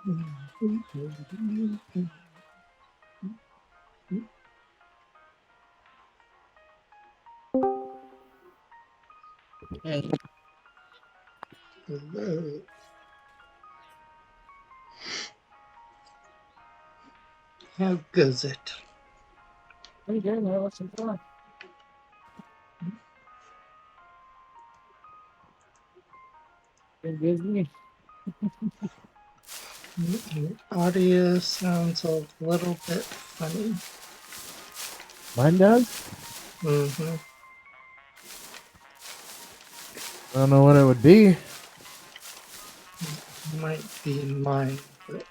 Hey. Hello. How goes it? Pretty good. What's the fun? Been busy. Your audio sounds a little bit funny. Mine does? Mm-hmm. I don't know what it would be. Might be mine, but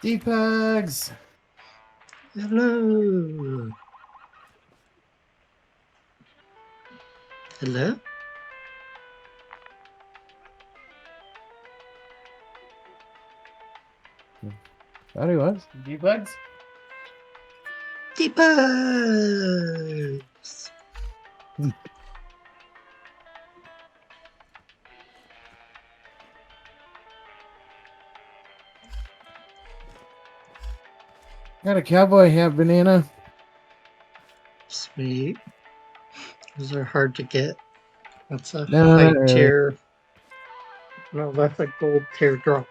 Deepugs! hello. Hello? Thought he was. Deepugs? Deepugs! Got a cowboy hat, Banana. Sweet. Those are hard to get. That's a No, high not really. tier. No, that's a gold tier drop.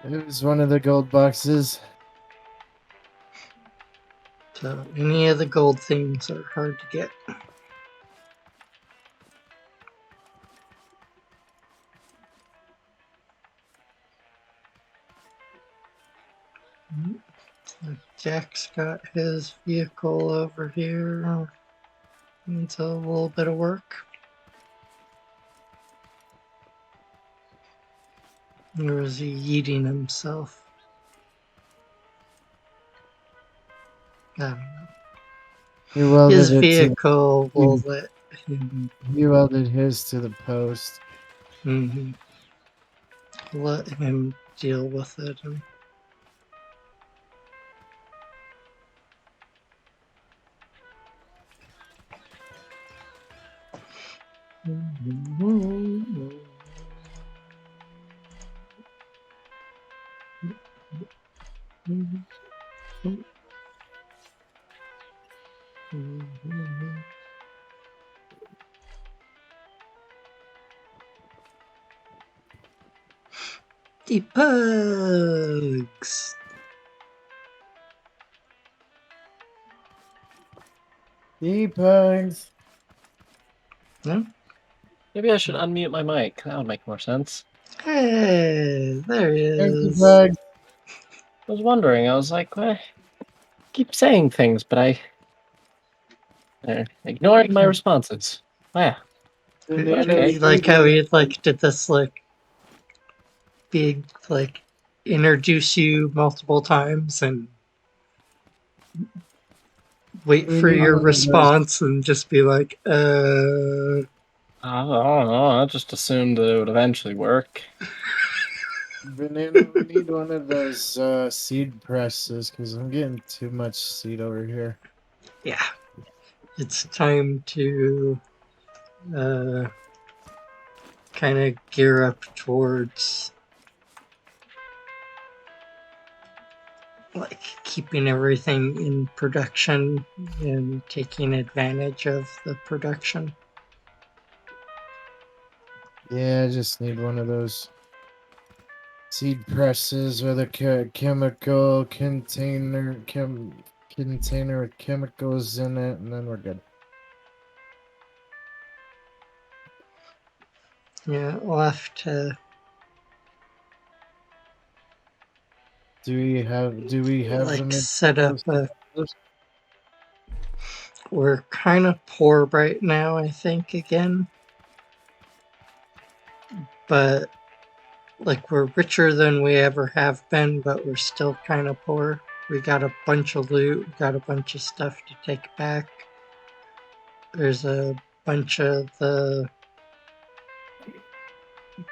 It was one of the gold boxes. So any of the gold things are hard to get. So Jack's got his vehicle over here. Needs a little bit of work. Or is he eating himself? I don't know. He welded His it to vehicle will let him he welded his to the post. let him deal with it. Deepugs! Deepugs! No? Maybe I should unmute my mic. That would make more sense. Hey, there he Hey, is. Deepugs! I was wondering. I was like, I keep saying things, but I ignoring my responses. Wow. Banana's You like how leaving. he did this big introduce you multiple times and wait We for need your one of those. response and just be like, I don't know. I just assumed that it would eventually work. Banana, we need one of those seed presses because I'm getting too much seed over here. yeah, it's time to kind of gear up towards keeping everything in production and taking advantage of the production. Yeah, I just need one of those seed presses with a chemical container, container with chemicals in it, and then we're good. Yeah, we'll have to. Do we have Like them in set up those- We're kind of poor right now, I think, again. But, like, we're richer than we ever have been, but we're still kind of poor. We got a bunch of loot, we got a bunch of stuff to take back. There's a bunch of the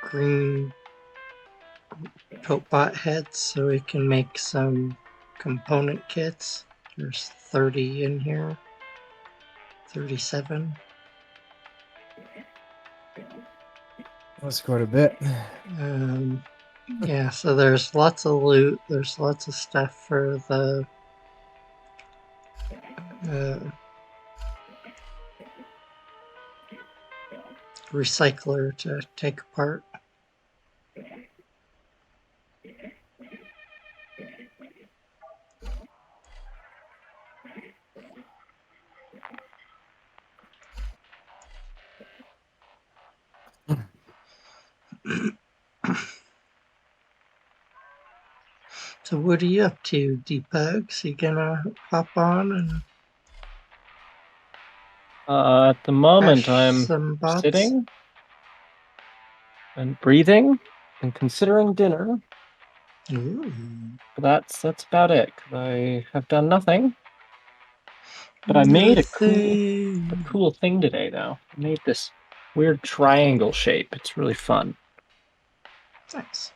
green Topbot heads, so we can make some component kits. There's 30 in here. 37. That's quite a bit. Yeah, so there's lots of loot. There's lots of stuff for the recycler to take apart. So what are you up to, Deepugs? You gonna hop on and At the moment, crash I'm some bots? sitting and breathing and considering dinner. Ooh. But that's about it. 'Cause I have done nothing. But I made a cool thing today, though. I made this weird triangle shape. It's really fun. Nice.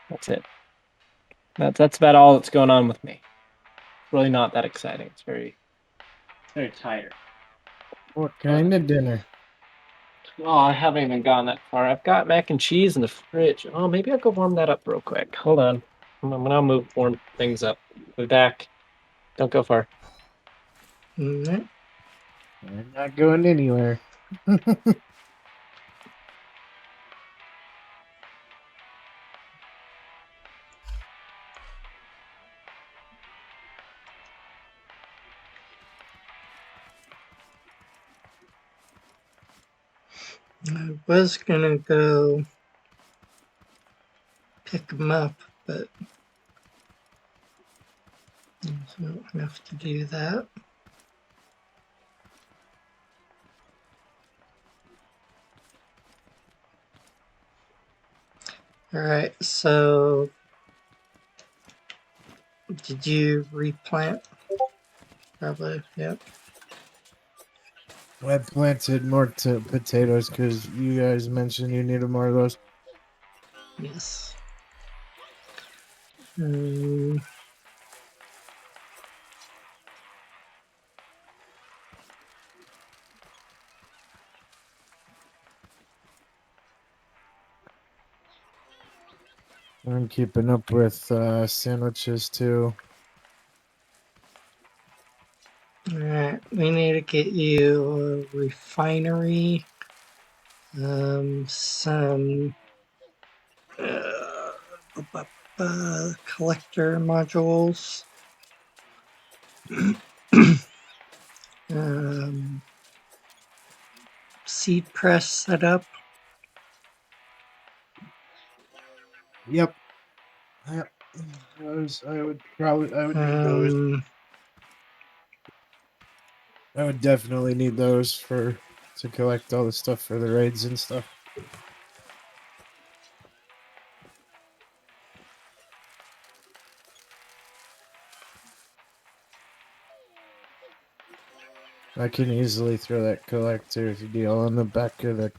That's it. That's about all that's going on with me. Really not that exciting. It's very tired. What kind of dinner? Oh, I haven't even gone that far. I've got mac and cheese in the fridge. Oh, maybe I'll go warm that up real quick. Hold on. I'm gonna warm things up. Be back. Don't go far. Mm-hmm. I'm not going anywhere. I was gonna go pick them up, but I don't have to do that. Alright, so did you replant? Probably, yep. I planted more potatoes because you guys mentioned you needed more of those. Yes. I'm keeping up with sandwiches too. Alright, we need to get you a refinery, some collector modules, seed press setup. Yep. Yep. I would need those. I would definitely need those to collect all the stuff for the raids and stuff. I can easily throw that collector deal on the back of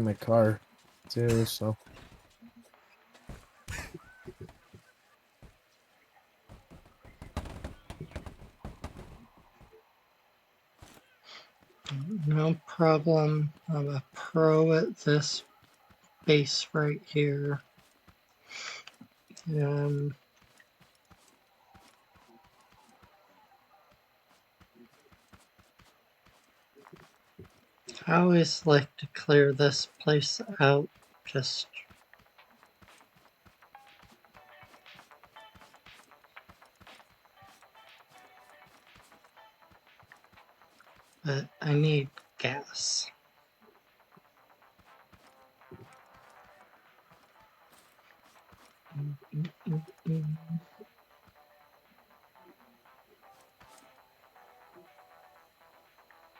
my car too, so No problem. I'm a pro at this base right here. I always like to clear this place out just but I need gas.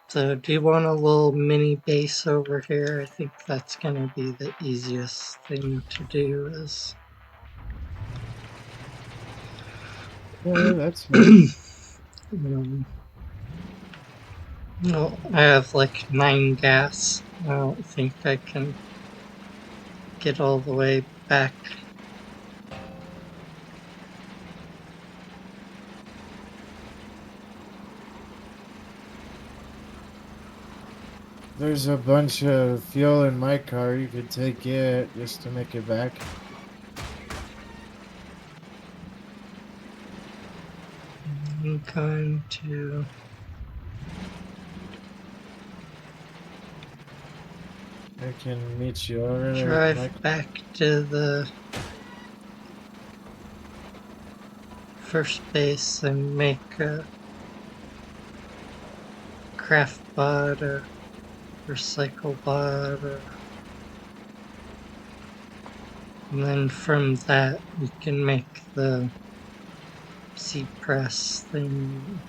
So do you want a little mini base over here? I think that's going to be the easiest thing to do is... Yeah, that's fine. Well, I have like 9 gas. I don't think I can get all the way back. There's a bunch of fuel in my car. You could take it just to make it back. I'm going to I can meet you over there with my drive back to the first base and make a craft bot or recycle bot, and then from that we can make the seed press thing.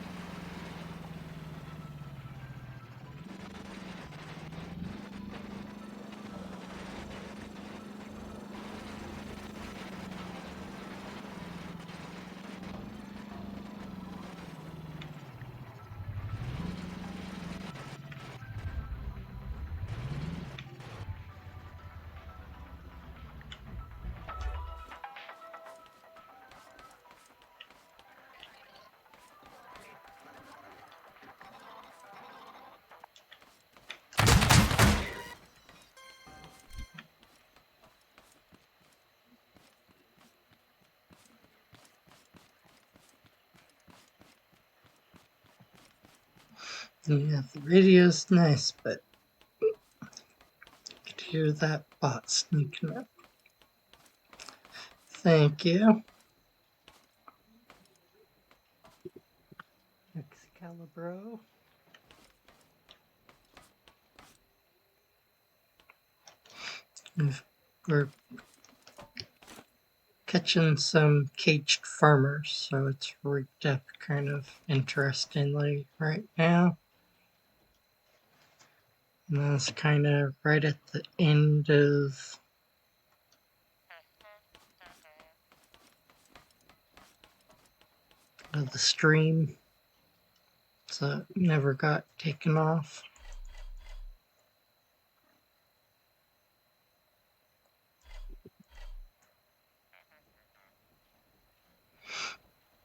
Yeah, the radio's nice, but I could hear that bot sneaking up. Thank you. Excalibro. We're catching some caged farmers, so it's rigged up kind of interestingly right now. And that's kind of right at the end of the stream, so it never got taken off.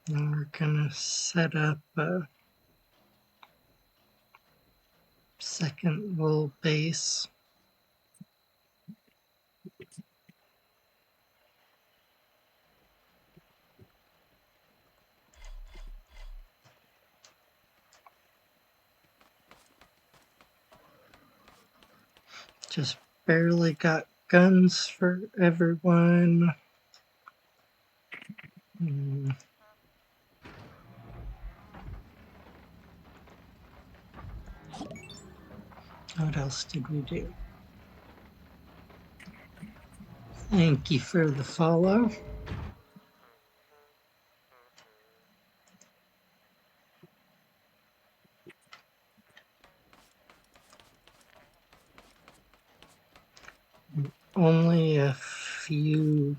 Now we're gonna set up a second little base. Just barely got guns for everyone. What else did we do? Thank you for the follow. Only a few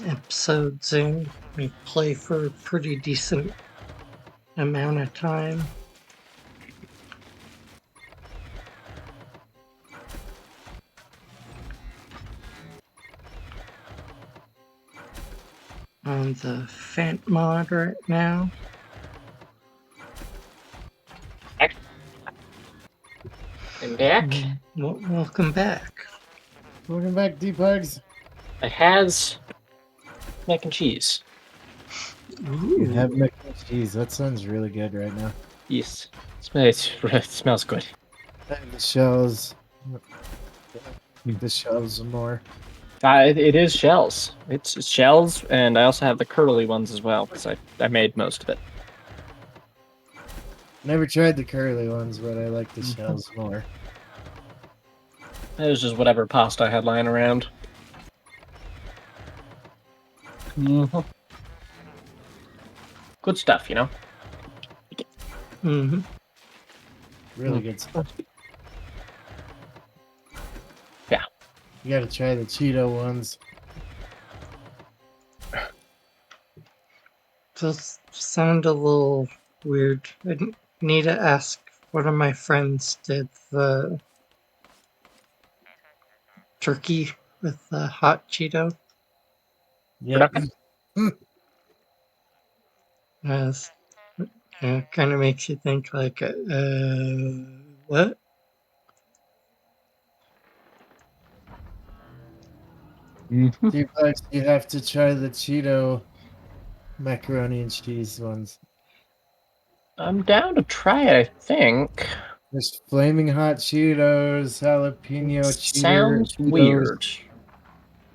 episodes in. We play for a pretty decent amount of time. On the Fant mod right now. I'm back. Welcome back. Welcome back, D-Pugs. I has mac and cheese. Ooh. You have mac and cheese. That sounds really good right now. Yes, it smells good. And the shells. Need the shells more. It is shells. It's shells, and I also have the curly ones as well because I made most of it. Never tried the curly ones, but I like the Mhm. shells more. It was just whatever pasta I had lying around. Mhm. Good stuff, you know. Mm-hmm. Really good stuff. Yeah. You gotta try the Cheeto ones. Those sound a little weird. I need to ask. One of my friends did the turkey with the hot Cheeto. Yep. Production. As kind of makes you think like, what? Mhm. Duplex, you have to try the Cheeto macaroni and cheese ones. I'm down to try it, I think. There's flaming hot Cheetos, jalapeno Sounds Cheetos. weird.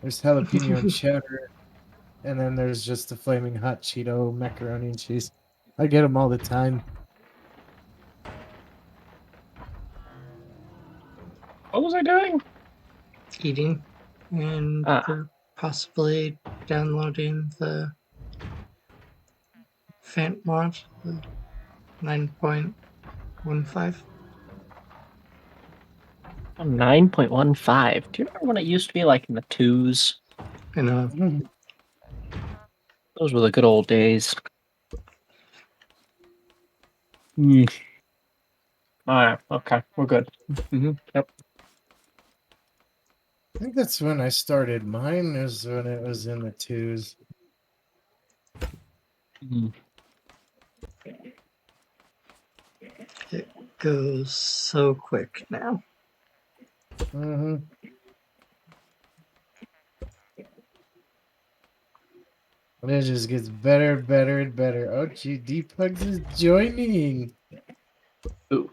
There's jalapeno cheddar, and then there's just the flaming hot Cheeto macaroni and cheese. I get them all the time. What was I doing? Eating, and Ah, we're possibly downloading the Fant mod, the 9.15. 9.15. Do you remember when it used to be like in the twos? You know, Those were the good old days. Mm. Alright, okay, we're good. Yep. I think that's when I started. Mine is when it was in the twos. Mm. it goes so quick now. Mm-hmm. And it just gets better, better, and better. Oh, gee, D-Pugs is joining. Ooh.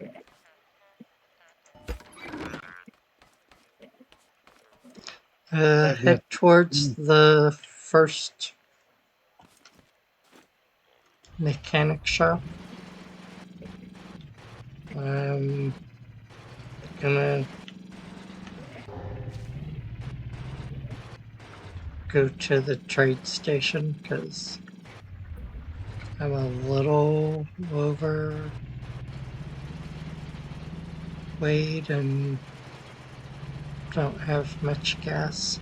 Might be a Head towards the first mechanic shop. I'm gonna go to the trade station because I'm a little overweight and don't have much gas.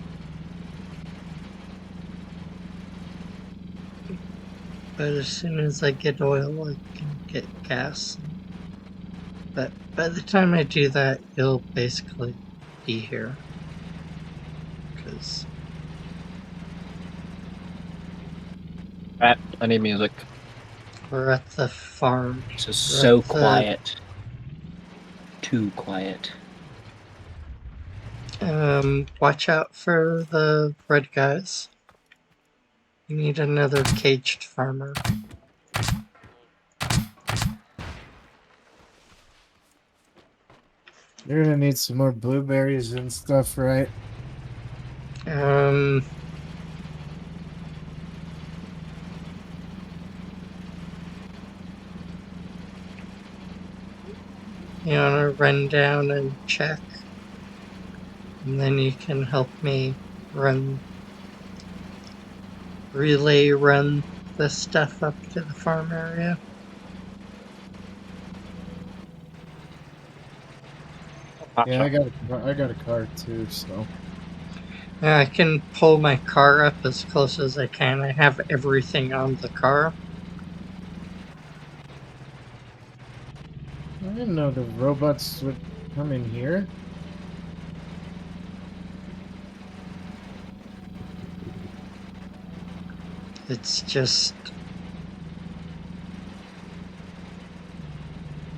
But as soon as I get oil, I can get gas. But by the time I do that, you'll basically be here. Because I need music. we're at the farm. This is We're at so the quiet. Too quiet. watch out for the red guys. You need another caged farmer. You're gonna need some more blueberries and stuff, right? Um, you wanna run down and check, and then you can help me relay run the stuff up to the farm area. Yeah, Gotcha. I got a car too, so I can pull my car up as close as I can. I have everything on the car. I didn't know the robots would come in here. It's just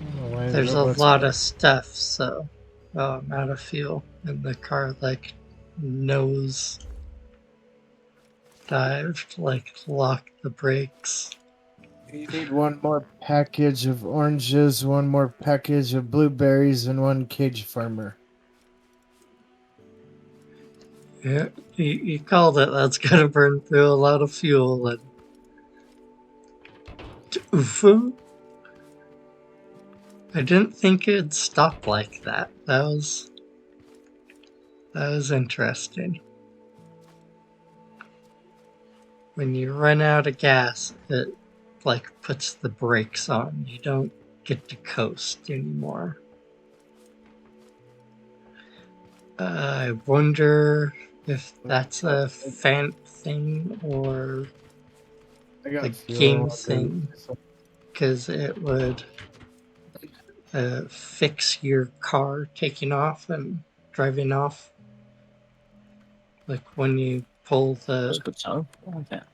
I don't know why the there's a robots. lot of stuff, so I'm out of fuel, and the car like nose dived, like locked the brakes. You need one more package of oranges, one more package of blueberries, and one cage farmer. Yeah, you called it. That's gonna burn through a lot of fuel and. Oof. I didn't think it'd stop like that. That was interesting. When you run out of gas, it like puts the brakes on. You don't get to coast anymore. I wonder if that's a fan thing or I a got game fuel. thing, because it would fix your car taking off and driving off. Like when you pull That's the. a good song. I like that.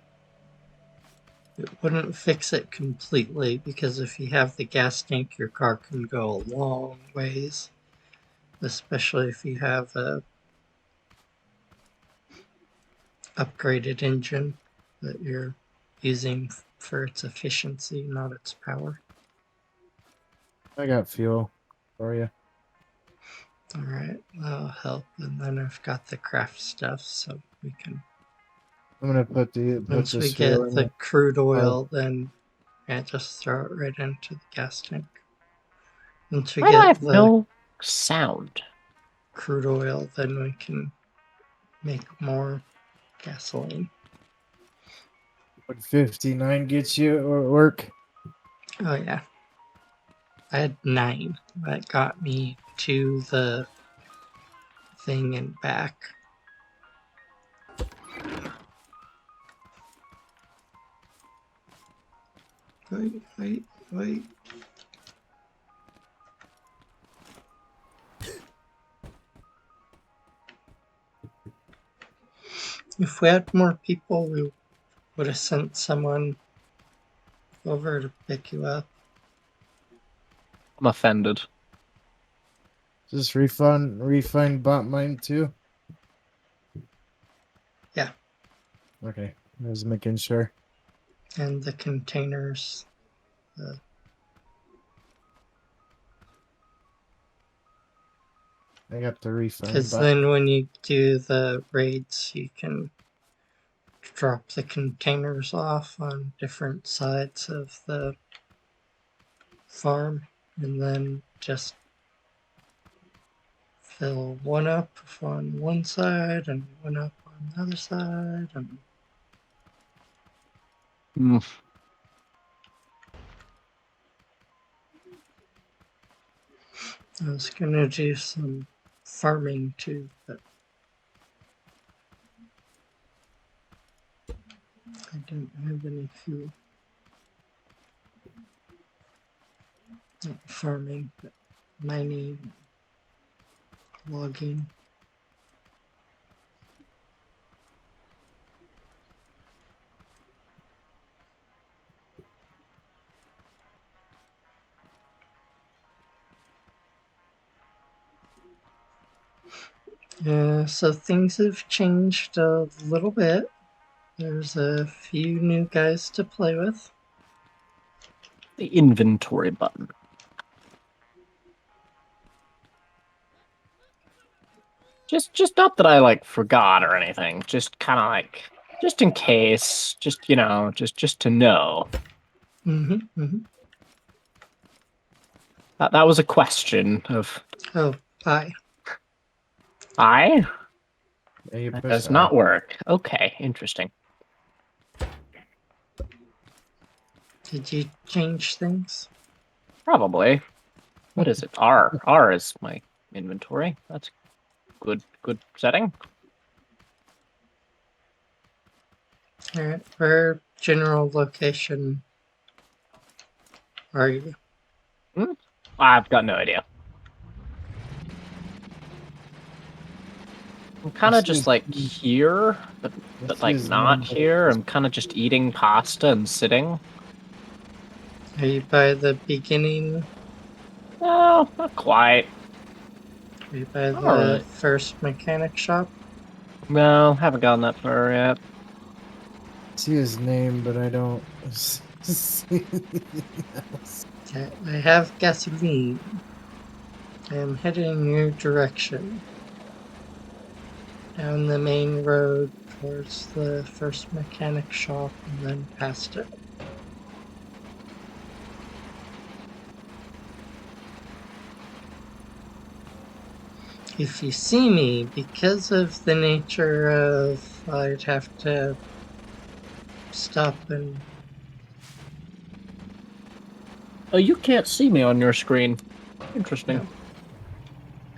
It wouldn't fix it completely because if you have the gas tank, your car can go a long ways, especially if you have a upgraded engine that you're using for its efficiency, not its power. I got fuel for you. Alright, that'll help. And then I've got the craft stuff, so we can. I'm gonna put Once we this fuel get in the the crude car. oil, then just throw it right into the gas tank. Once we Why do I get have the no sound? crude oil, then we can make more gasoline. Would 59 get you or work? Oh yeah. I had 9. That got me to the thing and back. Wait. If we had more people, we would have sent someone over to pick you up. I'm offended. Just refund bought mine too? Yeah. Okay. I was making sure. And the containers. I got the refund Because button. then when you do the raids, you can drop the containers off on different sides of the farm and then just fill one up on one side and one up on the other side. And Mm. I was gonna do some farming too, but I didn't have any fuel. Not farming, but mining, logging. So things have changed a little bit. There's a few new guys to play with. The inventory button. Just not that I like forgot or anything. Just kind of like, just in case. Just just to know. That was a question of. Oh, hi. I. Yeah, you That push does I. not work. Okay, interesting. Did you change things? Probably. What is it? R. R is my inventory. That's good setting. Alright, where general location are you? I've got no idea. I'm kind of just like here, but like not here. I'm kind of just eating pasta and sitting. Are you by the beginning? No, not quite. Are you by the Alright. first mechanic shop? No, haven't gotten that far yet. See his name, but I don't see anything else. Okay, I have gasoline. I am heading in your direction. down the main road towards the first mechanic shop and then past it. If you see me, because of the nature of I'd have to stop and Oh, you can't see me on your screen. Interesting. No.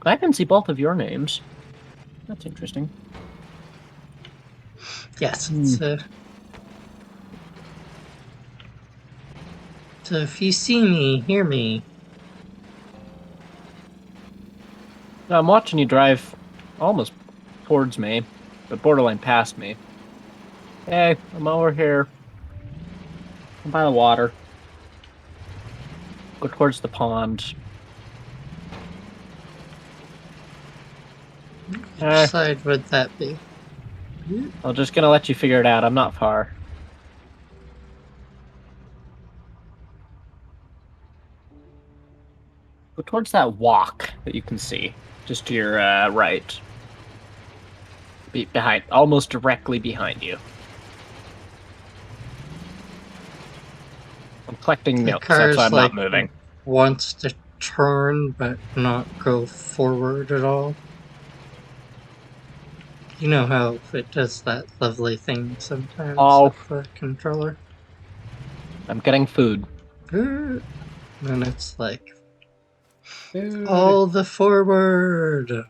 I can see both of your names. That's interesting. yes, it's so if you see me, hear me. Now, I'm watching you drive almost towards me, but borderline past me. Hey, I'm over here. I'm by the water. Go towards the pond. Which side would that be? I'm just gonna let you figure it out. I'm not far. Go towards that walk that you can see, just to your right. Behind, almost directly behind you. I'm collecting The notes, that's why car's I'm not like moving. wants to turn but not go forward at all. You know how it does that lovely thing sometimes Oh, with the controller? I'm getting food. And it's like, Dude. all the forward!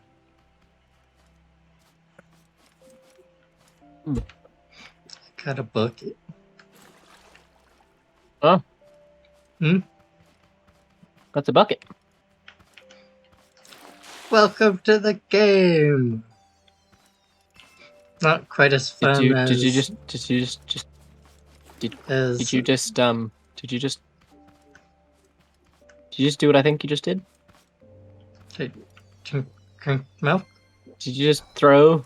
Hmm. Gotta book it. Huh? Hmm? That's a bucket. Welcome to the game! Not quite as Did fun you as did you just did you just did you just did you just do what I think you just did? drink milk. Did you just throw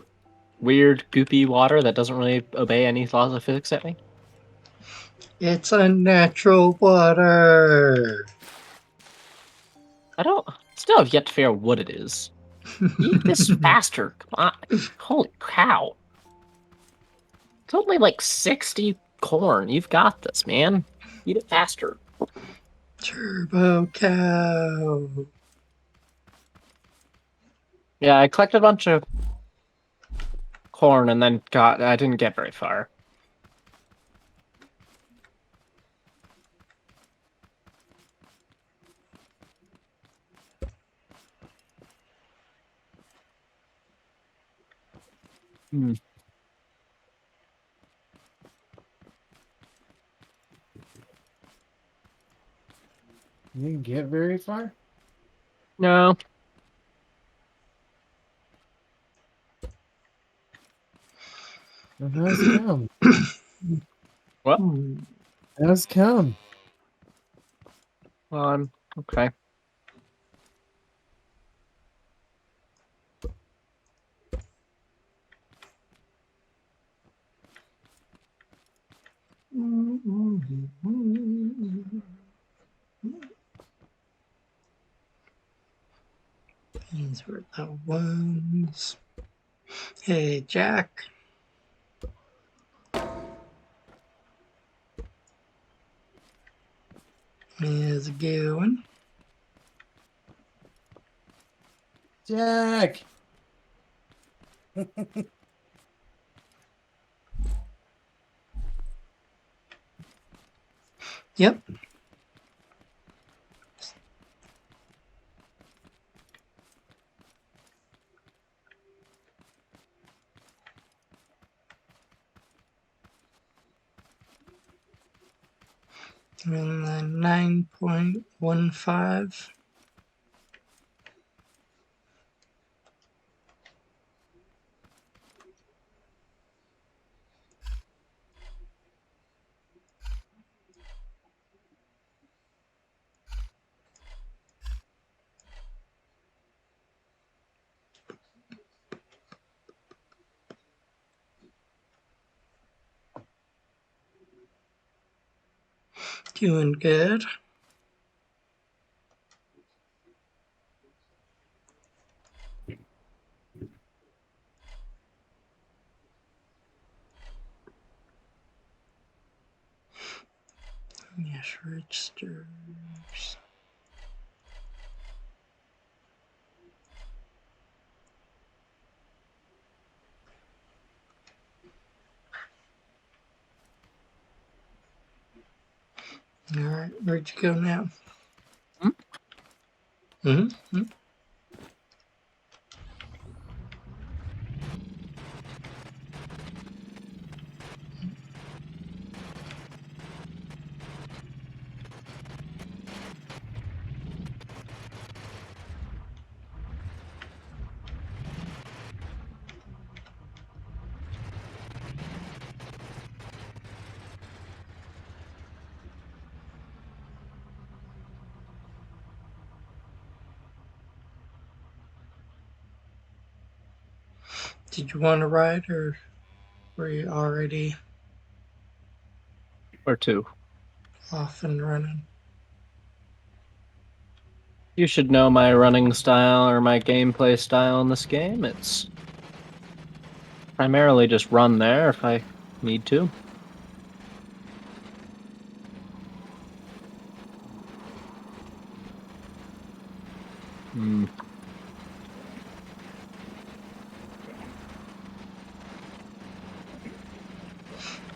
weird goopy water that doesn't really obey any laws of physics at me? It's unnatural water. I don't still have yet to figure out what it is. Eat this faster. Come on. Holy cow. It's only like 60 corn. You've got this, man. Eat it faster. Turbo cow. Yeah, I collected a bunch of corn and then I didn't get very far. Hmm. You didn't get very far? No. Then how's come? What? How's come? Okay. These were the ones. Hey, Jack. How's it going? Jack! Yep. And the 9.15. Doing good. Yes, registers. All right, where'd you go now? Hmm? Mm-hmm. Did you want to ride, or were you already Or two. off and running? You should know my running style or my gameplay style in this game. It's primarily just run there if I need to. Hmm.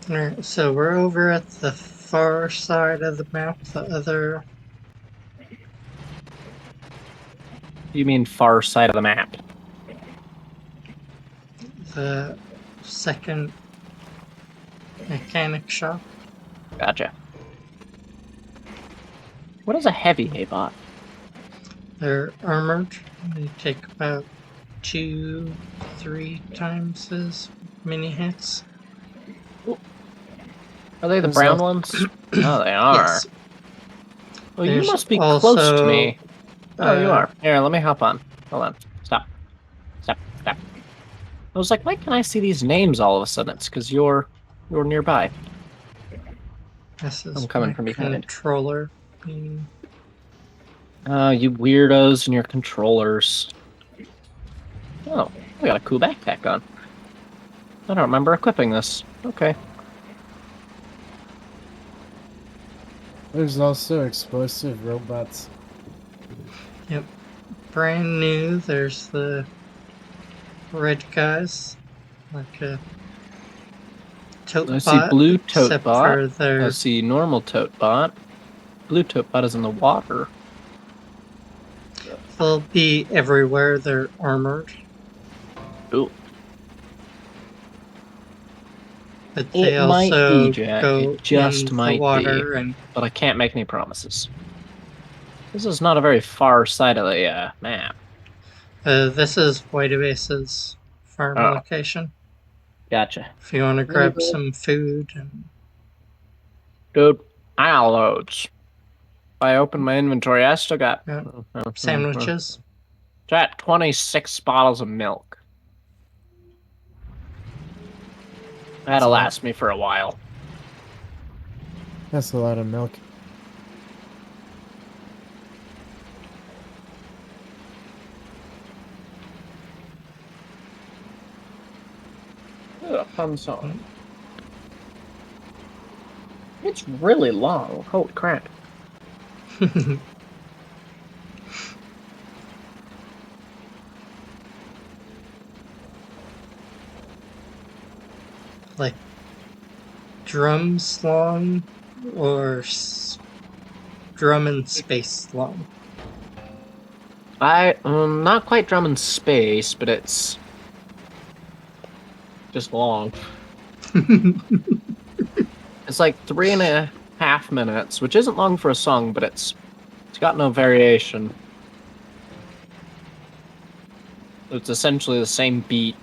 All right, so we're over at the far side of the map, the other. You mean far side of the map? The second mechanic shop. Gotcha. What is a heavy A-bot? They're armored. They take about 2-3 times as many hits. Are they the There's brown also, ones? Oh, they are. Yes. Well, you There's must be close to also me. Oh, you are. Here, let me hop on. Hold on. Stop. Stop. Stop. I was like, why can I see these names all of a sudden? It's because you're nearby. this I'm is coming my from behind. controller being. Oh, you weirdos and your controllers. Oh, I got a cool backpack on. I don't remember equipping this. Okay. there's also explosive robots. Yep. Brand new. There's the red guys, like a tote I see bot, blue tote except bot. for I their. see normal tote bot. Blue tote bot is in the water. They'll be everywhere. They're armored, Ooh. but It they might be, also Jack. It go just in the might be. water and. But I can't make any promises. This is not a very far side of the map. This is White Base's farm Oh, location. gotcha. If you want to Hey, grab some food and. Dude, aisle loads. If I open my inventory, I still got Sandwiches. got 26 bottles of milk. That'll last me for a while. That's a lot of milk. Ugh, fun song. It's really long. Holy crap. Like drums long or drum and space long? Not quite drum in space, but it's just long. It's like 3.5 minutes, which isn't long for a song, but it's got no variation. It's essentially the same beat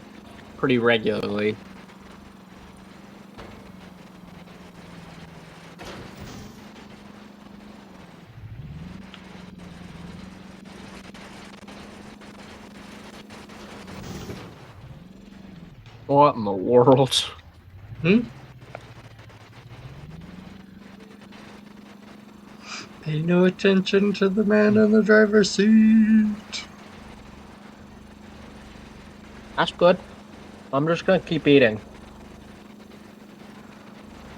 pretty regularly. What in the world? Pay no attention to the man in the driver's seat. That's good. I'm just gonna keep eating.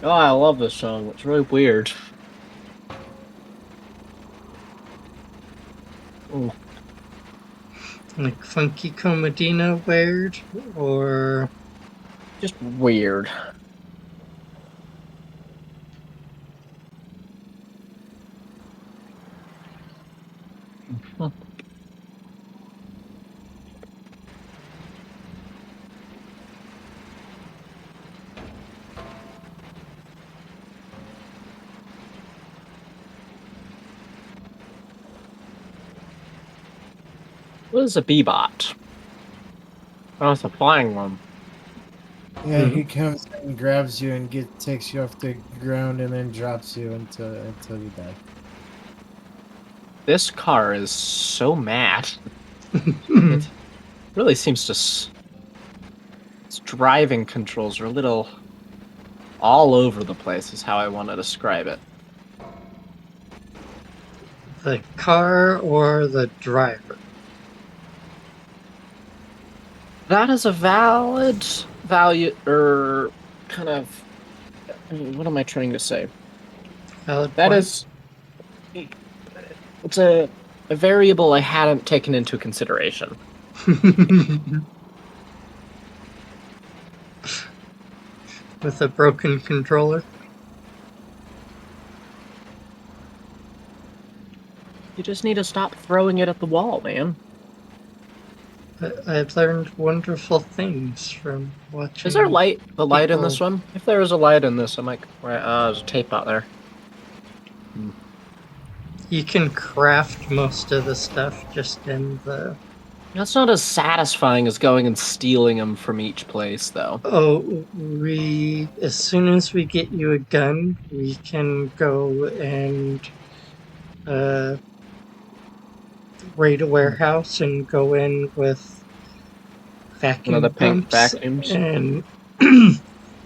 Oh, I love this song. It's really weird. Ooh. Like funky comedina weird, or Just weird. What is a bee-bot? Oh, it's a flying one. Yeah, he comes and grabs you and takes you off the ground and then drops you until you die. This car is so mad. It really seems to... Its driving controls are a little all over the place is how I want to describe it. the car or the driver? That is a valid value, or kind of... What am I trying to say? Valid That point. is... It's a variable I hadn't taken into consideration. With a broken controller. You just need to stop throwing it at the wall, man. I've learned wonderful things from watching. Is there light? The light in this people- one? If there is a light in this, I might. Right, there's a tape out there. You can craft most of the stuff just in the. That's not as satisfying as going and stealing them from each place, though. Oh, as soon as we get you a gun, we can go and raid a warehouse and go in with One of the vacuum pink pumps vacuums. and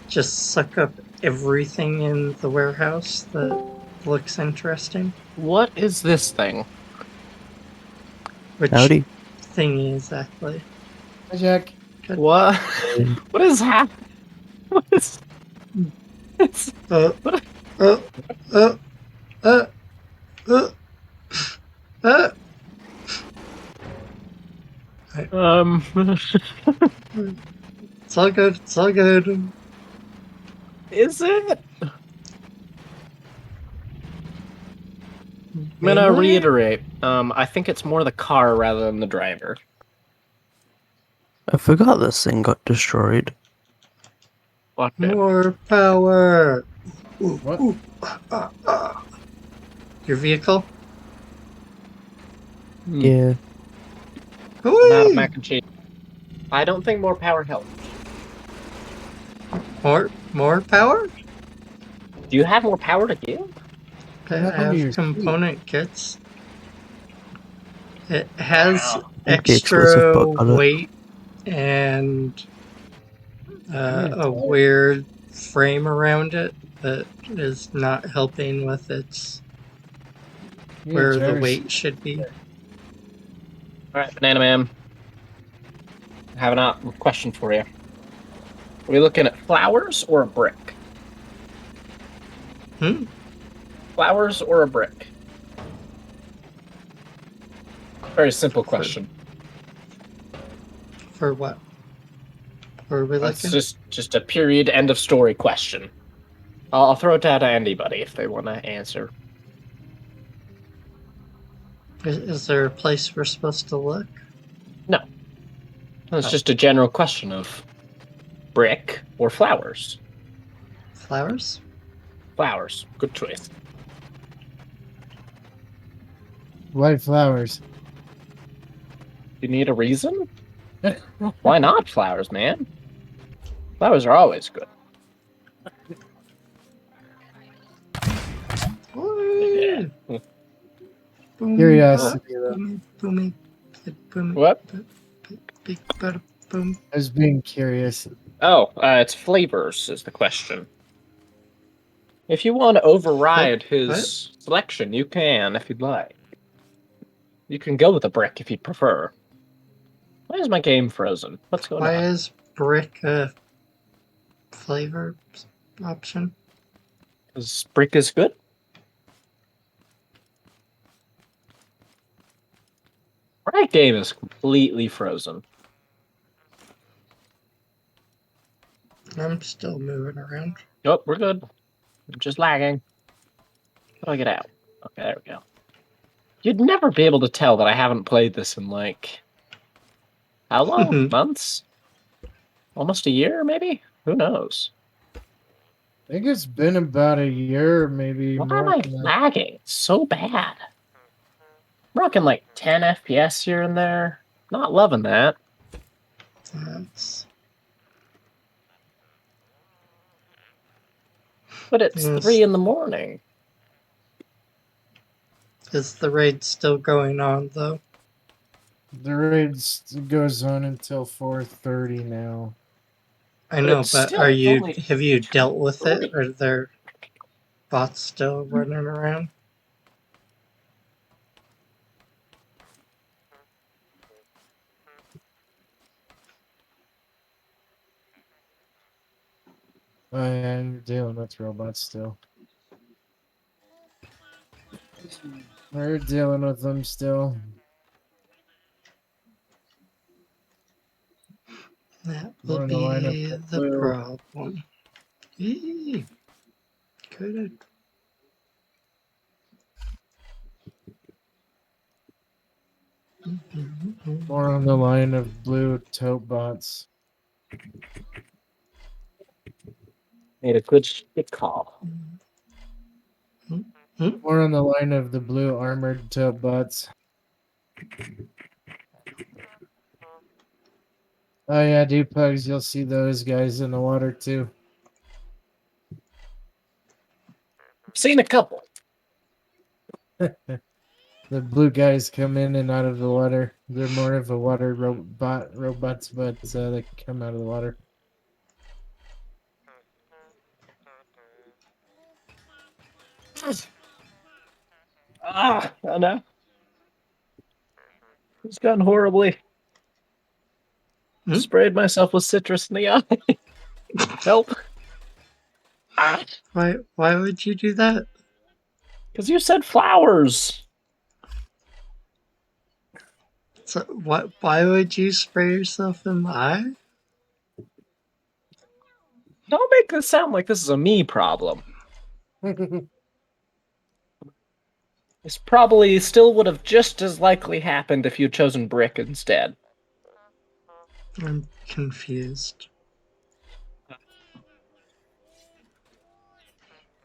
just suck up everything in the warehouse that looks interesting. What is this thing? Which Howdy. thingy exactly? Hi, Jack. What? What is happening? What is? It's, Uh, what? uh, uh, uh, uh, uh. It's all good. It's all good. Is it? I'm gonna reiterate. I think it's more the car rather than the driver. I forgot this thing got destroyed. What the? More power. Ooh, What? ooh, Your vehicle? Yeah. I'm out of Whee! mac and cheese. I don't think more power helps. More power? Do you have more power to give? I What happened to your have seat? component kits. It has Like the explosive extra bug on it. weight and Yeah, a weird frame around it that is not helping with its where the weight should be. Alright, Banana Man. I have a question for you. Are we looking at flowers or a brick? Flowers or a brick? Very simple question. For what? Were we It's looking? just a period end of story question. I'll throw it out to anybody if they want to answer. Is there a place we're supposed to look? No. It's just a general question of brick or flowers. Flowers? Flowers. Good choice. White flowers. You need a reason? Why not flowers, man? Flowers are always good. Ooh. Yeah. Boom, Curiosity, though. boom, boom, boom, What? big bada boom. I was being curious. Oh, it's flavors is the question. If you want to override his selection, you can if you'd like. You can go with a brick if you'd prefer. Why is my game frozen? What's going Why on? is brick a flavor option? Because brick is good. My game is completely frozen. I'm still moving around. Oh, we're good. I'm just lagging. How do I get out? Okay, there we go. You'd never be able to tell that I haven't played this in, like... How long? Months? Almost a year, maybe? Who knows? I think it's been about a year, maybe Why more am I than that. lagging? It's so bad. I'm rocking like 10 FPS here and there. Not loving that. That's, But it's yes. 3 in the morning. Is the raid still going on, though? The raid goes on until 4:30 now. I But know, it's but still only have you dealt with it? 3. Or are there bots still running around? Oh yeah, you're dealing with robots still. We're dealing with them still. That will We're in the lineup be for the blue. problem. Eee, could More on the line of blue tote bots. Made a good shit call. More on the line of the blue armored tote bots. Oh yeah, Deepugs, you'll see those guys in the water too. I've seen a couple. The blue guys come in and out of the water. They're more of a water robots, but they come out of the water. Ah, I know. It's gone horribly. Sprayed myself with citrus in the eye. Help. Ah, Why would you do that? because you said flowers. So why would you spray yourself in the eye? Don't make this sound like this is a me problem. This probably still would have just as likely happened if you'd chosen brick instead. I'm confused.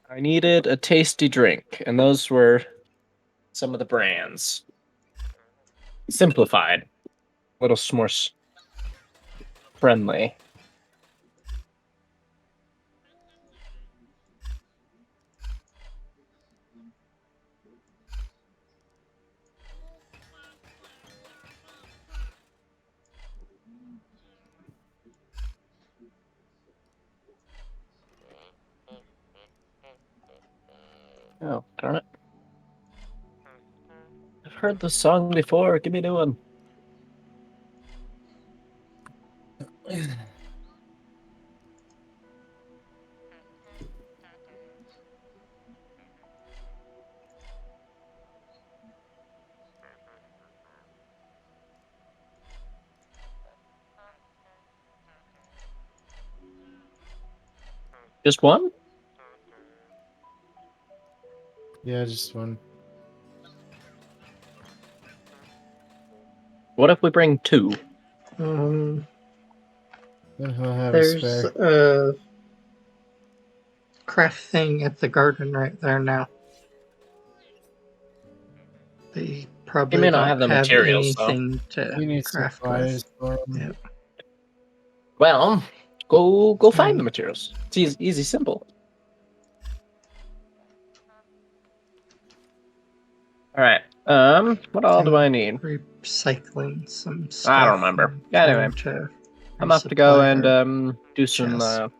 I needed a tasty drink, and those were some of the brands. Simplified. A little more friendly. Oh, darn it. I've heard this song before. Give me a new one. Just one? Yeah, just one. What if we bring 2? Then he'll have a There's spare. a craft thing at the garden right there now. They He probably may not don't have the have materials, though. anything to We need craft supplies with. for him. Yep. Well, go find Yeah. the materials. It's easy, simple. All right. What all do I need? Recycling some stuff. I don't remember. And Anyway, trying to I'm off to go resupply and our do some chest.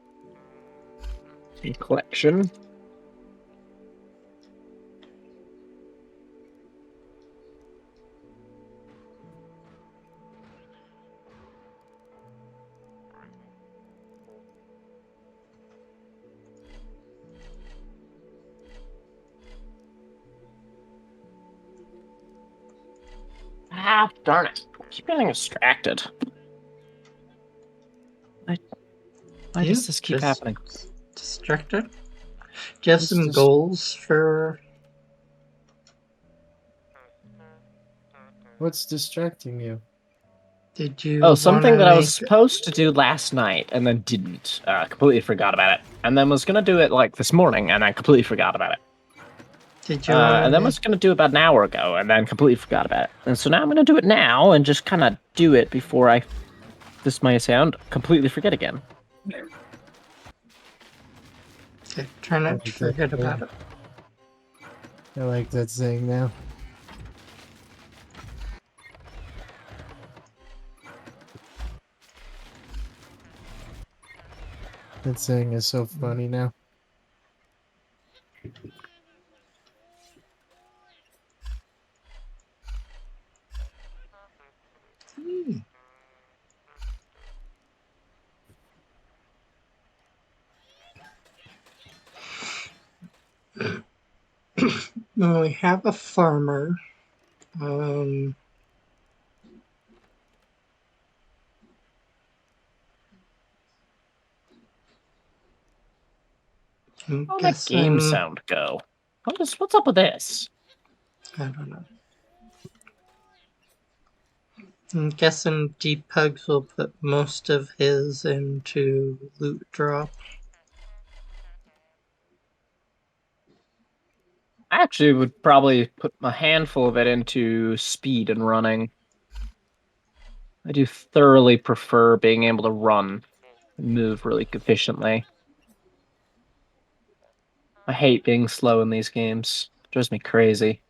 collection. Ah, darn it. I keep getting distracted. Why does this keep just happening? distracted? Do you have some goals for... What's distracting you? Did you Oh, something that I was make... supposed to do last night and then didn't. Completely forgot about it. And then was gonna do it like this morning and I completely forgot about it. Did you want to And then make... was gonna do it about an hour ago and then completely forgot about it. And so now I'm gonna do it now and just kind of do it before I, this might sound, completely forget again. Okay, try not to forget about it. I like that saying now. That saying is so funny now. When we have a farmer, I'm How'd that game guessing... sound go? What's up with this? I don't know. I'm guessing Deep Pugs will put most of his into loot drop. I actually would probably put a handful of it into speed and running. I do thoroughly prefer being able to run and move really efficiently. I hate being slow in these games. It drives me crazy.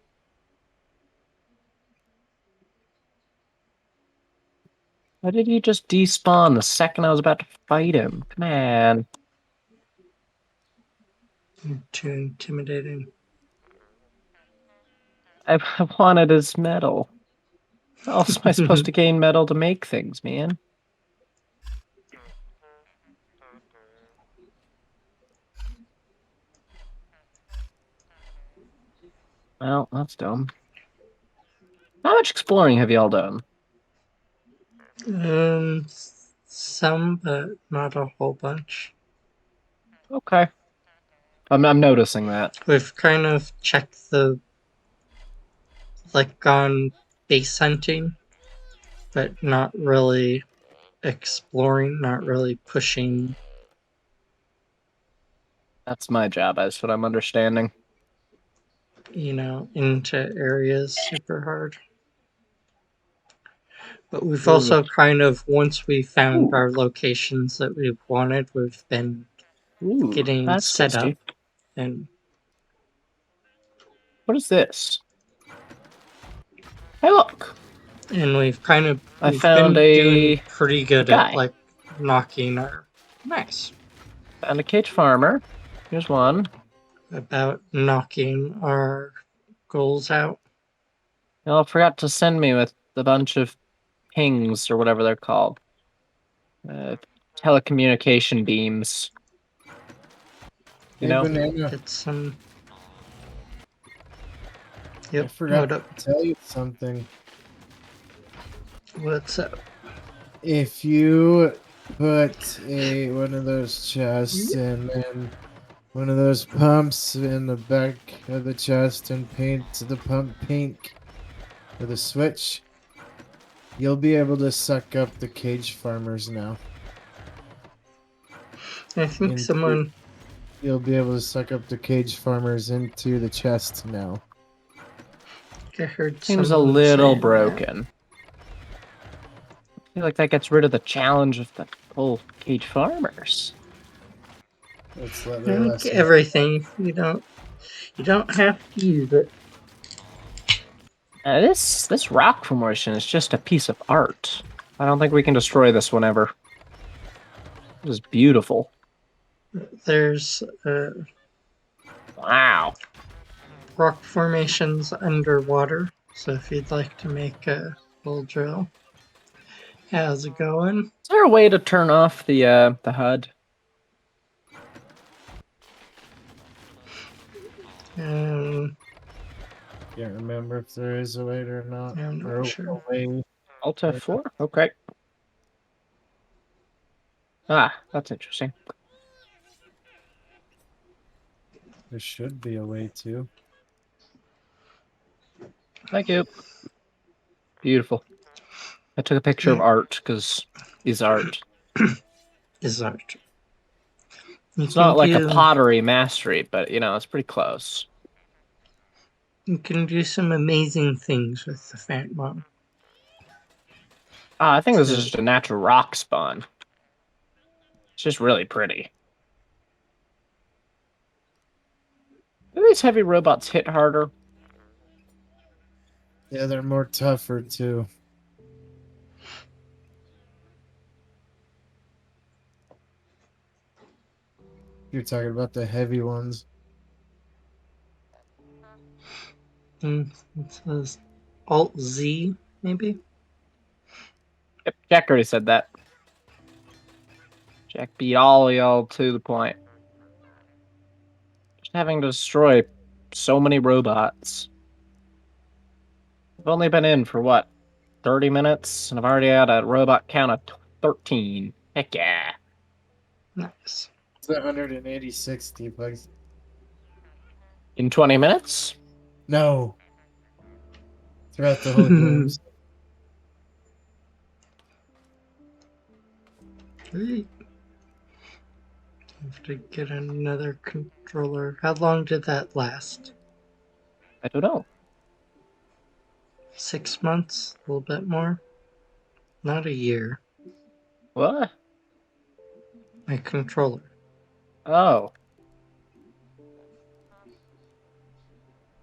Why did he just despawn the second I was about to fight him? Come on. Too intimidating. I wanted his medal. How else am I supposed to gain medal to make things, man? Well, that's dumb. How much exploring have y'all done? Some, but not a whole bunch. Okay. I'm noticing that. We've kind of checked the, like, gone base hunting, but not really exploring, not really pushing, That's my job, that's what I'm understanding. into areas super hard. But we've Ooh. also kind of, once we found Ooh. our locations that we've wanted, we've been getting That's set tasty. up. And What is this? Hey, look! and we've been doing pretty good guy. at, like, knocking our... Nice. Found a cage farmer. Here's one. About knocking our goals out. Y'all forgot to send me with a bunch of pings or whatever they're called. Telecommunication beams. You know? Banana. Get some... I Yep, forgot what up? to tell you something. What's up? If you put one of those chests and then one of those pumps in the back of the chest and paint the pump pink with a switch, you'll be able to suck up the cage farmers now. I think someone... You'll be able to suck up the cage farmers into the chest now. I heard Seems a someone little saying broken. I feel like that gets rid of the challenge of the whole cage farmers. That's let I think everything, you don't have to use it. This rock formation is just a piece of art. I don't think we can destroy this one ever. It is beautiful. There's Wow. rock formations underwater, so if you'd like to make a full drill. How's it going? Is there a way to turn off the HUD? Can't remember if there is a way or not. I'm not Or sure. a way. Alt F4? Okay. Ah, that's interesting. There should be a way to. Thank you. Beautiful. I took a picture of art because is art. Is art. You It's can not like a do pottery mastery, but you know, it's pretty close. you can do some amazing things with the Phantom. I think this So- is just a natural rock spawn. It's just really pretty. Do these heavy robots hit harder? Yeah, they're more tougher too. You're talking about the heavy ones. It says Alt Z, maybe? Yep, Jack already said that. Jack beat all y'all to the point. Just having to destroy so many robots. I've only been in for what, 30 minutes, and I've already had a robot count of 13. Heck yeah. Nice. It's 186 bucks. In 20 minutes? No. Throughout the whole games. Great. Have to get another controller. How long did that last? I don't know. 6 months? A little bit more? Not a year. What? My controller. Oh.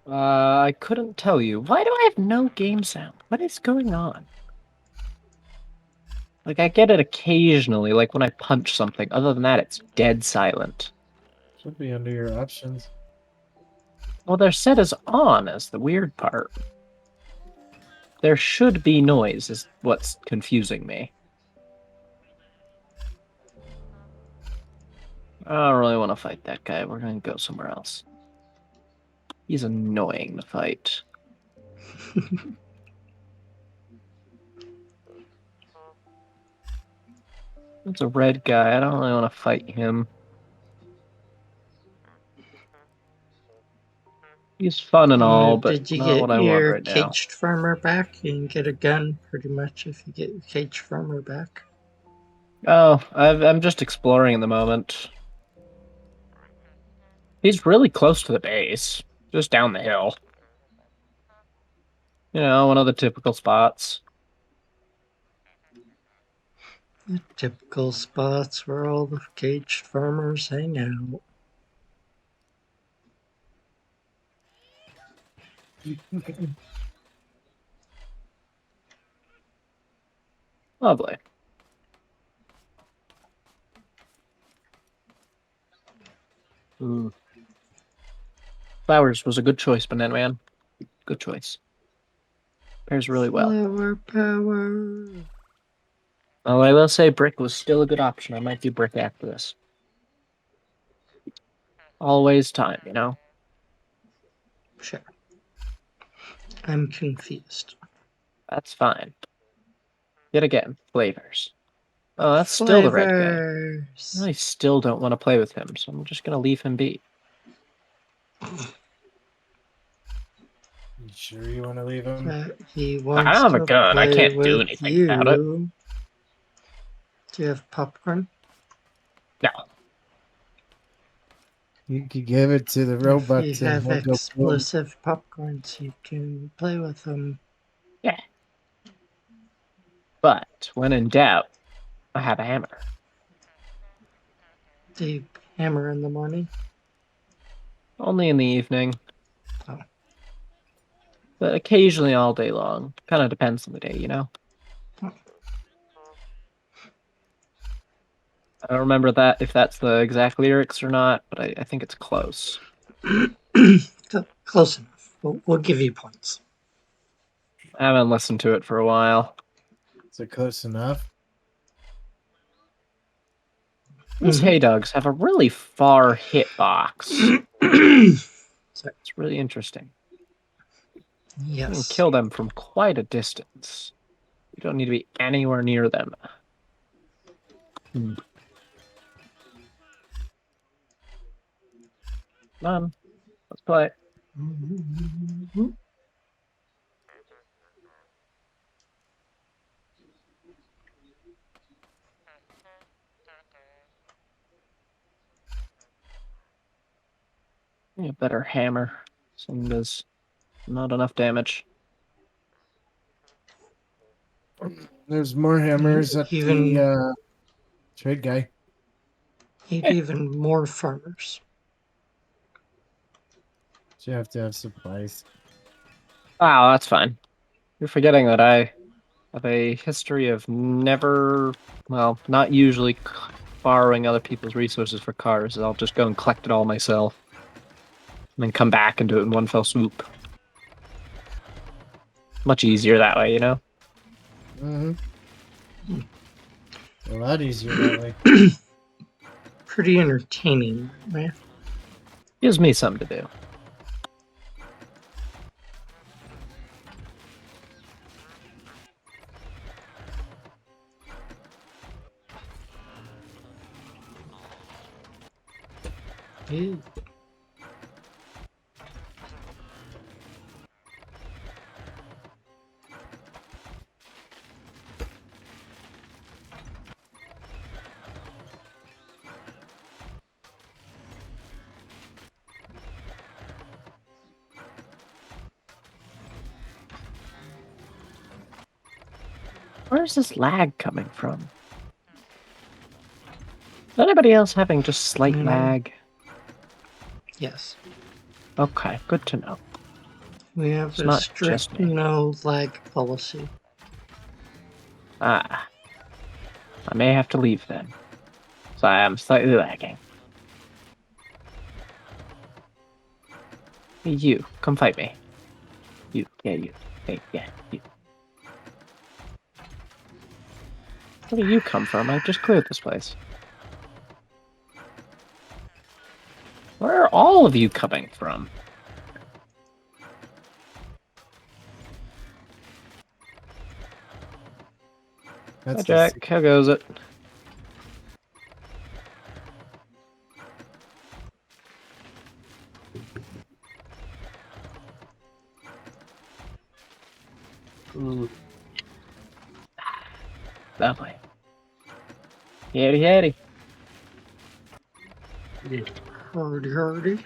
I couldn't tell you. Why do I have no game sound? What is going on? Like, I get it occasionally, like when I punch something. Other than that, it's dead silent. Should be under your options. Well, they're set as on, as the weird part. There should be noise, is what's confusing me. I don't really want to fight that guy. We're going to go somewhere else. He's annoying to fight. That's a red guy. I don't really want to fight him. He's fun and all, but Did you not what get I want your right now. caged farmer back? You can get a gun pretty much if you get your caged farmer back. Oh, I'm just exploring at the moment. He's really close to the base, just down the hill. You know, one of the typical spots. The typical spots where all the caged farmers hang out. Lovely. Ooh. Flowers was a good choice, Banana Man. Good choice. Pairs really well. Flower power. Oh, I will say brick was still a good option. I might do brick after this. Always time, you know? Sure. I'm confused. That's fine. Yet again, flavors. Oh, that's still the red guy. I Flavors. really still don't want to play with him, so I'm just going to leave him be. You sure you want to leave him? But he I wants don't have a to gun. I play can't do with anything about it. you. Do you have popcorn? No. You could give it to the robot If you and have he'll go boom. explosive popcorns, you can play with them. Yeah. But when in doubt, I have a hammer. Do you hammer in the morning? Only in the evening. Oh. But occasionally all day long. Kind of depends on the day, you know? I don't remember that if that's the exact lyrics or not, but I think it's close. Close enough. We'll give you points. I haven't listened to it for a while. Is it close enough? These hay dogs have a really far hitbox. Sorry. It's really interesting. You can Yes. kill them from quite a distance. You don't need to be anywhere near them. Come on, let's play. Yeah, better hammer. This thing does not enough damage. There's more hammers at Even the trade guy. need even more farmers. You have to have supplies. Oh, that's fine. You're forgetting that I have a history of never, well, not usually borrowing other people's resources for cars. I'll just go and collect it all myself. And then come back and do it in one fell swoop. Much easier that way, you know? Mm-hmm. A lot easier that way. Pretty entertaining, man. Gives me something to do. Yeah. Where's this lag coming from? Is anybody else having just slight No. lag? Yes. Okay, good to know. We have It's a not just strict me. no lag policy. Ah. I may have to leave then. So I am slightly lagging. Hey, you, come fight me. You, yeah, you. Hey, yeah, you. Where do you come from? I just cleared this place. Where are all of you coming from? That's Hi, the Jack. How goes it? Ooh. Lovely. Howdy, howdy. Hardy, hardy.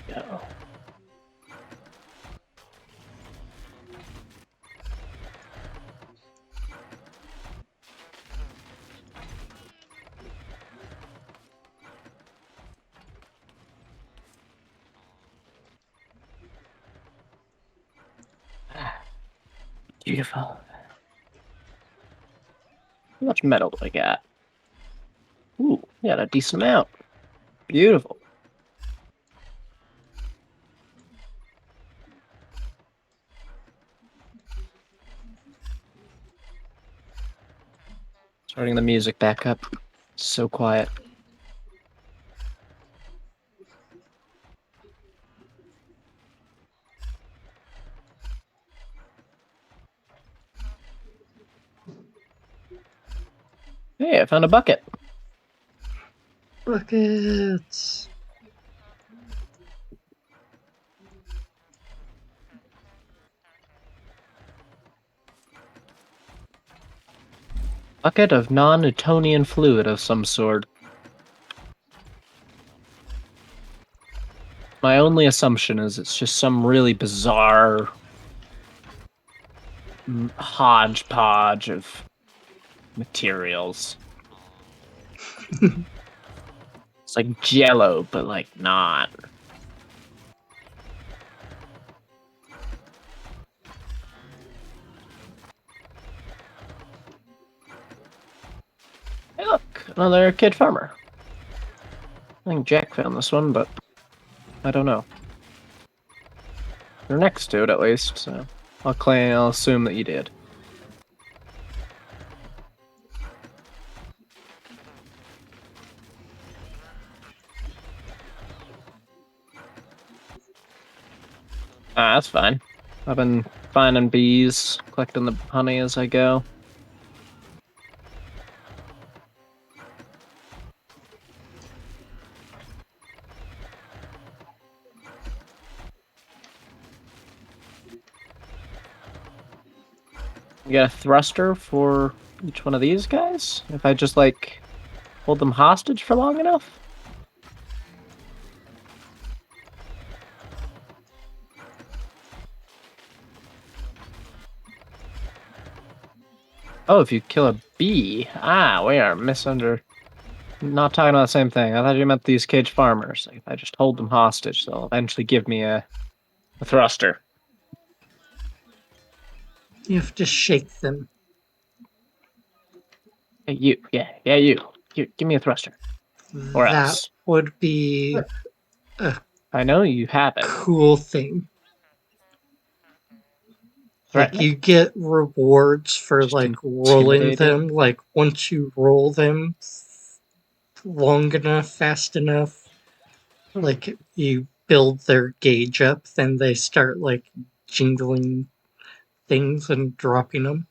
Go. Beautiful. How much metal do I got? Ooh, got a decent amount. Beautiful. Starting the music back up. So quiet. Hey, I found a bucket. Buckets. Bucket of non-Newtonian fluid of some sort. My only assumption is it's just some really bizarre hodgepodge of materials. It's like Jello, but like not. Hey, look, another kid farmer. I think Jack found this one, but I don't know. You're next to it, at least, so I'll assume that you did. Ah, that's fine. I've been finding bees, collecting the honey as I go. You got a thruster for each one of these guys? If I just, like, hold them hostage for long enough? Oh, if you kill a bee. Ah, we are not talking about the same thing. I thought you meant these cage farmers. Like, if I just hold them hostage, they'll eventually give me a thruster. You have to shake them. Hey, you. Yeah, you. Here, give me a thruster. Or That else. would be a I know you have it. cool thing. Like, Threaten it. you get rewards for, Just like, rolling intimidating. them. Like, once you roll them long enough, fast enough, like, you build their gauge up, then they start, like, jingling things and dropping them.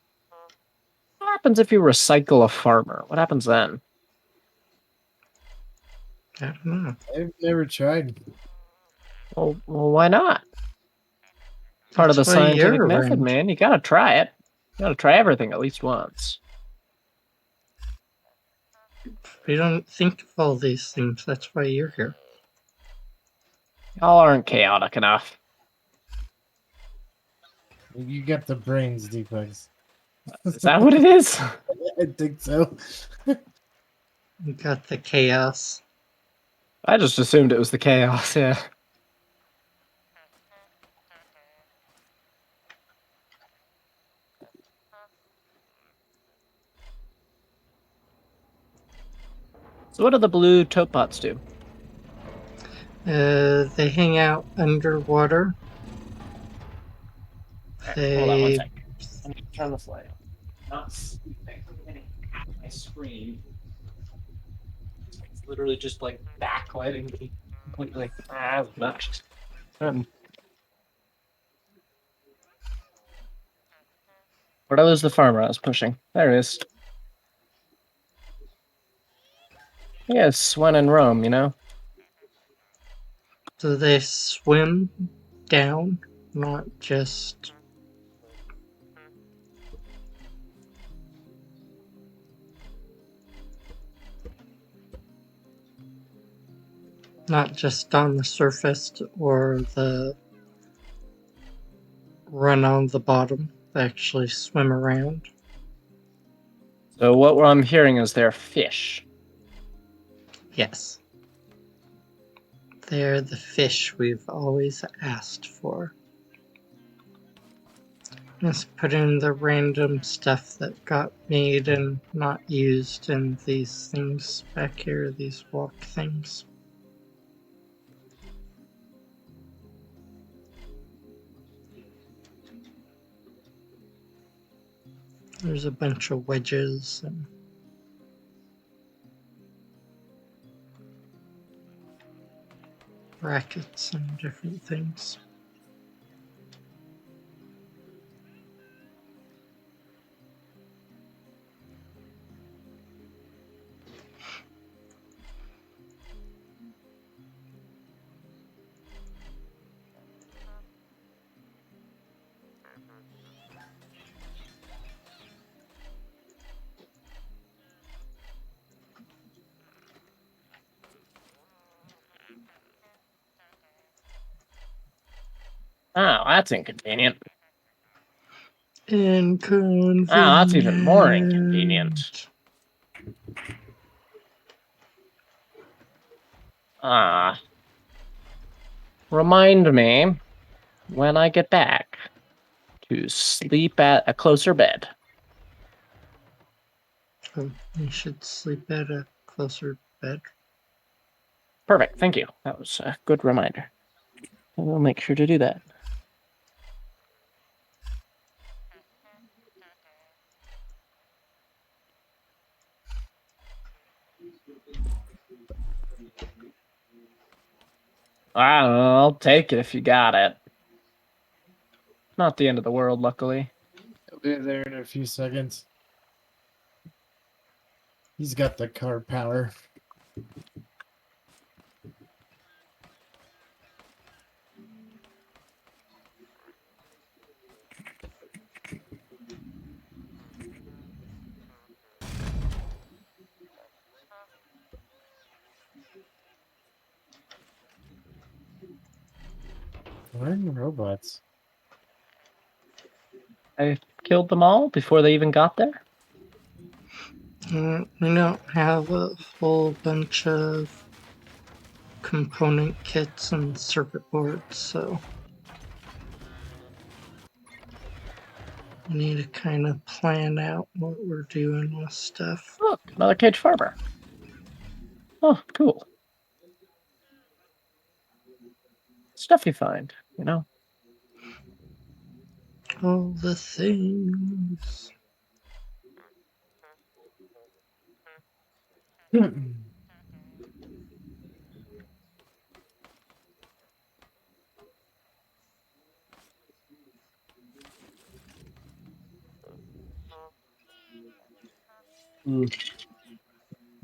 What happens if you recycle a farmer? What happens then? I don't know. I've never tried. Well, why not? Part of the That's why scientific you're method, around. man. You gotta try it. You gotta try everything at least once. We don't think of all these things. That's why you're here. Y'all aren't chaotic enough. You got the brains, Deepugs. Is that what it is? I think so. You got the chaos. I just assumed it was the chaos, yeah. So what do the blue tote pots do? They hang out underwater. Hold on one They sec. I need to turn this light on. Not sleeping. My screen. It's literally just like backlighting me completely. Ah, that's obnoxious. Where was the farmer I was pushing? There it is. Yes, when in Rome, you know? do they swim down, not just on the surface or the run on the bottom. They actually swim around. So what I'm hearing is they're fish. Yes. They're the fish we've always asked for. Let's put in the random stuff that got made and not used in these things back here, these walk things. There's a bunch of wedges and brackets and different things. Oh, that's inconvenient. Inconvenient. Oh, that's even more inconvenient. Ah. Remind me when I get back to sleep at a closer bed. Oh, you should sleep at a closer bed. Perfect, thank you. That was a good reminder. I will make sure to do that. I'll take it if you got it. Not the end of the world, luckily. He'll be there in a few seconds. He's got the car power. Where are the robots? I killed them all before they even got there. We don't have a whole bunch of component kits and circuit boards, so we need to kind of plan out what we're doing with stuff. Look, another cage farmer. Oh, cool. Stuff you find, you know. All the things.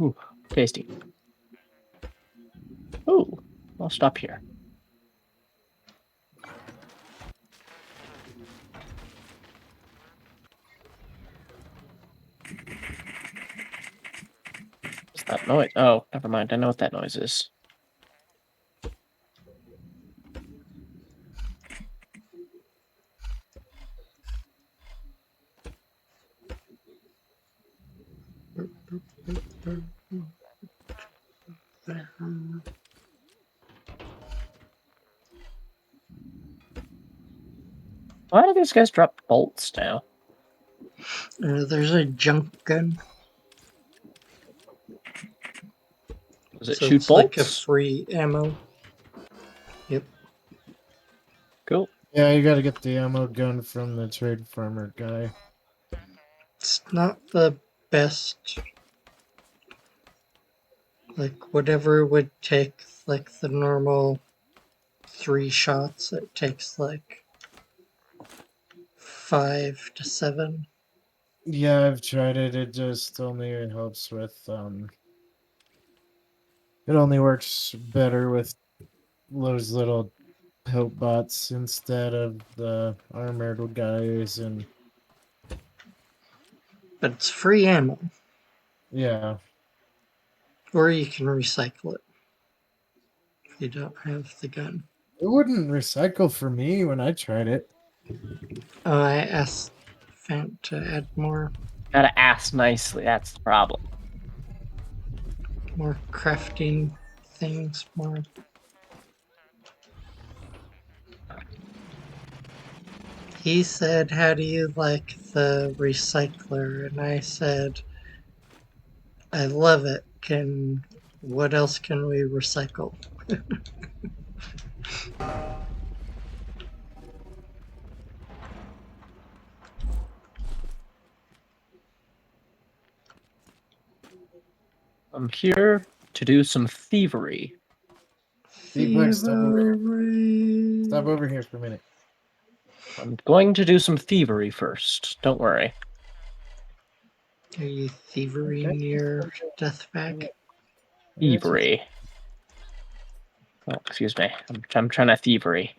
Ooh, tasty. Ooh, I'll stop here. What's that noise? Oh, never mind. I know what that noise is. Why do these guys drop bolts now? There's a junk gun. Does it So shoot it's like a bolts? free ammo. Yep. Cool. Yeah, you gotta get the ammo gun from the trade farmer guy. It's not the best. Like, whatever would take, like, the normal 3 shots, it takes, like, 5 to 7. Yeah, I've tried it. It just only helps with it only works better with those little help bots instead of the armored guys, and But it's free ammo. yeah. Or you can recycle it. If you don't have the gun. It wouldn't recycle for me when I tried it. Oh, I asked Fant to add more Gotta ask nicely. That's the problem. crafting things, more. He said, "How do you like the recycler?" And I said, "I love it. What else can we recycle?" I'm here to do some thievery. Deepak, stop over here. Thievery. Stop over here for a minute. I'm going to do some thievery first. Don't worry. Are you thievery near Deathback? Thievery. Oh, excuse me. I'm trying to thievery.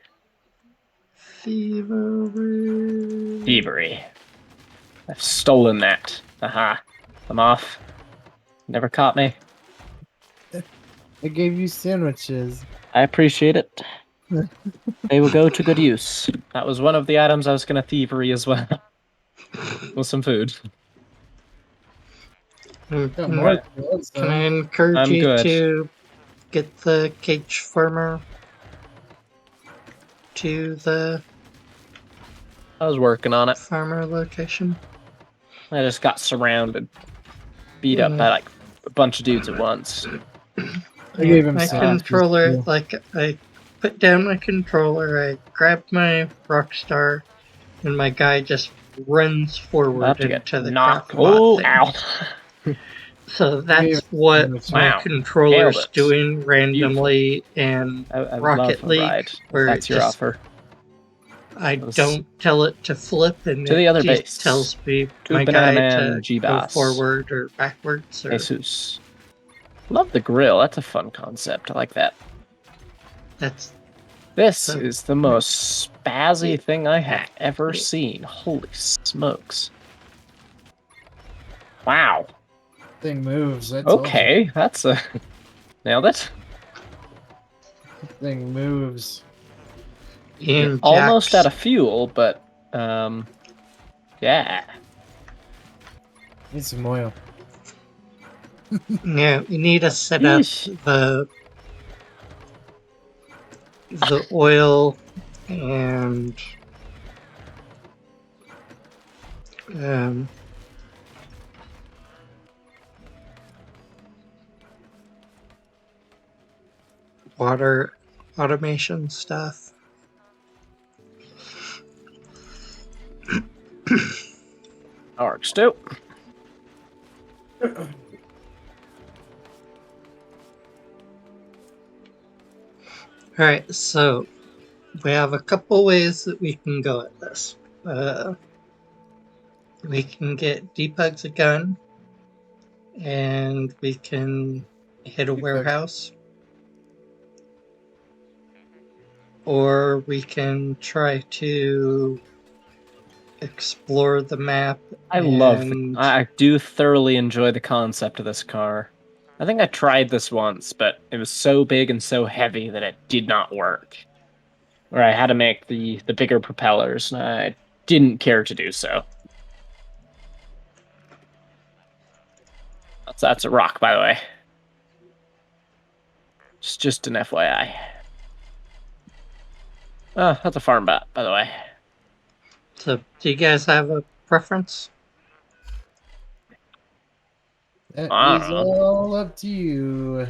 Thievery. Thievery. I've stolen that. Aha. I'm off. Never caught me. I gave you sandwiches. I appreciate it. They will go to good use. That was one of the items I was going to thievery as well. With some food. Got more clothes, Can I though. encourage I'm you good. to get the cage farmer to the I was working on it. farmer location? I just got surrounded. Beat up by like a bunch of dudes at once. I gave him my sandwiches, controller, too. like, I put down my controller, I grabbed my Rockstar, and my guy just runs forward About to get into the knocked. crockpot Oh, thing. ow. So I gave that's him what sandwiches. my Wow. controller's Nailed it. doing randomly in I Rocket love a League, ride. where That's it your just offer. I Let's- don't tell it to flip, and To the it other just base. tells me To my Banana guy Man, to G-Boss. go forward or backwards. Or Jesus. Love the grill. That's a fun concept. I like that. that's This So- is the most spazzy thing I have ever seen. Holy smokes. Wow. Thing moves. I told you. Okay, that's a... Nailed it. Thing moves. Ian Almost Jacks. out of fuel, but, yeah. Need some oil. Yeah, you need to set up Yeesh. the oil and water automation stuff. Arc stew. Alright, so we have a couple ways that we can go at this. We can get Depugs a gun, and we can hit a Depugs. warehouse. Or we can try to explore the map. I do thoroughly enjoy the concept of this car. I think I tried this once, but it was so big and so heavy that it did not work. Or I had to make the bigger propellers, and I didn't care to do so. That's a rock, by the way. Just an FYI. Oh, that's a farm bot, by the way. So, do you guys have a preference? That I is don't know. all up to you.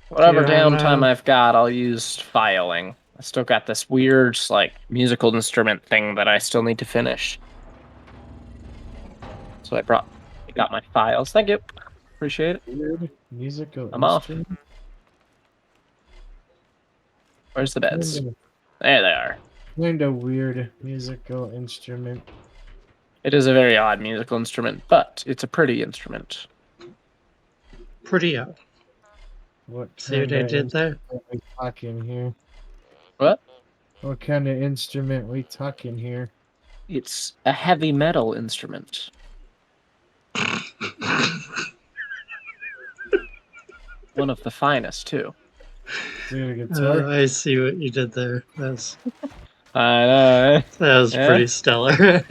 Whatever Do you wanna- downtime I've got, I'll use filing. I still got this weird, like, musical instrument thing that I still need to finish. So I got my files. Thank you. Appreciate it. Weird musical I'm off. instrument. Where's the beds? Kinda- There they are. Kinda weird musical instrument. It is a very odd musical instrument, but it's a pretty instrument. Pretty odd. What See what I kinda did there? instrument we talking here? What? What kind of instrument we talking here? It's a heavy metal instrument. One of the finest, too. Is it a guitar? I see what you did there. That I know. was Yeah. pretty stellar.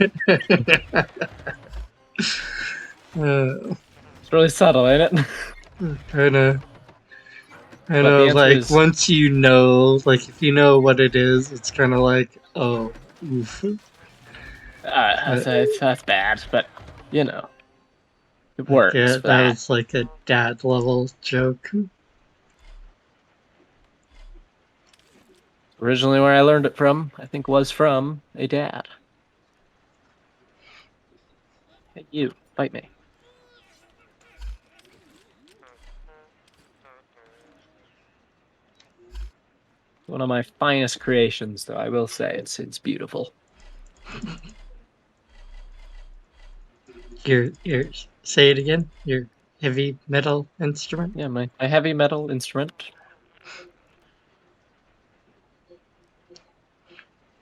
It's really subtle, ain't it? I know. But I the know, answer like, is- once you know, like, if you know what it is, it's kind of like, oh, oof. That's bad, but, you know. It works Yeah, for that. that's like a dad level joke. Originally where I learned it from, I think was from a dad. Hey, you, bite me. One of my finest creations, though, I will say. It's beautiful. Your say it again. Your heavy metal instrument. Yeah, my heavy metal instrument.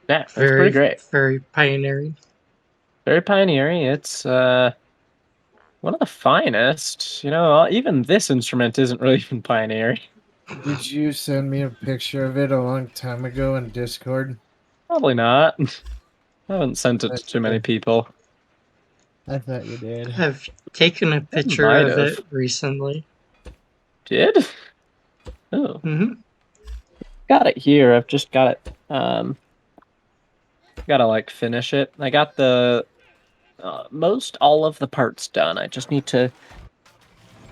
Yeah, that's pretty great. Very pioneering. Very pioneering. It's one of the finest. You know, even this instrument isn't really even pioneering. Did you send me a picture of it a long time ago in Discord? Probably not. I haven't sent it to too many people. I thought you did. I've taken a picture might of have. it recently. Did? Oh, Hmm. got it here. I've just got it. Gotta like finish it. I got the most all of the parts done. I just need to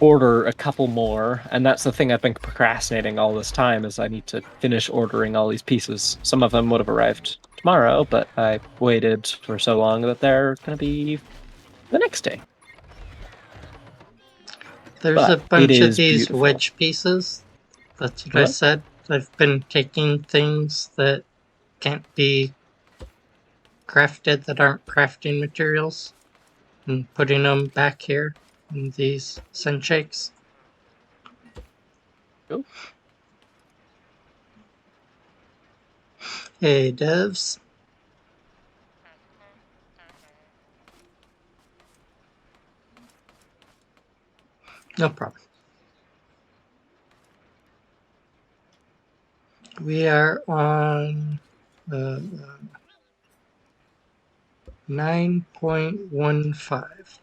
order a couple more, and that's the thing I've been procrastinating all this time. Is I need to finish ordering all these pieces. Some of them would have arrived tomorrow, but I waited for so long that they're gonna be the next day. There's But a bunch it of is these beautiful. wedge pieces. That's what I What? said. I've been taking things that can't be crafted that aren't crafting materials and putting them back here in these sun shakes. Cool. Hey, devs. No problem. We are on 9.15.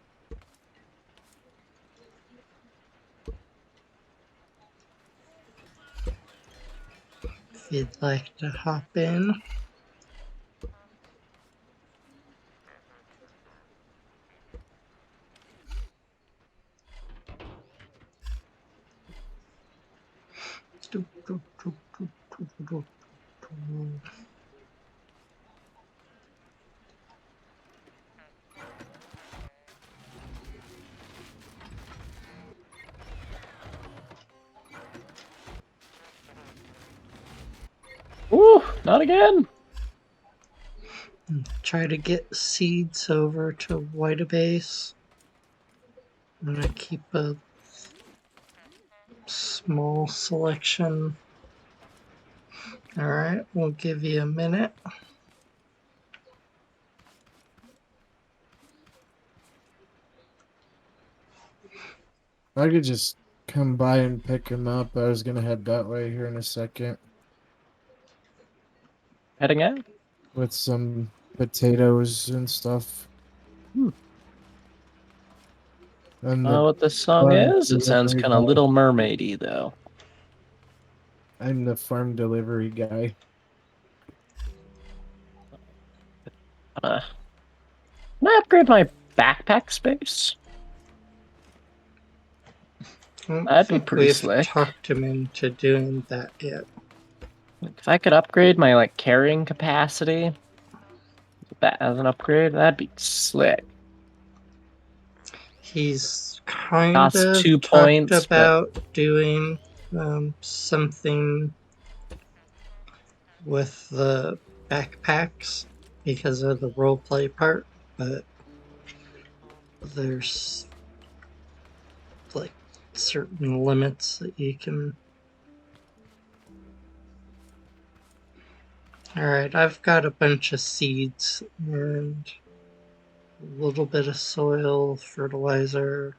If you'd like to hop in. Ooh, not again. Try to get seeds over to Whiteabase. I'm gonna keep a small selection. Alright, we'll give you a minute. I could just come by and pick him up. I was gonna head that way here in a second Heading out. with some potatoes and stuff. Hmm. And I don't know the what this song farm is. It sounds delivery kind of guy. Little Mermaidy, though. I'm the farm delivery guy. Can I upgrade my backpack space? I don't That'd be think pretty we've slick. talked him into doing that yet. If I could upgrade my carrying capacity that as an upgrade, that'd be slick. He's kind Costs of 2 talked points, but about doing something with the backpacks because of the roleplay part, but there's like certain limits that you can. Alright, I've got a bunch of seeds and a little bit of soil, fertilizer.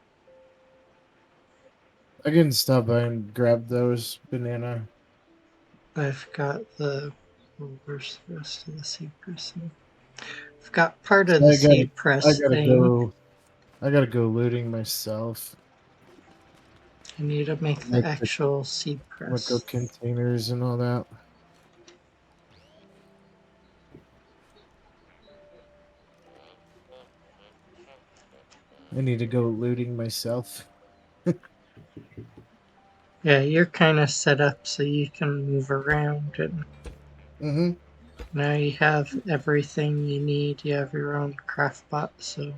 I can stop by and grab those banana. I've got the. Where's the rest of the seed pressing? I've got part of So the I gotta, seed I press gotta thing. go. I gotta go looting myself. I need to make the Make the actual seed chemical press. containers and all that. I need to go looting myself. Yeah, you're kind of set up so you can move around, and Mm-hmm. now you have everything you need. You have your own craft bot, so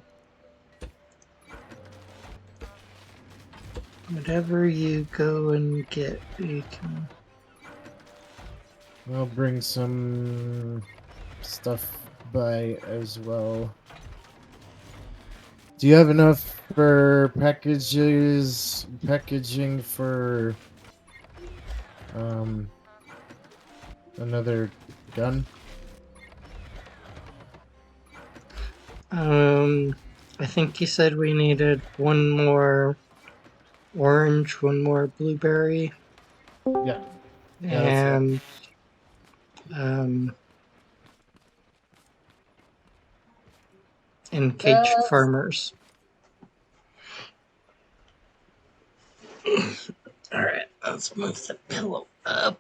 whatever you go and get, you can. I'll bring some stuff by as well. Do you have enough for packaging for um another gun? I think you said we needed one more orange, one more blueberry, Yeah. Yeah, that's it. and um, encaged Devs, farmers. All right, let's move the pillow up.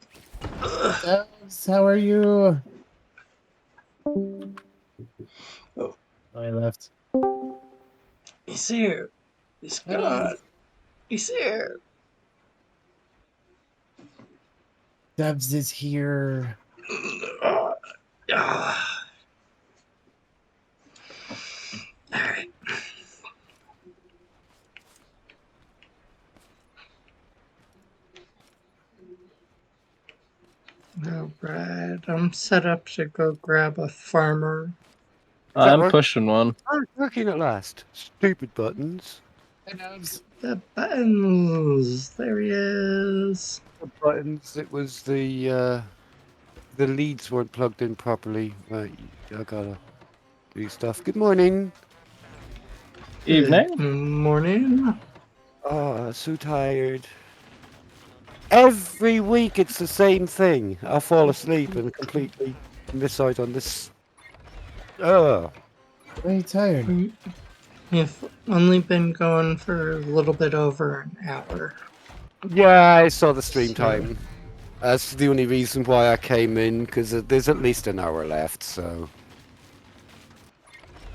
Ugh. Devs, how are you? Oh, I left. he's here. He's gone. He's here. Devs is here. Ah. All right. All right. I'm set up to go grab a farmer. I'm work? pushing one. Oh, it's working at last. Stupid buttons. The buttons. There he is. The buttons. It was the leads weren't plugged in properly. Right, I gotta do stuff. Good morning. Evening. Good morning. Oh, so tired. Every week it's the same thing. I fall asleep and completely miss out on this. Oh, Why are you tired? We've only been going for a little bit over an hour. yeah, I saw the stream So- time. That's the only reason why I came in, because there's at least an hour left, so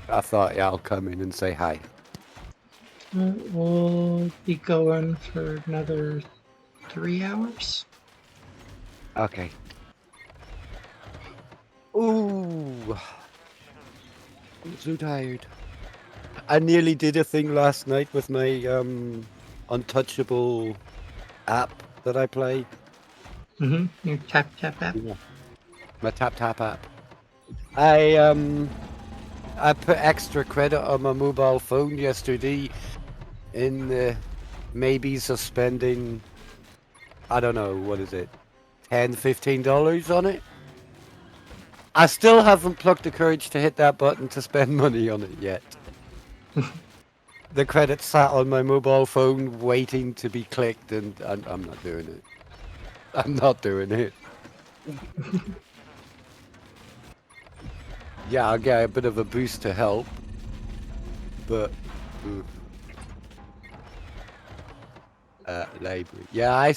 I thought, yeah, I'll come in and say hi. We'll be going for another 3 hours. Okay. Ooh, I'm so tired. I nearly did a thing last night with my Untouchable app that I play. Your tap app. Yeah. My tap app. I put extra credit on my mobile phone yesterday in the maybes of spending, I don't know, what is it, $10, $15 on it? I still haven't plucked the courage to hit that button to spend money on it yet. The credit sat on my mobile phone waiting to be clicked, and I'm not doing it. I'm not doing it. Yeah, I'll get a bit of a boost to help, but library. Yeah, I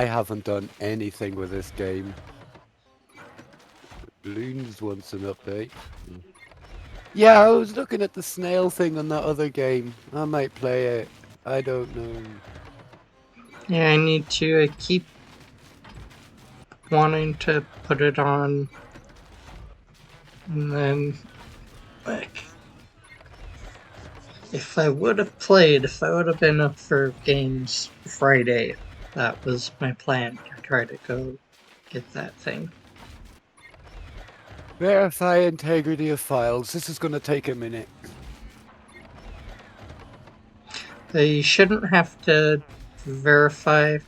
haven't done anything with this game. Balloons wants an update. Yeah, I was looking at the snail thing on that other game. I might play it. I don't know. Yeah, I need to keep wanting to put it on. And then, like, if I would have been up for games Friday, that was my plan to try to go get that thing. Verify integrity of files. This is going to take a minute. You shouldn't have to verify.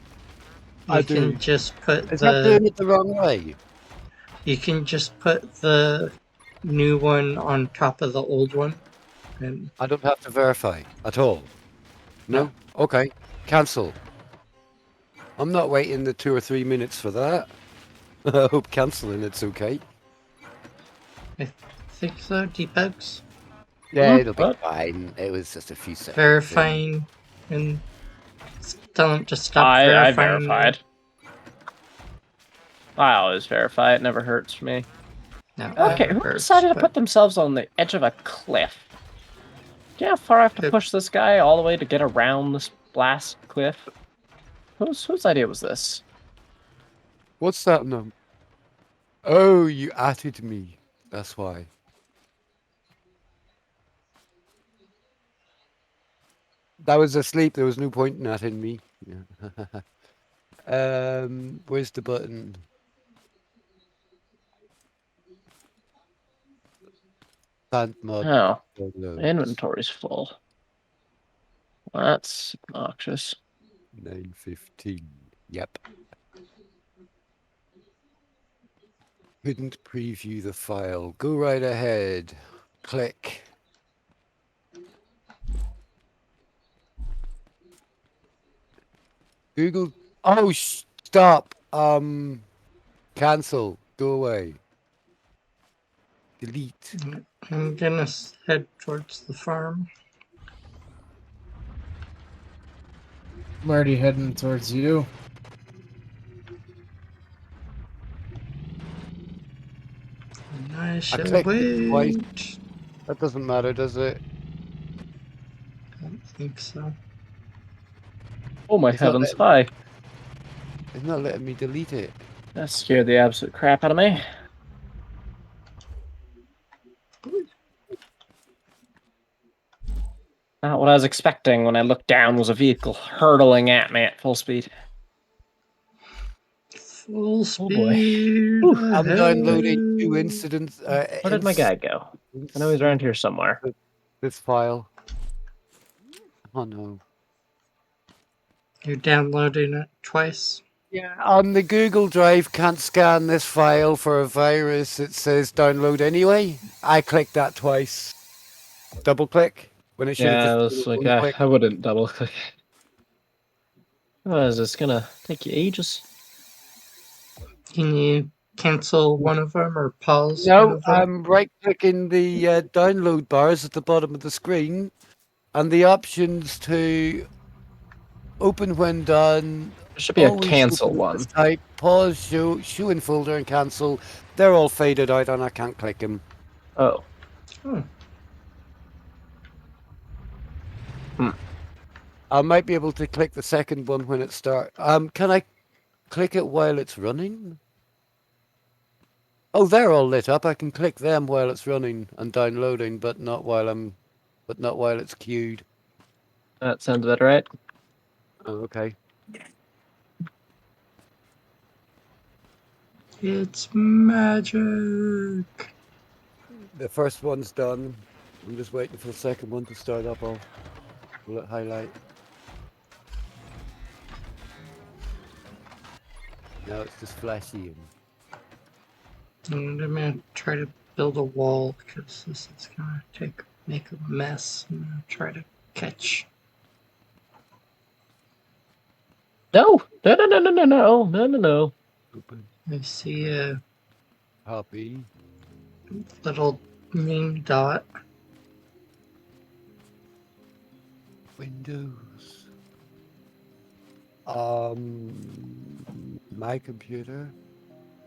I You do. can just put Is that doing it the wrong way? You can just put the new one on top of the old one. And I don't have to verify at all. No? No. Okay. Cancel. I'm not waiting the 2 or 3 minutes for that. I hope cancelling it's okay. I think so, debugs. Yeah, it'll be What? fine. It was just a few seconds. Verifying and don't just stop I verifying. verified. I always verify. It never hurts me. No, Okay, that who hurts, decided to but put themselves on the edge of a cliff? Do you know how far I have to Yep. push this guy all the way to get around this blast cliff? Whose idea was this? What's that number? Oh, you added me. That's why. That was asleep. There was no point in that in me. Yeah. Where's the button? Plant mod. Oh, downloads. inventory's full. That's obnoxious. 9:15. Yep. Couldn't preview the file. Go right ahead. Click. Google. Oh, stop. Cancel. Go away. Delete. I'm gonna head towards the farm. I'm already heading towards you. And I shall clicked it twice. wait. That doesn't matter, does it? I don't think so. Oh my It's not heavens, letting- hi. It's not letting me delete it. That scared the absolute crap out of me. Not what I was expecting when I looked down was a vehicle hurtling at me at full speed. Full Oh boy. speed. Ooh. I'm ahead. downloading 2 incidents. Where did my guy go? I know he's around here somewhere. This file. Oh no. You're downloading it twice. Yeah, on the Google Drive, can't scan this file for a virus. It says download anyway. I clicked that twice. Double click when it should have Yeah, just I been was like, one click. I wouldn't double click. Oh, is this gonna take you ages? Can you cancel one of them or pause one No, of them? I'm right clicking the download bars at the bottom of the screen, and the options to open when done, There should be a always cancel open at one. this type, pause, show in folder, and cancel. They're all faded out, and I can't click them. Oh. Hmm. I might be able to click the second one when it starts. Can I click it while it's running? Oh, they're all lit up. I can click them while it's running and downloading, but not while it's queued. That sounds about right. Oh, okay. It's magic. The first one's done. I'm just waiting for the second one to start up. Will it highlight? No, it's just flashy. And I'm gonna try to build a wall because this is gonna make a mess. I'm gonna try to catch. No! No, no, no, no, no, no, no, no, no. Open. I see a Copy. little green dot. Windows. My computer.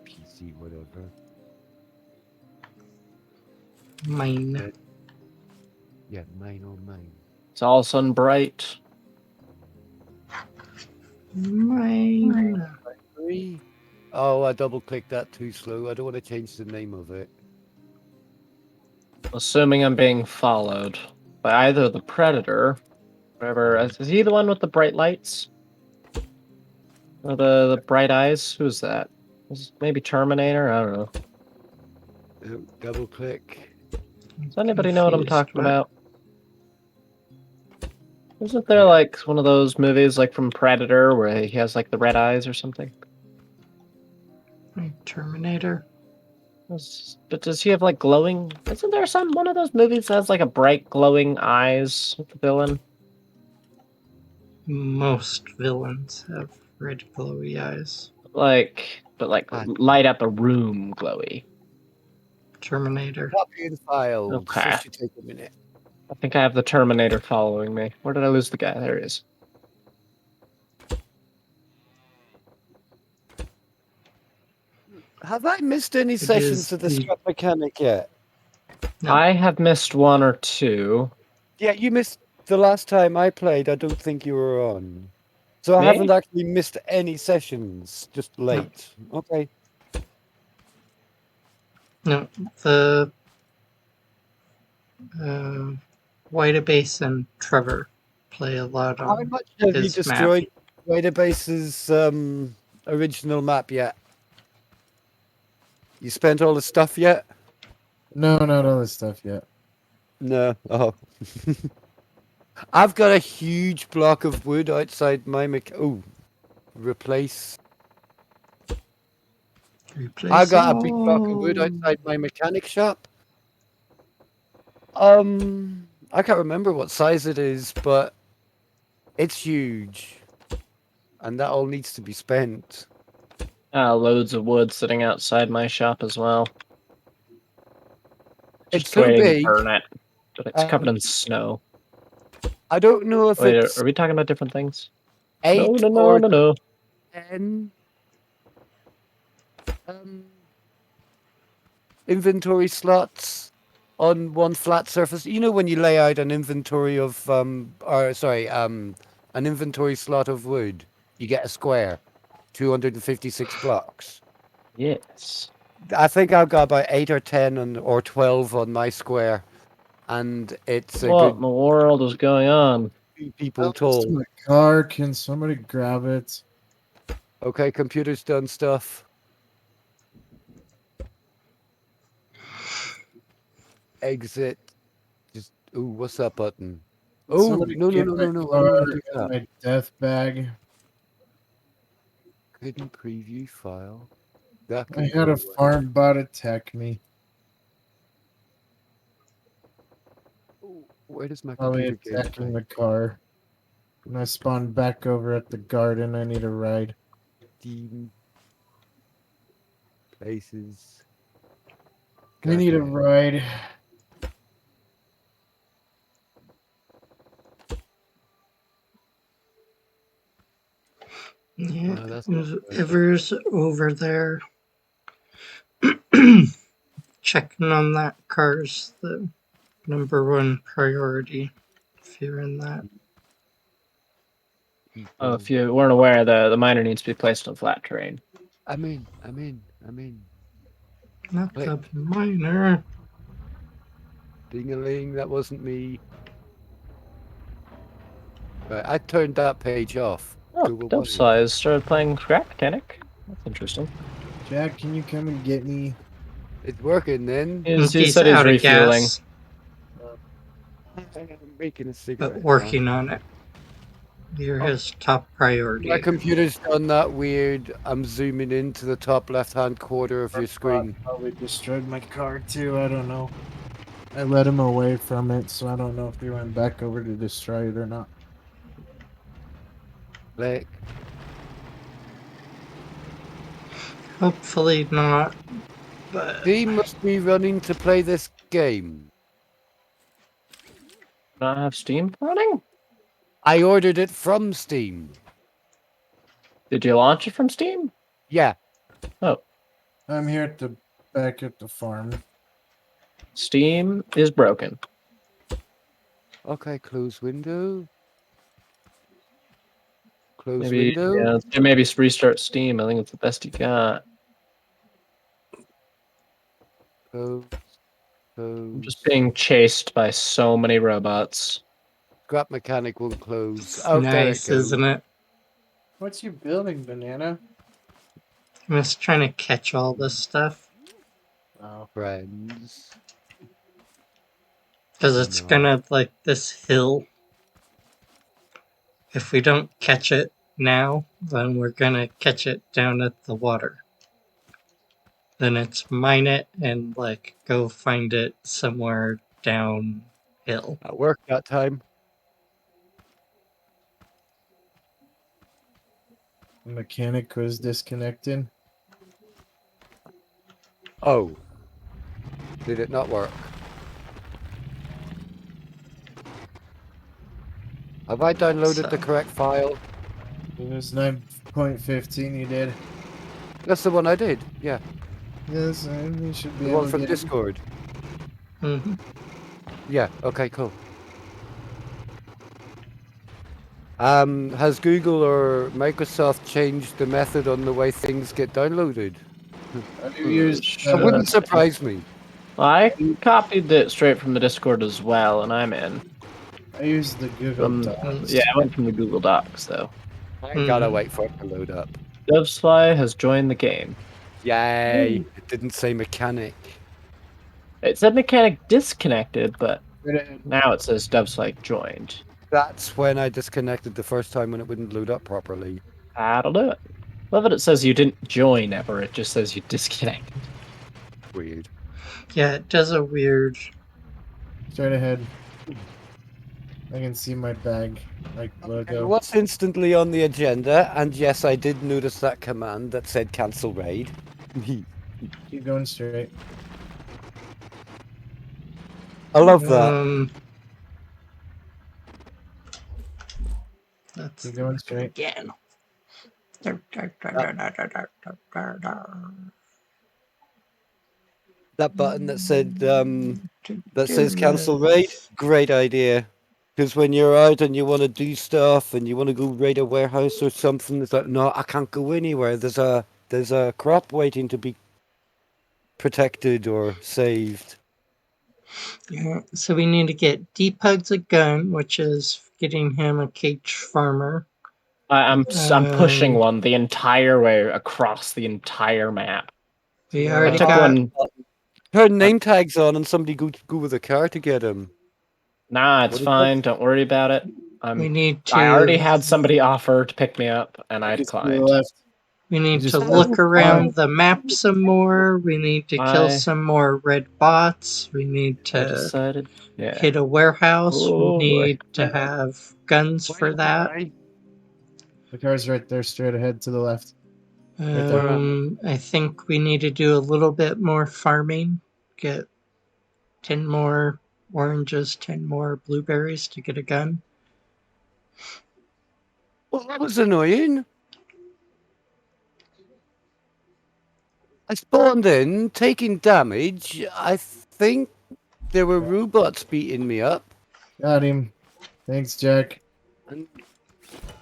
PC, whatever. Mine. Yeah, mine or mine. It's all of a sudden bright. Mine. Three. Oh, I double clicked that too slow. I don't want to change the name of it. Assuming I'm being followed by either the Predator, whatever. Is he the one with the bright lights? Or the bright eyes? Who's that? Maybe Terminator? I don't know. Double click. Does anybody know what I'm Confused, talking about? Isn't there like one of those movies like from Predator where he has like the red eyes or something? Terminator. But does he have like glowing? Isn't there one of those movies that has like a bright glowing eyes with the villain? Most villains have red glowy eyes. But light up a room glowy. Terminator. Copy the file. Okay. This should take a minute. I think I have the Terminator following me. Where did I lose the guy? There he is. Have I missed any sessions of the strap mechanic yet? No. I have missed one or two. Yeah, you missed the last time I played. I don't think you were on. So I Me? haven't actually missed any sessions, just late. No. Okay. No, the Whiteabase and Trevor play a lot on How much have you his destroyed Database's original map yet? You spent all the stuff yet? No, not all this stuff yet. No. Oh. I've got a huge block of wood outside my replace. I got a big block of wood outside my mechanic shop. I can't remember what size it is, but it's huge. And that all needs to be spent. Loads of wood sitting outside my shop as well. It's Just so waiting to big. burn it. But it's covered in snow. I don't know if Wait, it's are we talking about different things? 8 No. or 10 inventory slots on one flat surface. You know when you lay out an inventory of an inventory slot of wood, you get a square, 256 blocks. Yes. I think I've got about 8 or 10 or 12 on my square, and it's a What good in the world is going on? 2 people That was tall. my car. Can somebody grab it? Okay, computer's done stuff. exit. Just ooh, what's that button? Oh Somebody no! get my I don't car want to do and that. my death bag. Hidden preview file. That I can had go a farm bot attack me. away. Where does my Probably computer game attacking play? the car. And I spawned back over at the garden. I need a ride. Steam places. I need a Goddamn. ride. Yeah, That's not good. whoever's over there checking on that car's the #1 priority. If you're in that, Oh, People. if you weren't aware, the miner needs to be placed on flat terrain. I'm in. not Click. the miner. Ding-a-ling, that wasn't me. Right, I turned that page off. Oh, Google Dove Body. Size started playing Scrap Mechanic. That's interesting. Jack, can you come and get me? It's working then. He He's said he's out of refueling. gas, I'm making a but cigarette. working on it. You're Oh. his top My priority. computer's done that weird. I'm zooming into the top left-hand corner of your screen. Probably destroyed my car too. I don't know. I led him away from it, so I don't know if he went back over to destroy it or not. Click. Hopefully not, but Steam must be running to play this game. Not have Steam running? I ordered it from Steam. Did you launch it from Steam? Yeah. Oh, I'm here at the back at the farm. Steam is broken. Okay, close window. Close Maybe window. maybe restart Steam. I think it's the best you got. Close. I'm just Close. being chased by so many robots. Scrap mechanic won't close. it's Oh, there it nice, goes. isn't it? What's you building, Banana? I'm just trying to catch all this stuff Oh, Friends. because it's No. gonna like this hill. If we don't catch it now, then we're gonna catch it down at the water. Then it's mine it and like go find it somewhere downhill. That worked that time. the mechanic was disconnected. Oh. Did it not work? Have I downloaded the So- correct file? It was 9.15. You did. That's the one I did. Yeah. Yes, and you should be The able one to from get Discord. hmm Yeah. Okay, cool. Has Google or Microsoft changed the method on the way things get downloaded? You used, That wouldn't surprise me. I copied it straight from the Discord as well, and I'm in. I used the Google Docs. Yeah, I went from the Google Docs though. I gotta wait for it to load up. DevSpy has joined the game. Yay! It didn't say mechanic. It said mechanic disconnected, but Right, now it says DevSpy joined. That's when I disconnected the first time when it wouldn't load up properly. That'll do it. Love that it says you didn't join ever, it just says you disconnected. Weird. Yeah, it does a weird. Straight ahead. I can see my bag, like logo. What's instantly on the agenda? And yes, I did notice that command that said cancel raid. Keep going straight. I love that. That's Keep going straight. again. That button that said that says cancel raid. Great idea. Because when you're out and you want to do stuff and you want to go raid a warehouse or something, it's like, no, I can't go anywhere. There's a crop waiting to be protected or saved. Yeah, so we need to get Deepug's a gun, which is getting him a cage farmer. I'm pushing one the entire way across the entire map. We I already took got. one. turn name tags on and somebody go with a car to get him. Nah, it's What is fine. Don't worry about it. We need I already to had somebody offer to pick me up, and I Just to the declined. left. we need just to have look to around the map some more. We need to kill I- some more red bots. We need I to decided, yeah. hit a warehouse. Oh, we boy. need to have guns for that. The car's right there, straight ahead to the left. Right there. I think we need to do a little bit more farming. Get 10 more oranges, 10 more blueberries to get a gun. Well, that was annoying. I spawned in, taking damage. I think there were robots beating me up. Got him. Thanks, Jack. And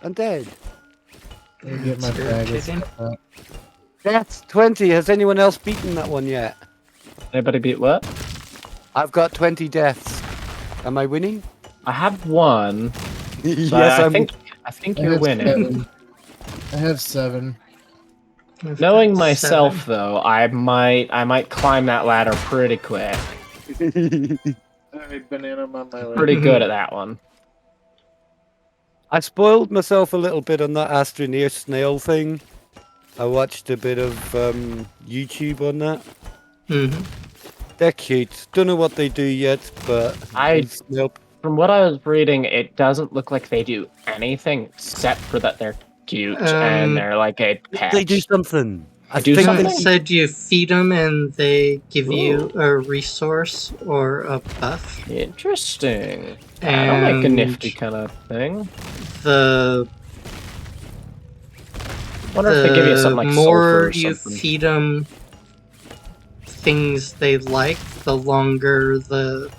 I'm dead. Let me get my That's bag. and irritating. stuff out. That's 20. Has anyone else beaten that one yet? Anybody beat what? I've got 20 deaths. Am I winning? I have one. So Yes, I I'm. think I you're have winning. 7. I have 7. We've Knowing got myself, 7. though, I might climb that ladder pretty quick. Alright, banana, I'm on my way. Pretty good at that one. I spoiled myself a little bit on that Astroneer snail thing. I watched a bit of YouTube on that. Mhm. They're cute. Don't know what they do yet, but snail. From what I was reading, it doesn't look like they do anything except for that they're cute and they're like a pet. They do something. I do think No, something? it said you feed them and they give you Ooh. a resource or a buff. Interesting. That'll make a And nifty kind of thing. the Wonder if they give you something like sulfur more or you something. feed them things they like, the longer the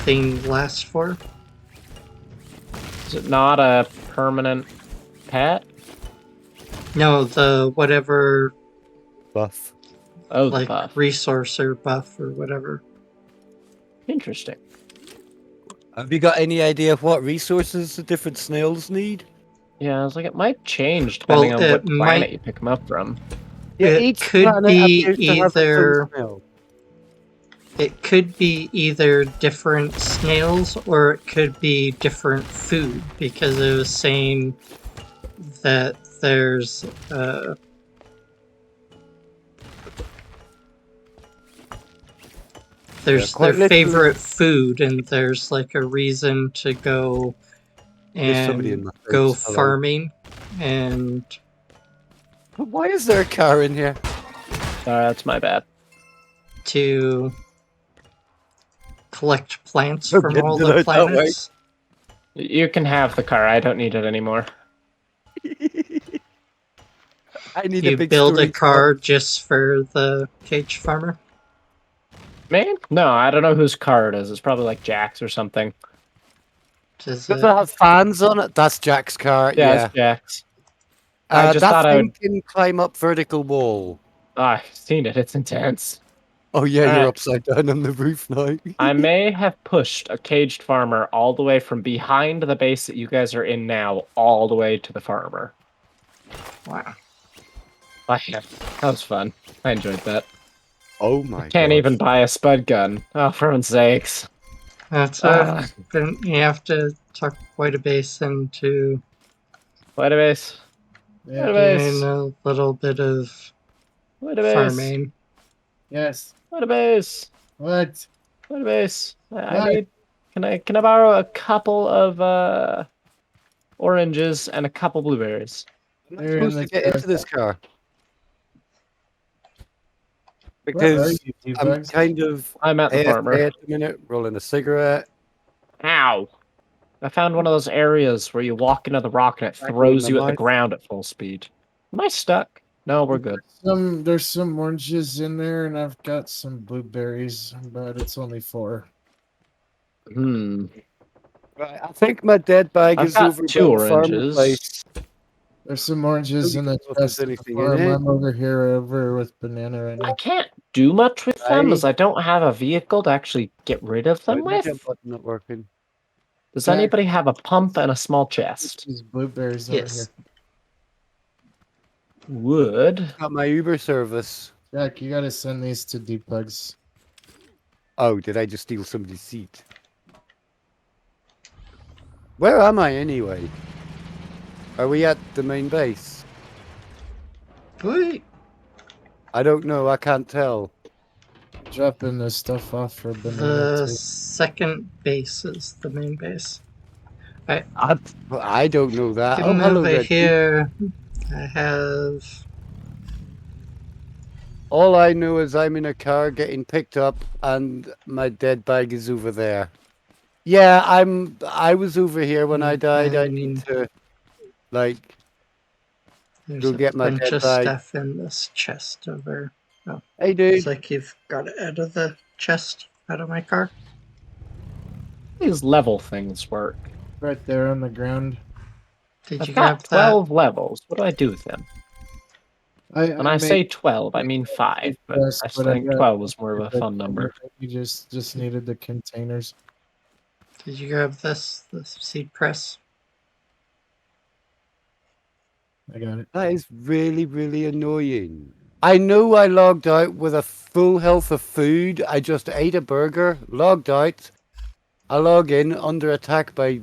thing lasts for. Is it not a permanent pet? No, the whatever buff. Oh, the like buff. resource or buff or whatever. Interesting. Have you got any idea of what resources the different snails need? Yeah, I was like, it might change depending Well, on it what planet might- you pick them up from. Yeah, It each could planet be appears to have its own either- snail. It could be either different snails or it could be different food because it was saying that there's quite their literally. favorite food and there's like a reason to go There's somebody in and my go face. Hello. farming and Why is there a car in here? That's my bad. to collect plants We're from getting all to the that way. planets. You can have the car. I don't need it anymore. I need a You big build a storage car just for the cage farmer. Man? No, I don't know whose car it is. It's probably like Jack's or something. Does Does it? it have fans on it? That's Jack's car. Yeah, Yeah. it's Jack's. I just that thought I thing would. can climb up vertical wall. I've seen it. It's intense. Oh yeah, you're Alright. upside down on the roof now. I may have pushed a caged farmer all the way from behind the base that you guys are in now, all the way to the farmer. Wow. Yeah, that was fun. I enjoyed that. Oh my god. Can't even buy a spud gun. Oh, for heaven's sakes. That's Ah. you have to tuck quite a base into Wait a base. Yeah. Wait a doing base. a little bit of Wait a base. farming. Yes. Wait a base. What? Wait a base. I What? need. Can I borrow a couple of oranges and a couple blueberries? I'm not They're in supposed to the get car. into this car. Where are Because you, I'm D-Bugs? kind of I'm at the AFK farmer. at the minute, rolling a cigarette. Ow! I found one of those areas where you walk into the rock and it Back throws on you the at the mic. ground at full speed. Am I stuck? No, we're good. There's some oranges in there, and I've got some blueberries, but it's only 4. Hmm. Right, I think my dead bag I've is got over 2 by the farmer oranges. place. There's some oranges in the Don't know if there's chest of the anything in farm. it. I'm over with banana right I now. can't do much with them as Right. I don't have a vehicle to actually get rid of them Why my with. jump button not working? Does Jack. anybody have a pump and a small chest? These blueberries over Yes. here. Would. Got my Uber service. Jack, you gotta send these to D-Bugs. Oh, did I just steal somebody's seat? Where am I anyway? Are we at the main base? Wait. I don't know. I can't tell. Dropping the stuff off for banana The too. second base is the main base. I don't know that. Getting Oh, hello, over Red. here, I have. All I know is I'm in a car getting picked up, and my dead bag is over there. Yeah, I was over here when I died. I need to, like, There's go a get my bunch dead of bag. stuff in this chest over. Oh, Hey, it's dude. like you've got it out of the chest, out of my car. These level things work. Right there on the ground. Did I've you got grab 12 levels. What do I do with them? When I made say 12, I mean 5, but yes, I but still I think got 12 was more of a fun I number. you just needed the containers. that? Did you grab this? The seed press? I got it. That is really, really annoying. I know I logged out with a full health of food. I just ate a burger, logged out. I log in under attack by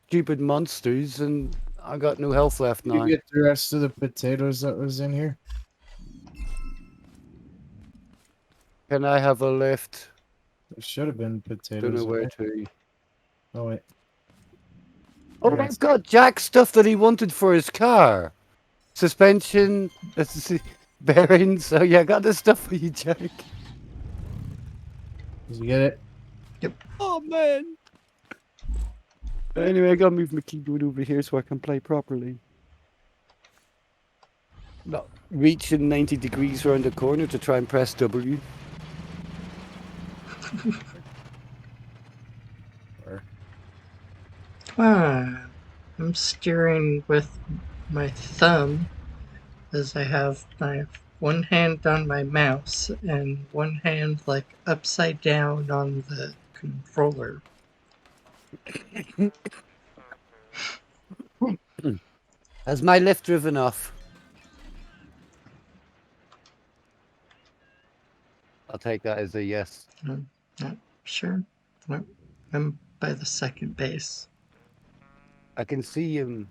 stupid monsters, and I got no health left You now. get the rest of the potatoes that was in here. Can I have a lift? There should have been Don't potatoes know in where there. to. Oh wait. Oh, Yeah. I've got Jack's stuff that he wanted for his car. Suspension, bearings. Oh yeah, I got the stuff for you, Jack. Did you get it? Oh man. Anyway, I gotta move my keyboard over here so I can play properly. Not reaching 90 degrees around the corner to try and press W. Or I'm steering with my thumb as I have my one hand on my mouse and one hand like upside down on the controller. Has my lift driven off? I'll take that as a yes. I'm not sure. No, I'm by the second base. I can see him.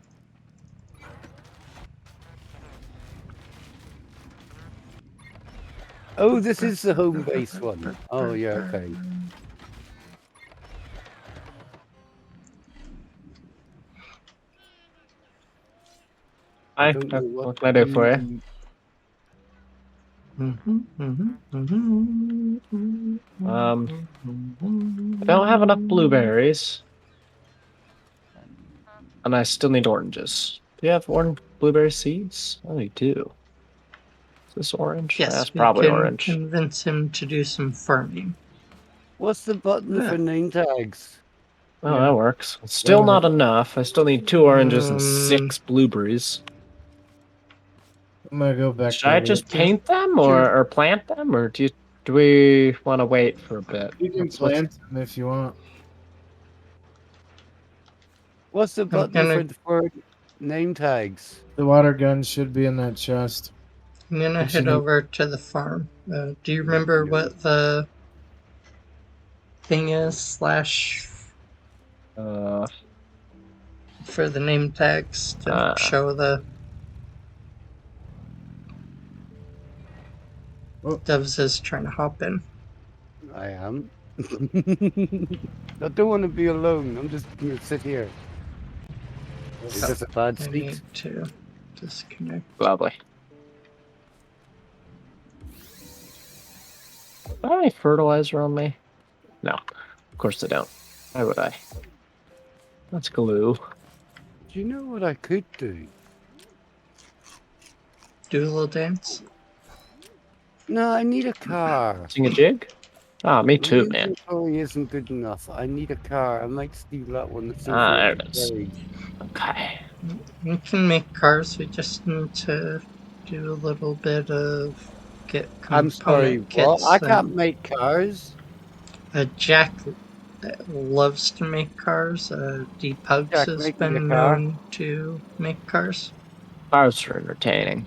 Oh, this is the home base one. Oh, yeah, okay. Hi, Don't know what can I do for you? I don't have enough blueberries. And I still need oranges. Do you have orange blueberry seeds? Oh, you do. Is this orange? Yes, That's we probably can orange. convince him to do some farming. What's the button for name tags? Oh, Yeah. that works. Still not enough. I still need 2 oranges and Um, 6 blueberries. I'm gonna go back Should I over just it. paint them or plant them, or do we want to wait for a bit? You can plant them if you want. What's the button gonna- for name tags? The water gun should be in that chest. I'm gonna What you head need? over to the farm. Do you remember what the thing is slash for the name tags to show the Doves is trying to hop in. I am. I don't want to be alone. I'm just going to sit here. Is this a bad I seat? need to disconnect. Lovely. Do I have any fertilizer on me? No, of course I don't. Why would I? That's glue. Do you know what I could do? Do a little dance? No, I need a car. Sing a jig? Ah, me My too, man. inventory isn't good enough. I need a car. I might steal that one. That's Ah, over there at it the is. garage. Okay. We can make cars. We just need to do a little bit of get I'm sorry, component what? kits. I can't make cars. Jack loves to make cars. Depugs Jack, has make me a been car. known to make cars. Cars are entertaining.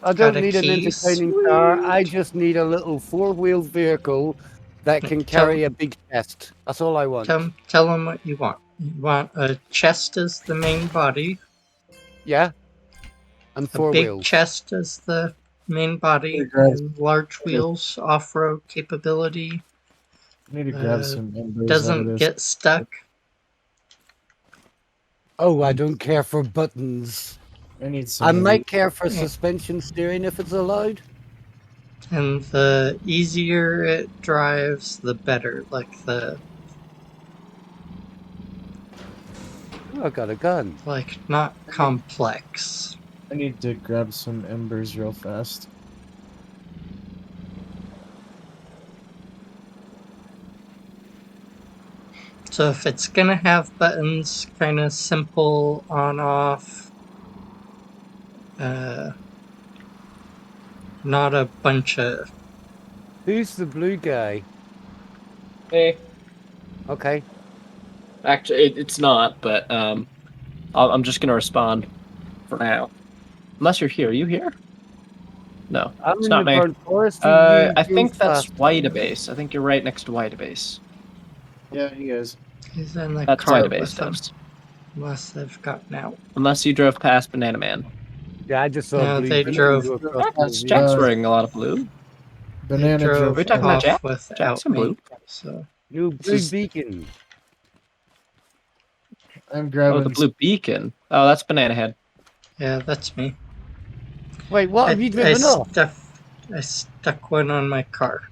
I Got don't a need an key? entertaining car. I Sweet. just need a little four-wheel vehicle that can carry a big chest. That's all I want. Tell them what you want. You want a chest as the main body, Yeah. And a 4 big wheels. chest as the main body, Regards. and large wheels, off-road capability. I need to grab some embers out of Doesn't this. get stuck. Oh, I don't care for buttons. I need some. I of might these. care for suspension steering if it's allowed. And the easier it drives, the better. Like Oh, I got a gun. not complex. I need to grab some embers real fast. So if it's gonna have buttons, kind of simple on off, not a bunch of. Who's the blue guy? Hey, Okay. actually, it's not, but I'm just gonna respond for now. Unless you're here. Are you here? No, I'm it's in not the me. burnt forest and you I drove think that's past. Whiteabase. I think you're right next to Whiteabase. Yeah, he is. He's in the That's car Whiteabase with them, does. unless they've gotten out. Unless you drove past Banana Man. Yeah, I just saw No, blue they beam drove. go across the Jack's view. wearing a lot of blue. They Banana drove drove. Are we talking about off Jack? without Jack's in me. blue. So New This blue is- beacon. I'm Oh, grabbing. the blue beacon. Oh, that's Banana Head. yeah, that's me. Wait, what have you driven off? I stuck one on my car,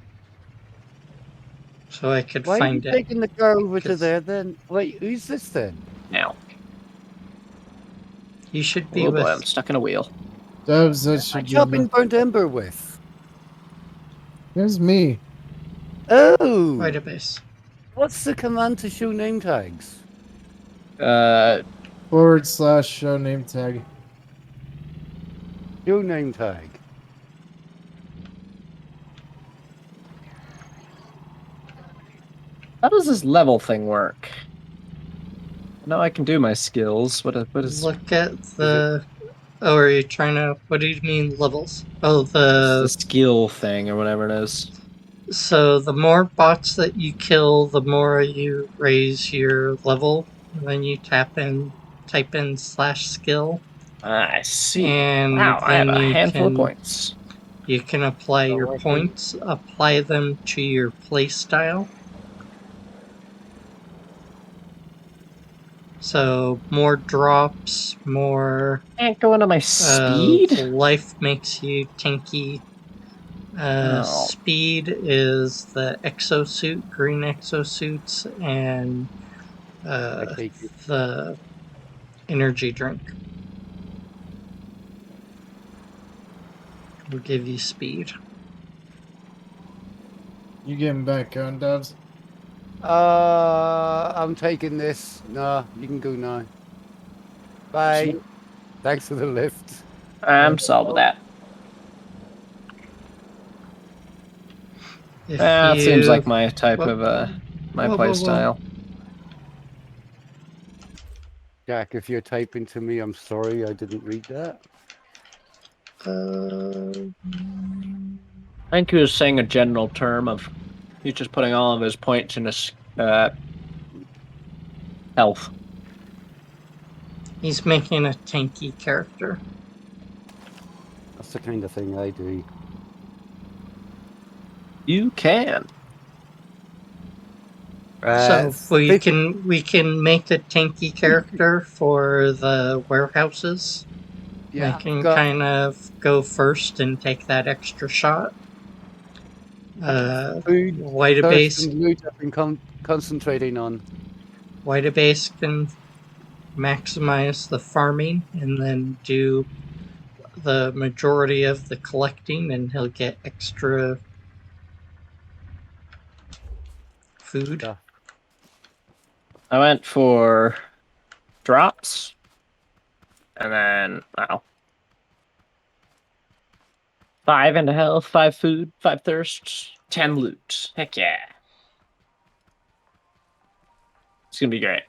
so I could Why are you find it. taking the car over to 'Cause- there then? Wait, who's this then? Now. You should be Oh boy, with. I'm stuck in a wheel. Dubs, that I'm should be chopping enough. burnt ember with. There's me. Oh! Whiteabase. What's the command to show name tags? /show name tag. Show name tag. How does this level thing work? I know I can do my skills. What is Look at the. Oh, are you trying to? What do you mean levels? Oh, the skill thing or whatever it is? So the more bots that you kill, the more you raise your level. And then you type in /skill, I see. and Wow, I have then a you handful of can points. apply your I think- points, apply them to your play style. So more drops, more Can't go into my speed. life makes you tanky. Oh. Speed is the exosuit, green exosuits, and I take it. the energy drink will give you speed. You getting back on, Dubs? I'm taking this. Nah, you can go now. Bye. Thanks for the lift. I'm solid with that. If It seems like my type Whoa. of my Whoa, play whoa, whoa. style. Jack, if you're typing to me, I'm sorry I didn't read that. I think he was saying a general term of he's just putting all of his points in his health. He's making a tanky character. That's the kind of thing I do. You can. So we 50 can make a tanky character for the warehouses. Yeah, I can got kind of go first and take that extra shot. food, thirst, Whiteabase and loot I've been concentrating on. Whiteabase can maximize the farming and then do the majority of the collecting, and he'll get extra food. Stuff. I went for drops. And then, wow. 5 into health, 5 food, 5 thirst, 10 loot. Heck yeah. It's going to be great.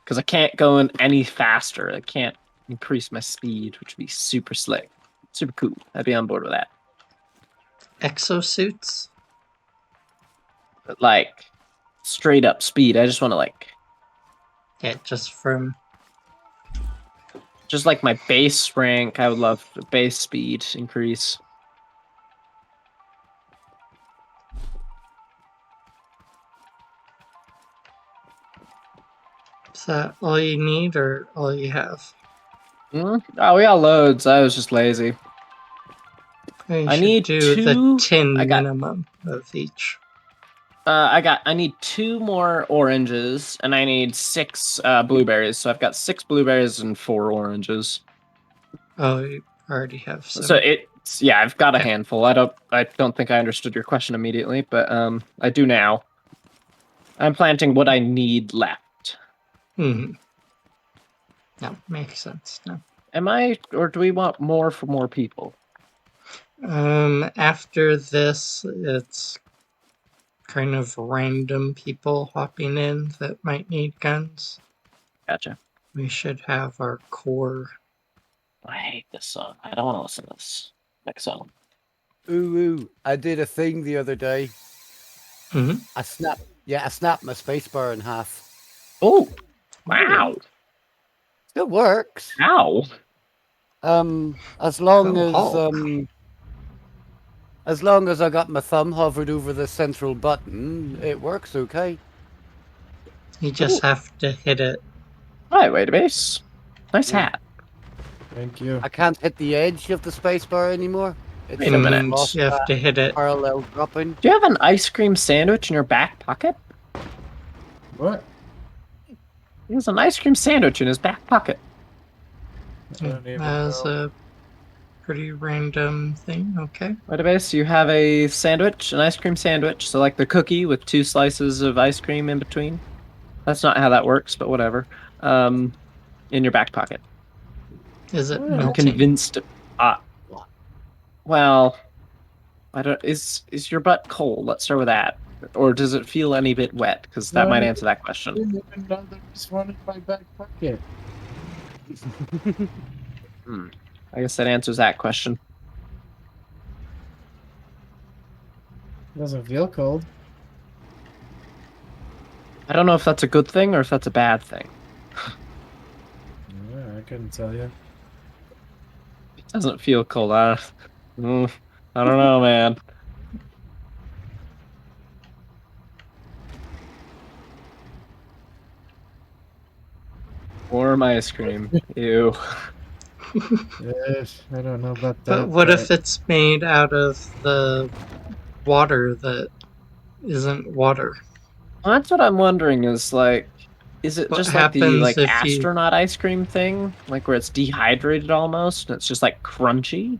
Because I can't go in any faster. I can't increase my speed, which would be super slick. Super cool. I'd be on board with that. Exosuits. like straight up speed. I just want to like Yeah, just from just like my base rank. I would love the base speed increase. is that all you need or all you have? Oh, we got loads. I was just lazy. You I should need do the 2. 10 I got. minimum of each. I need 2 more oranges, and I need 6 blueberries. So I've got 6 blueberries and 4 oranges. Oh, you already have some. So it's I've got a Yeah. handful. I don't think I understood your question immediately, but I do now. I'm planting what I need left. Mm-hmm. No, makes sense. No. Am I, or do we want more for more people? After this, it's kind of random people hopping in that might need guns. Gotcha. We should have our core. I hate this song. I don't want to listen to this next song. Ooh, I did a thing the other day. Mm-hmm. I snapped my spacebar in half. Oh, wow. Still works. Ow. As long Oh, as long as I got my thumb hovered over the central button, it works okay. you just have to hit it. Hi, wait a base. Nice Yeah. hat. Thank you. I can't hit the edge of the spacebar anymore. It's Wait a minute. lost You have that to hit it. parallel dropping. Do you have an ice cream sandwich in your back pocket? What? He has an ice cream sandwich in his back pocket. I don't even As know. a pretty random thing. Okay. Wait a base, you have a sandwich, an ice cream sandwich, so like the cookie with 2 slices of ice cream in between. That's not how that works, but whatever. In your back pocket. Is it I'm I'm melting? convinced. Well, I don't. Is your butt cold? Let's start with that. Or does it feel any bit wet? Because that might answer that I question. didn't even know there was one in my back pocket. I guess that answers that question. It doesn't feel cold. I don't know if that's a good thing or if that's a bad thing. Yeah, I couldn't tell you. It doesn't feel cold. I don't know, man. Warm ice cream. Ew. Yes, I don't know about that. But what if it's made out of the water that isn't water? Well, that's what I'm wondering is like, is it What just like the happens if you- astronaut ice cream thing? Like where it's dehydrated almost and it's just like crunchy?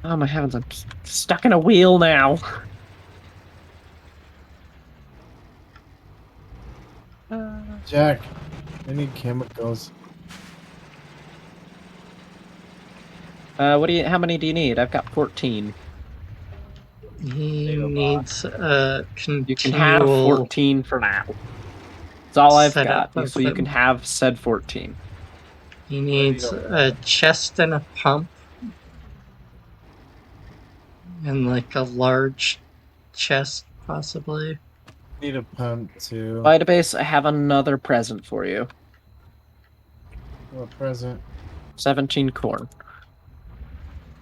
Oh my heavens, I'm stuck in a wheel now. Jack, I need chemicals. How many do you need? I've got 14. He needs a You can have continual 14 for now. That's all I've setup got. of So you can them. have said 14. He needs a chest and a pump. And like a large chest, possibly. Need a pump too. Vitabase, I have another present for you. What present? 17 corn.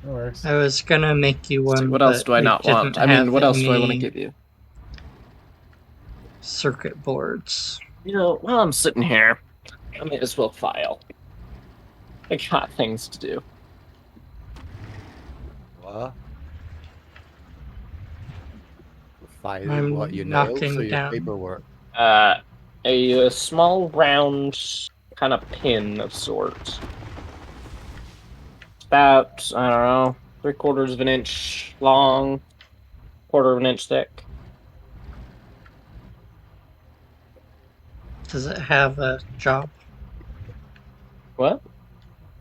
That works. I was gonna make you one, What else but do I not want? I mean, what else do I want to give you? Circuit boards. You know, while I'm sitting here, I may as well file. I got things to do. What? File I'm what you know, knocking so your down. paperwork. A small round kind of pin of sorts. It's about, I don't know, 3/4 of an inch long, 1/4 of an inch thick. Does it have a job? What?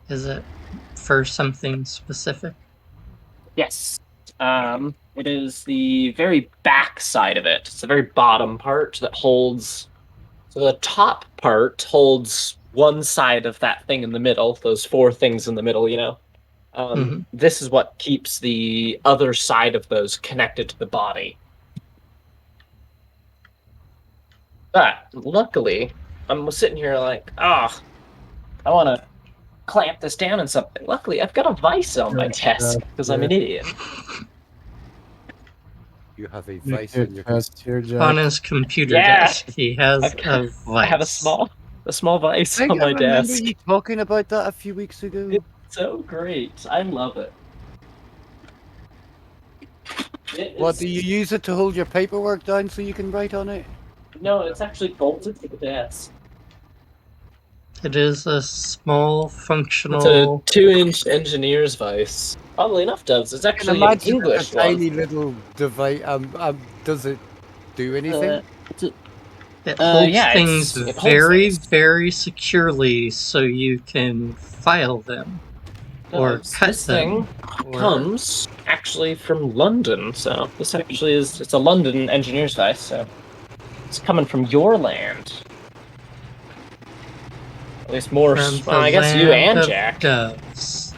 Is it for something specific? Yes. It is the very back side of it. It's the very bottom part that holds. So the top part holds one side of that thing in the middle, those 4 things in the middle, you know. This is what keeps the other side of those connected to the body. But luckily, I'm sitting here like, I want to clamp this down and something. Luckily, I've got a vice on my desk because I'm an idiot. You have a Your vice on your chest here, Jack. On his computer Yeah. desk, he has a I have a vice. small vice I on my remember desk. you talking about that a few weeks ago. It's so great. I love it. What, do you use it to hold your paperwork down so you can write on it? No, it's actually bolted to the desk. It is a small, It's a functional. 2-inch engineer's vice. Oddly enough, Dubs, it's I can actually an imagine English it's a one. tiny little device. Does it do anything? It holds yeah, things it holds very, things. very securely so you can file them or cut This them. thing comes actually from London, so this actually it's a London engineer's vice, so it's coming from your land. At least more, from the I guess you land and of Jack. doves.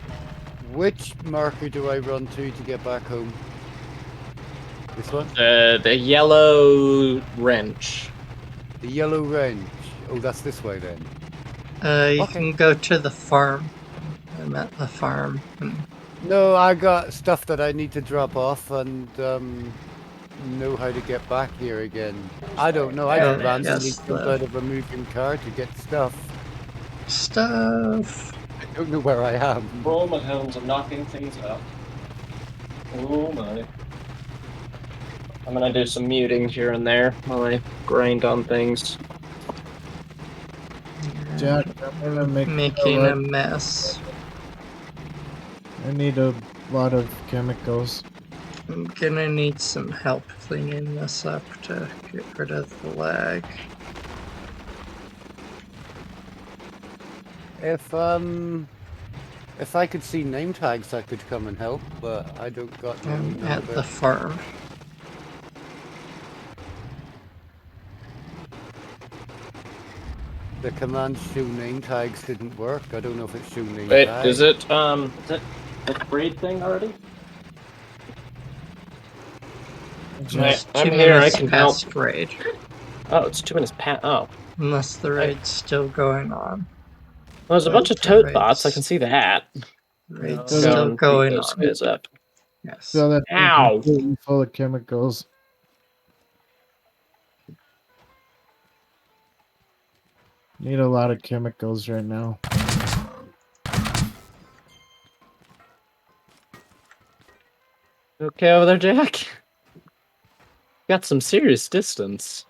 Which marker do I run to get back home? This one? The yellow wrench. The yellow wrench. Oh, that's this way then. You Okay. can go to the farm. I'm at the farm. No, I got stuff that I need to drop off and know how to get back here again. I don't know. I Oh, just randomly yes, jumped out of a moving car to get stuff. Stuff. I don't know where I am. Oh, my hounds are knocking things up. Oh my. I'm gonna do some muting here and there while I grind on things. Jack, I'm gonna make Making a mess. I need a lot of chemicals. I'm gonna need some help cleaning this up to get rid of the lag. If I could see name tags, I could come and help, but I don't got any I'm none at of the it. farm. The command show name tags didn't work. I don't know if it's show name Wait, tags. is it a breed thing already? It's I'm 2 here, I minutes can help. past raid. Oh, it's 2 minutes past. Oh. Unless the raid's still going on. Well, there's a bunch of The toad raid's- bots, I can see that. Raid's Go still and going beat those on. guys up. Yes. Fill that thing Ow! completely full of chemicals. Need a lot of chemicals right now. Okay over there, Jack? Got some serious distance.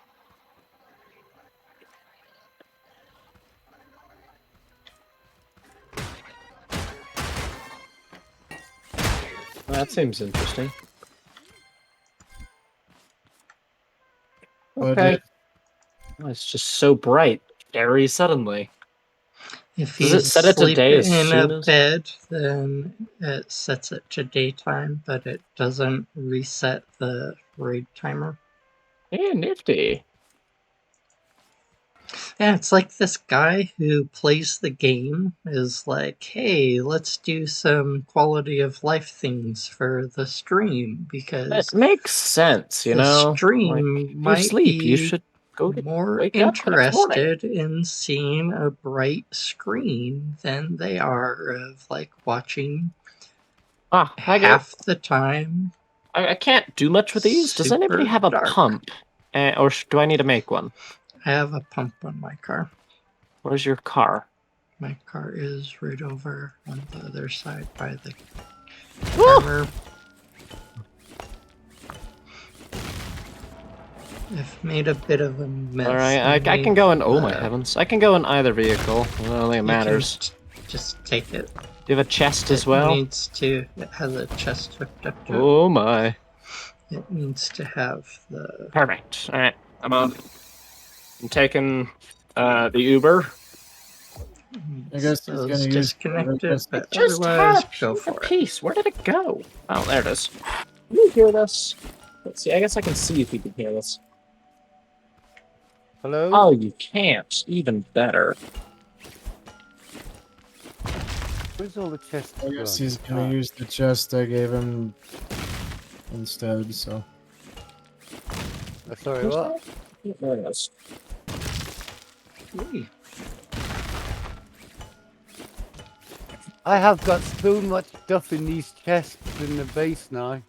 Well, that seems interesting. Okay. Oh, it's just so bright, very suddenly. If Does you it set it to sleep day as in soon a as- bed, then it sets it to daytime, but it doesn't reset the raid timer. Yeah, nifty. Yeah, it's like this guy who plays the game is like, hey, let's do some quality of life things for the stream because It makes sense, you the know? stream Like, you might sleep, you be should go more wake up the next morning. interested in seeing a bright screen than they are of like watching Hi, Gary. half the time. I can't do much with these. Does anybody Super have a dark. pump? Or do I need to make one? I have a pump on my car. Where's your car? My car is right over on the other side by the Woo! farmer. I've made a bit of a mess. Alright, I can go in. Oh my heavens. I can go in either vehicle. I don't think it matters. Just take it. Do you have a chest as It well? needs to. It has a chest hooked up to it. Oh my. It needs to have the. Perfect. Alright, I'm on. I'm taking the Uber. I guess he's gonna use disconnected, but Just otherwise, had go a for it. piece. Where did it go? Oh, there it is. Can you hear this? Let's see. I guess I can see if you can hear this. Hello? Oh, you can't. Even better. Where's all the chests I guess gone? he's gonna Ah, use the chest I gave him instead, so. sorry, what? There it is. Ooh. I have got so much stuff in these chests in the base now.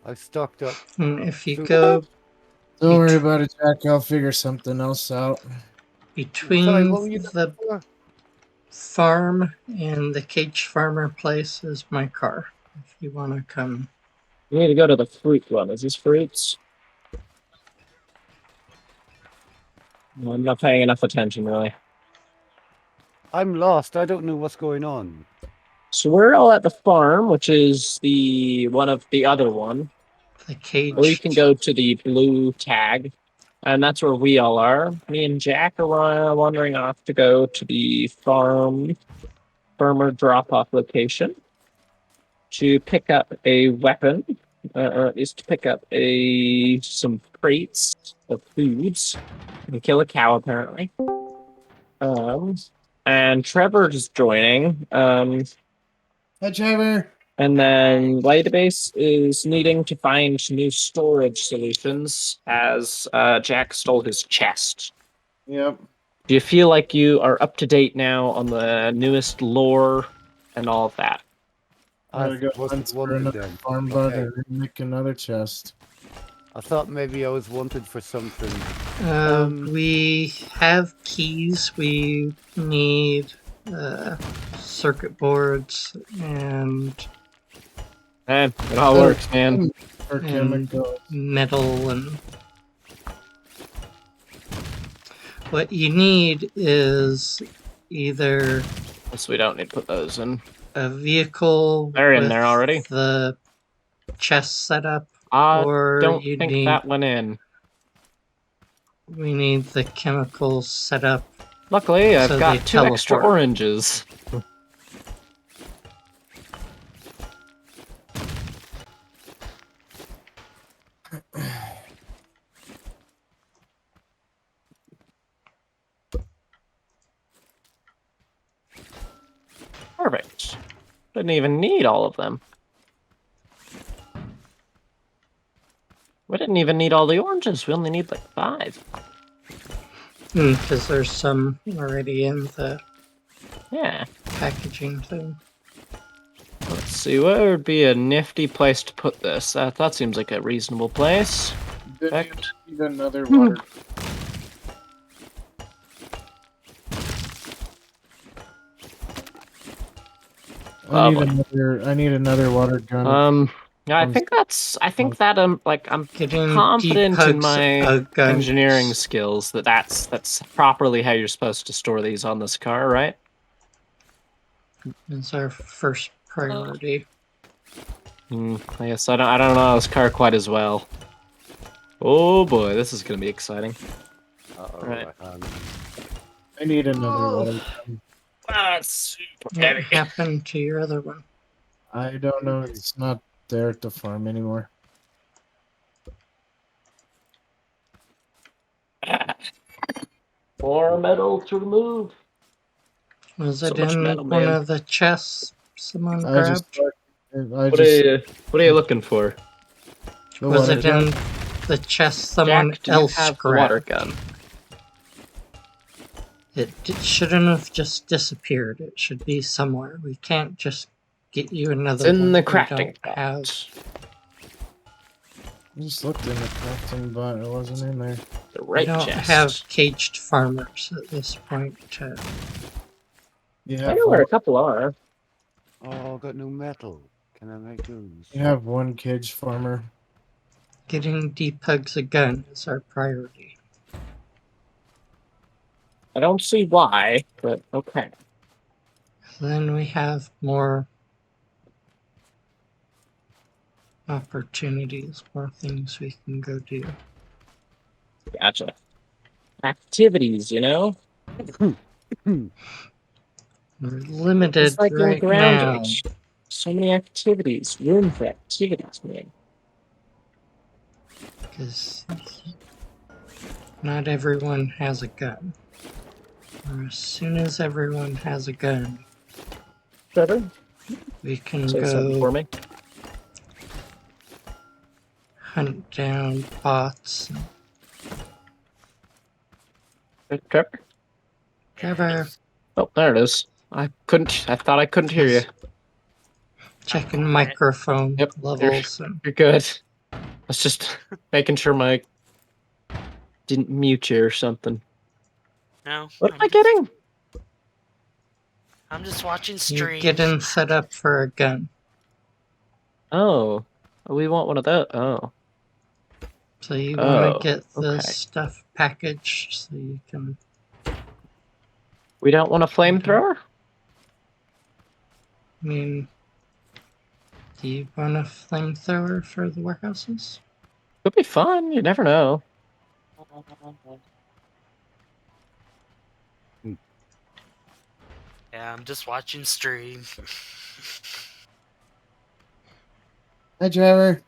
I've stocked up. And if you So- go Don't worry Bet- about it, Jack. I'll figure something else out. Sorry, between what were you the looking for? farm and the caged farmer place is my car. If you want to come, You need to go to the fruit one. Is this fruits? No, I'm not paying enough attention, really. I'm lost. I don't know what's going on. So we're all at the farm, which is the one of the other one. the Or you can caged. go to the blue tag, and that's where we all are. Me and Jack are wandering off to go to the farmer drop-off location to pick up a weapon, or at least to pick up some crates of foods and kill a cow, apparently. And Trevor's joining. Hi, Trevor. And then Lightbase is needing to find new storage solutions as Jack stole his chest. Yep. Do you feel like you are up to date now on the newest lore and all of that? I I go wasn't hunt for wanted another then. farm bud Okay. and make another chest. I thought maybe I was wanted for something. We have keys. We need circuit boards and It all Oh, works, man. For And- chemicals. metal and what you need is either So we don't need to put those in. a vehicle They're in with there already. the chest set up, I or don't you think need that went in. we need the chemicals set up. Luckily, I've So got they 2 extra teleport. oranges. Perfect. Didn't even need all of them. We didn't even need all the oranges. We only need like 5. Because there's some already in the Yeah. packaging thing. Let's see. Where would be a nifty place to put this? That seems like a reasonable place. Then Perfect. you need another water. Oh, boy. I need another water gun. Yeah, I think that like I'm Getting confident in deep my a gun engineering skills that's properly how you're supposed to store these on this car, right? is our first priority. I guess I don't know this car quite as well. Oh boy, this is gonna be exciting. Uh-oh, Right. I need another water gun. That's super What heavy. happened to your other one? I don't know. It's not there to farm anymore. More metal to remove. Was So it much in metal, one man. of the chests someone I just. grabbed? What are you looking for? The Was water it gun. in the chest someone Jack, do you else have the water grabbed? gun? It shouldn't have just disappeared. It should be somewhere. We can't just get you another It's in one the we crafting don't have. pot. I just looked in the crafting bot. It wasn't in there. The We right don't chest. have caged farmers at this point. You I have know where one, a couple are. Oh, got no metal. Can I make those? you have one cage farmer. Getting depugs a gun is our priority. I don't see why, but okay. Then we have more opportunities, more things we can go do. Gotcha. Activities, you know? We're limited It's like right in Ground now. Age. So many activities. Room for activities, man. Because not everyone has a gun. Or as soon as everyone has a gun, Trevor, we can say something for go me. hunt down bots. Trevor? Trevor, Oh, there it is. I thought I couldn't hear you. checking microphone Yep, levels. And You're good. I was just making sure my didn't mute you or something. No, What am I getting? I'm just watching you're streams. getting set up for a gun. Oh, we want one of those. Oh, So you want to Oh, get the okay. stuff packaged so you can. We don't want a flamethrower? I mean, do you want a flamethrower for the warehouses? Could be fun. You never know. Yeah, I'm just watching stream. Hi, Trevor.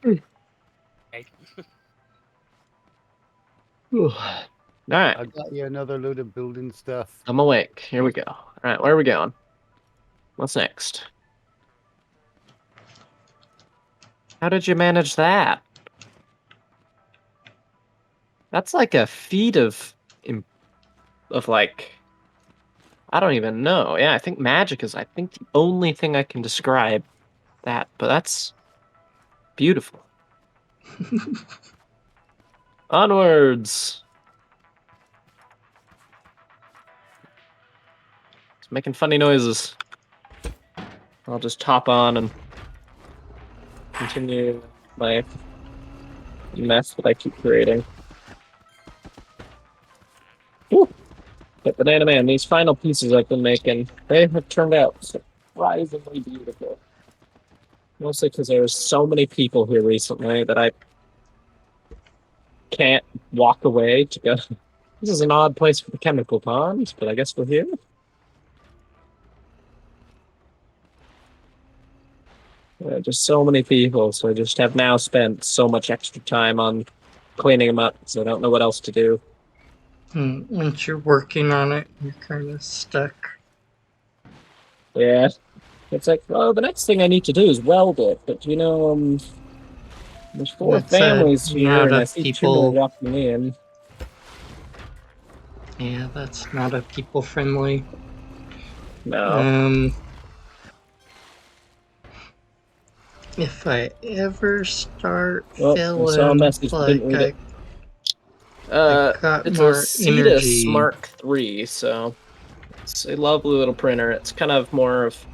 All right, I got you another load of building stuff. I'm awake. Here we go. All right, where are we going? What's next? How did you manage that? That's like a feat of like, I don't even know. Yeah, I think magic is, I think, the only thing I can describe that, but that's beautiful. Onwards. It's making funny noises. I'll just hop on and continue my mess that I keep creating. Woo! But Banana Man, these final pieces I've been making, they have turned out surprisingly beautiful. Mostly because there's so many people here recently that I can't walk away to go. This is an odd place for the chemical pond, but I guess we're here. Just so many people, so I just have now spent so much extra time on cleaning them up, so I don't know what else to do. Once you're working on it, you're kind of stuck. Yeah. It's like, well, the next thing I need to do is weld it, but you know, there's 4 That's families here, not and a I see 2 more people. walking in. Yeah, that's not a people-friendly. No. If I ever start Oh, I saw a feeling message, but didn't read like it. I got It's more a Cetus energy. Mark III, so it's a lovely little printer. It's kind of more of,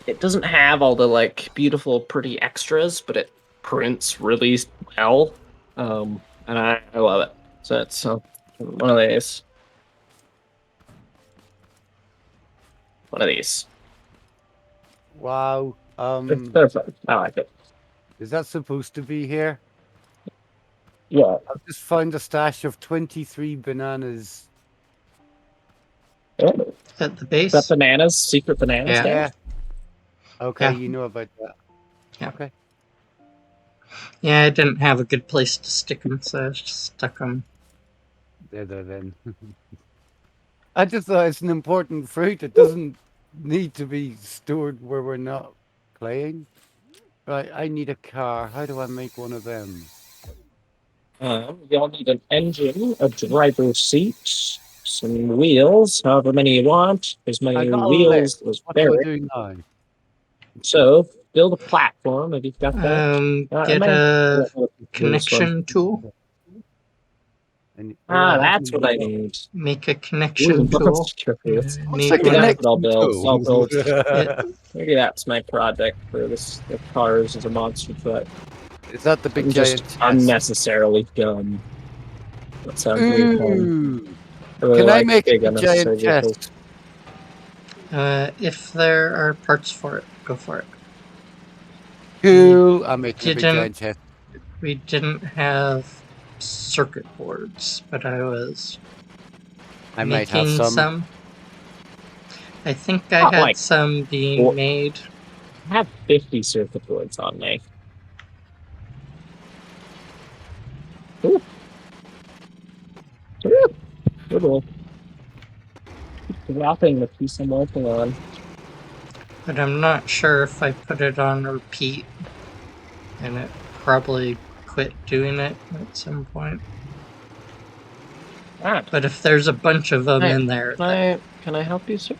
it doesn't have all the like beautiful, pretty extras, but it prints really well, and I love it. So it's one of these. One of these. Wow. They're fun. I like it. Is that supposed to be here? Yeah. I've just found a stash of 23 bananas. Oh. At the base? Is that bananas? Secret bananas? Yeah. There? Okay, Yeah. you know about that. Yeah. Okay. Yeah, I didn't have a good place to stick them, so I just stuck them. There then. I just thought it's an important fruit. It doesn't need to be stored where we're not playing. Right, I need a car. How do I make one of them? You'll need an engine, a driver's seat, some wheels, however many you want. There's I many got a wheels, lift. there's What do I barrels. do now? So, build a platform if you've got that. Get a connection tool. That's what I need. Make a connection tool. What's Need a Maybe that's what I'll connection build. tool? I'll build. It, Maybe that's my project for this. The cars as a monster truck. Is that the big I'm giant just chest? unnecessarily dumb. That sounds really fun. Ooh. I really Can I like make big a unnecessary giant vehicles. chest? if there are parts for it, go for it. Cool. I'm making a big giant chest. We didn't have circuit boards, but I was I might have making some. I think I Not had like some being made. I have 50 circuit boards on me. Ooh. will keep dropping the piece I'm working on. But I'm not sure if I put it on repeat, and it probably quit doing it at some point. Ah, But if there's a bunch of them Hey, in there, can I help you, sir?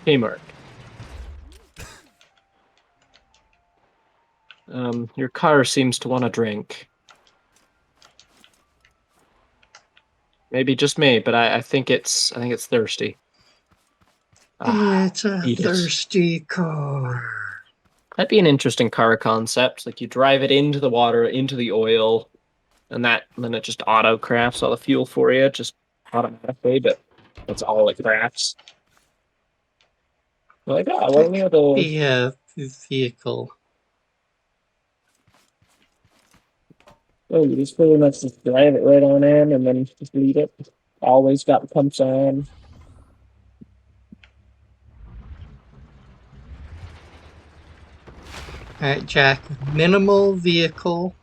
Teamwork. Your car seems to want a drink. Maybe just me, but I think it's thirsty. it's a Eat it. thirsty car. That'd be an interesting car concept. Like you drive it into the water, into the oil, and then it just auto crafts all the fuel for you, just automatically. But that's all it crafts. Like, what are any of those? Be a vehicle. Oh, you just pretty much just drive it right on in and then just leave it. Always got the pumps on. Alright, Jack. Minimal vehicle.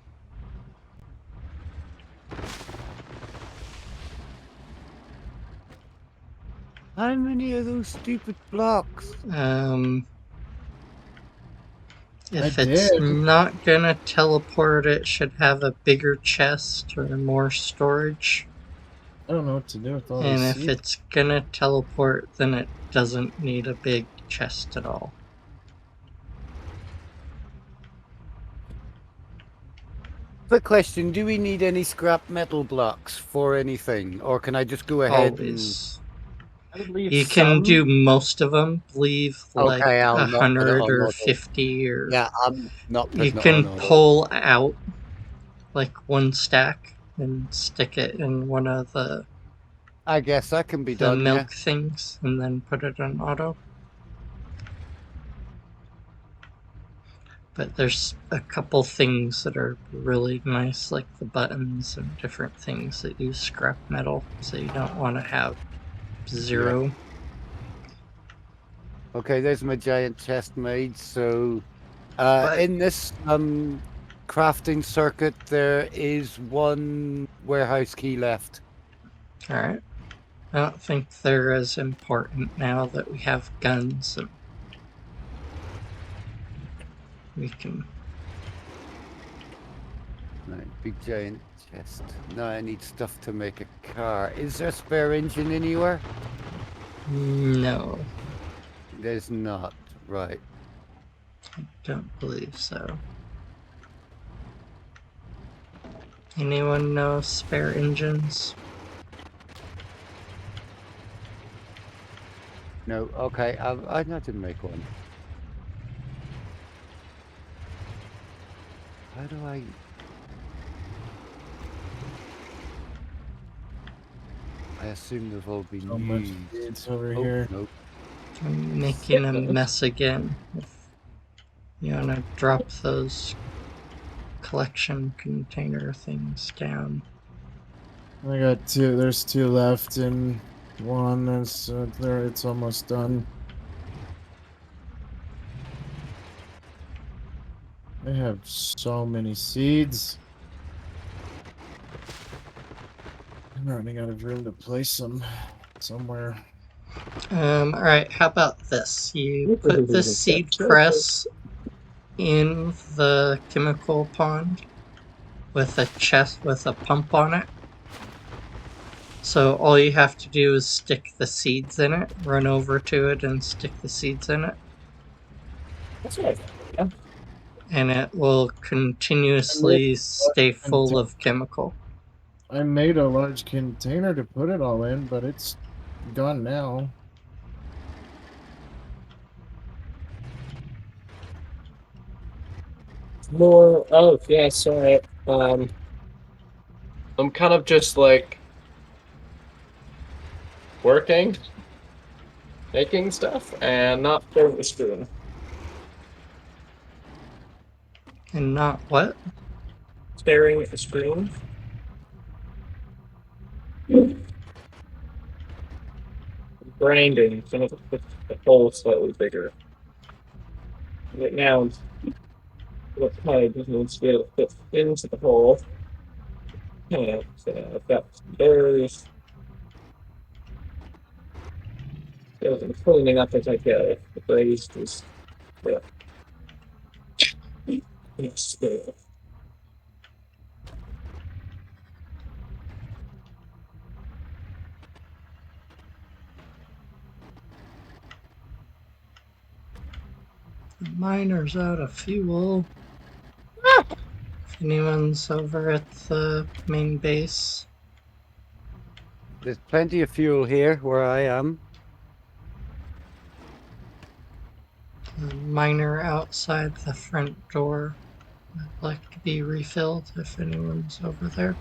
How many of those stupid blocks? If I it's did. not gonna teleport, it should have a bigger chest or more storage. I don't know what to do with all And these if seeds. it's gonna teleport, then it doesn't need a big chest at all. Quick question, do we need any scrap metal blocks for anything? Or can I just go ahead Always. I would leave You some. can do most of them. Leave like Okay, I'll not put it 100 on or auto. 50 or Yeah, I'm not you putting it can on auto. pull out like one stack and stick it in one of the I guess that can be done, milk things and then put it on auto. But there's a couple things that are really nice, like the buttons and different things that use scrap metal, so you don't want to have zero. Okay, there's my giant chest made. So But in this crafting circuit, there is one warehouse key left. alright. I don't think they're as important now that we have guns and we can. Right, big giant chest. Now I need stuff to make a car. Is there a spare engine anywhere? No, There's not. Right. don't believe so. Anyone know spare engines? No. Okay. I didn't make one. How do I? I assume they've all been So much used. seeds over Oh, here. nope. I'm making a mess again. If you want to drop those collection container things down. I got two. There's two left, and one is there. It's almost done. I have so many seeds. I'm running out of room to place them somewhere. Alright, how about this? You put this seed press in the chemical pond with a chest with a pump on it. So all you have to do is stick the seeds in it, run over to it and stick the seeds in it. That's what I thought. Yeah. And it will continuously stay full of chemical. I made a large container to put it all in, but it's gone now. More. Oh yeah, sorry. I'm kind of just like working, making stuff, and not throwing the spoon. And not what? Staring at the screen. Grinding, so the hole slightly bigger. Right now, what's my business to be able to fit into the hole. Yeah, so I've got those. I'm cleaning up as I go. The glazed is the yes, The miner's out of fuel. If anyone's over at the main base. There's plenty of fuel here where I am. The miner outside the front door would like to be refilled if anyone's over there.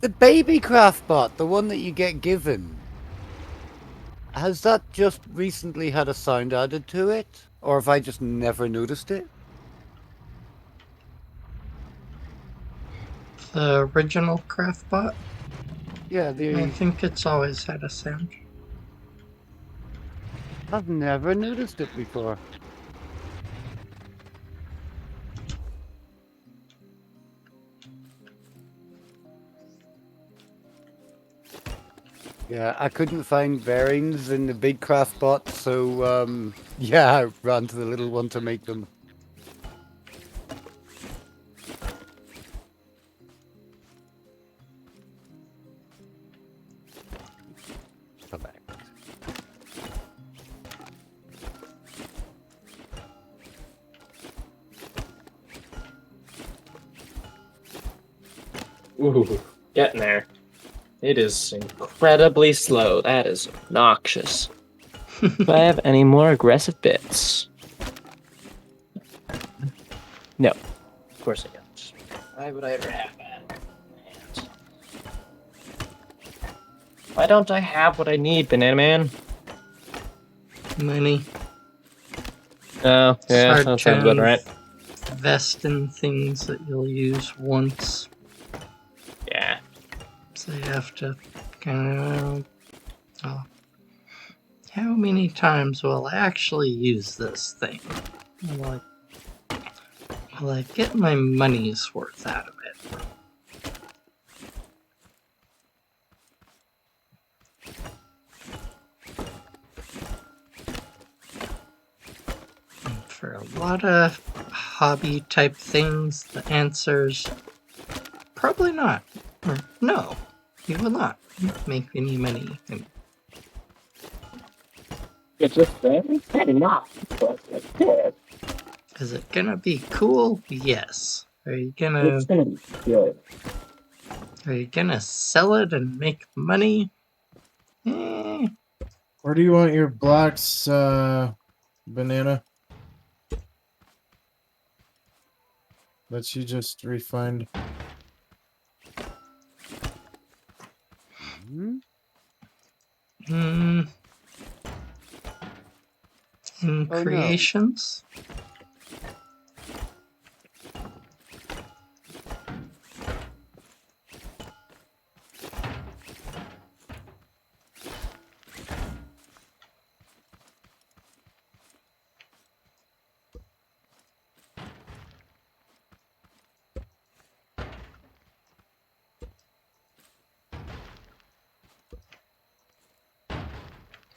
The baby craft bot, the one that you get given. Has that just recently had a sound added to it? Or have I just never noticed it? The original craftbot, Yeah, I think it's always had a sound. I've never noticed it before. Yeah, I couldn't find bearings in the big craft bot, so yeah, I ran to the little one to make them. Collect. Ooh, getting there. It is incredibly slow. That is obnoxious. Do I have any more aggressive bits? No. Of course I don't. Why would I ever have that? Why don't I have what I need, Banana Man? Money. Oh, yeah, Hard that sounds about right. invest in things that you'll use once. Yeah. So you have to kind of. Oh, how many times will I actually use this thing? Will I get my money's worth out of it? And for a lot of hobby type things, the answer's probably not. Or no, you will not make any money. And It's just very not. is it gonna be cool? Yes. Are you gonna It's gonna be good. Are you gonna sell it and make money? Eh, Where do you want your blocks, Banana? That you just refined. Hmm? in Oh, no. creations?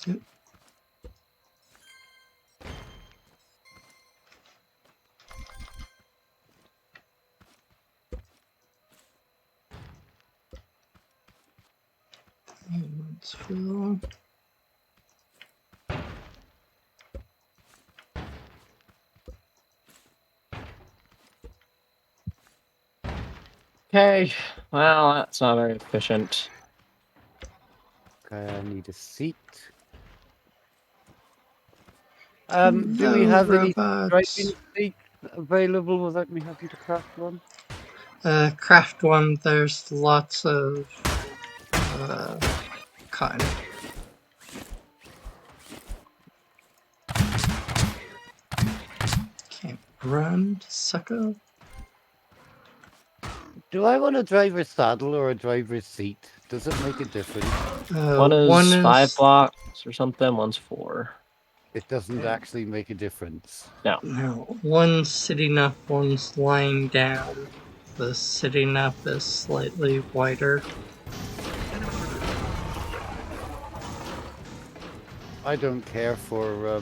Yep. Let's fill. Okay, well, that's not very efficient. Okay, I need a seat. Do we Hello, have any robots. driving seats available without me having to craft one? Craft one, there's lots of cotton. Can't run, sucker. Do I want a driver's saddle or a driver's seat Does it make a difference? One is 5 blocks or something, one's 4. It doesn't actually make a difference. No. No, one's sitting up, one's lying down. The sitting up is slightly wider. I don't care for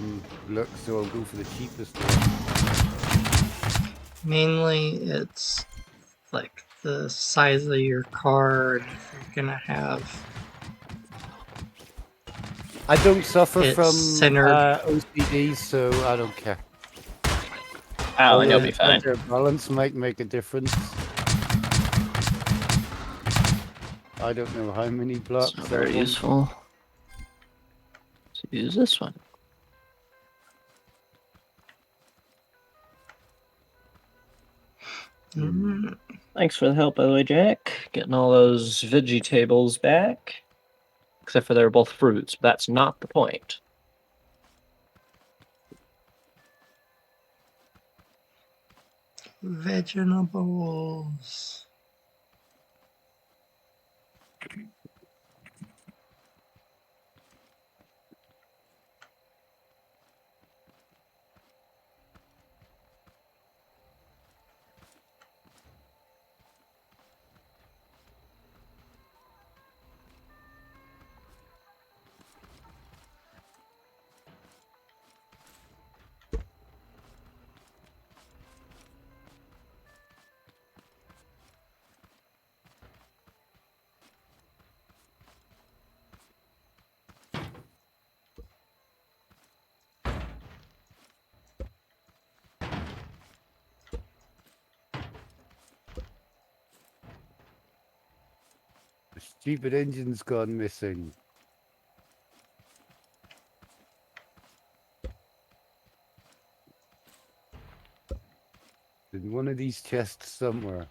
looks, so I'll go for the cheapest one. Mainly, it's like the size of your car, and if you're gonna have I don't suffer it from centered. OCD, so I don't care. Oh, and you'll be fine. Center balance might make a difference. I don't know how many blocks. It's not very useful. So use this one. Thanks for the help, by the way, Jack. Getting all those veggie tables back. Except for they're both fruits, but that's not the point. Vegetables. The stupid engine's gone missing. In one of these chests somewhere.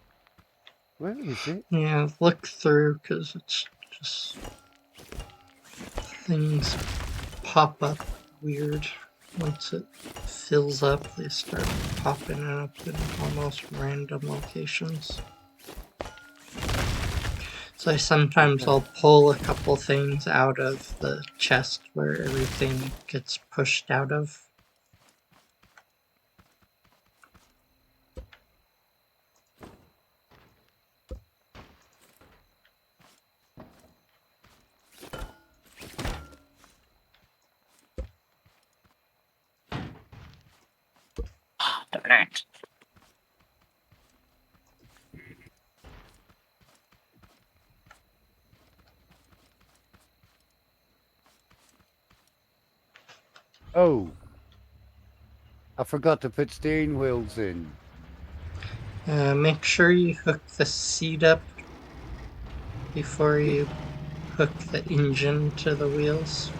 Where is it? Yeah, look through, because it's just things pop up weird. Once it fills up, they start popping up in almost random locations. So sometimes I'll pull a couple things out of the chest where everything gets pushed out of. Darn it. Oh! I forgot to put steering wheels in. Make sure you hook the seat up before you hook the engine to the wheels.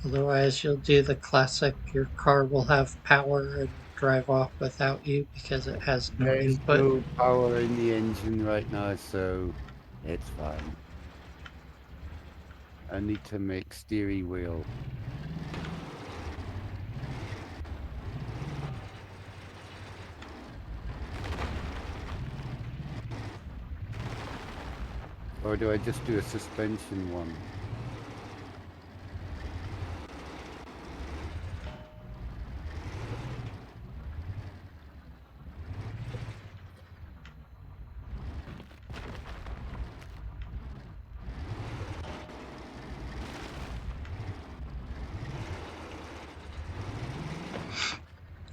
Otherwise, you'll do the classic, your car will have power and drive off without you because it has no There's input. no power in the engine right now, so it's fine. I need to make steering wheel. Or do I just do a suspension one?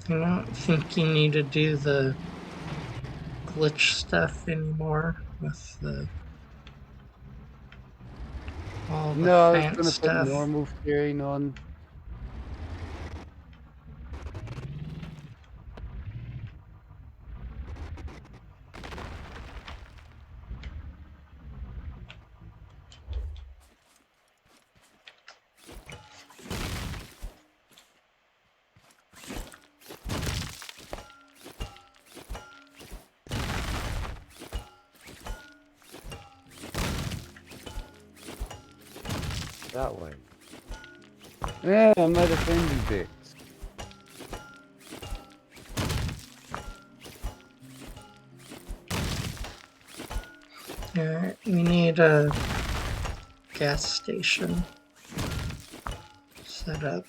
I don't think you need to do the glitch stuff anymore with the all the No, I was fan gonna put stuff. normal steering on. That way. Yeah, I might have ended it. need a gas station set up.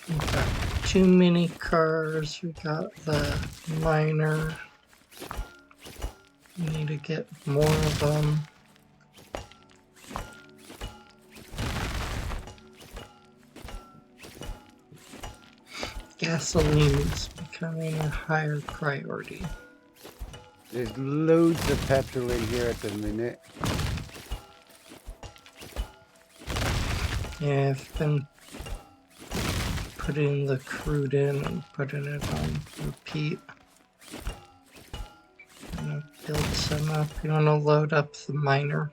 We got too many cars. We got the miner. We need to get more of them. Gasoline is becoming a higher priority. There's loads of petrol in here at the minute. Yeah, I've been putting the crude in and putting it on repeat. I'm gonna build some up. You wanna load up the miner?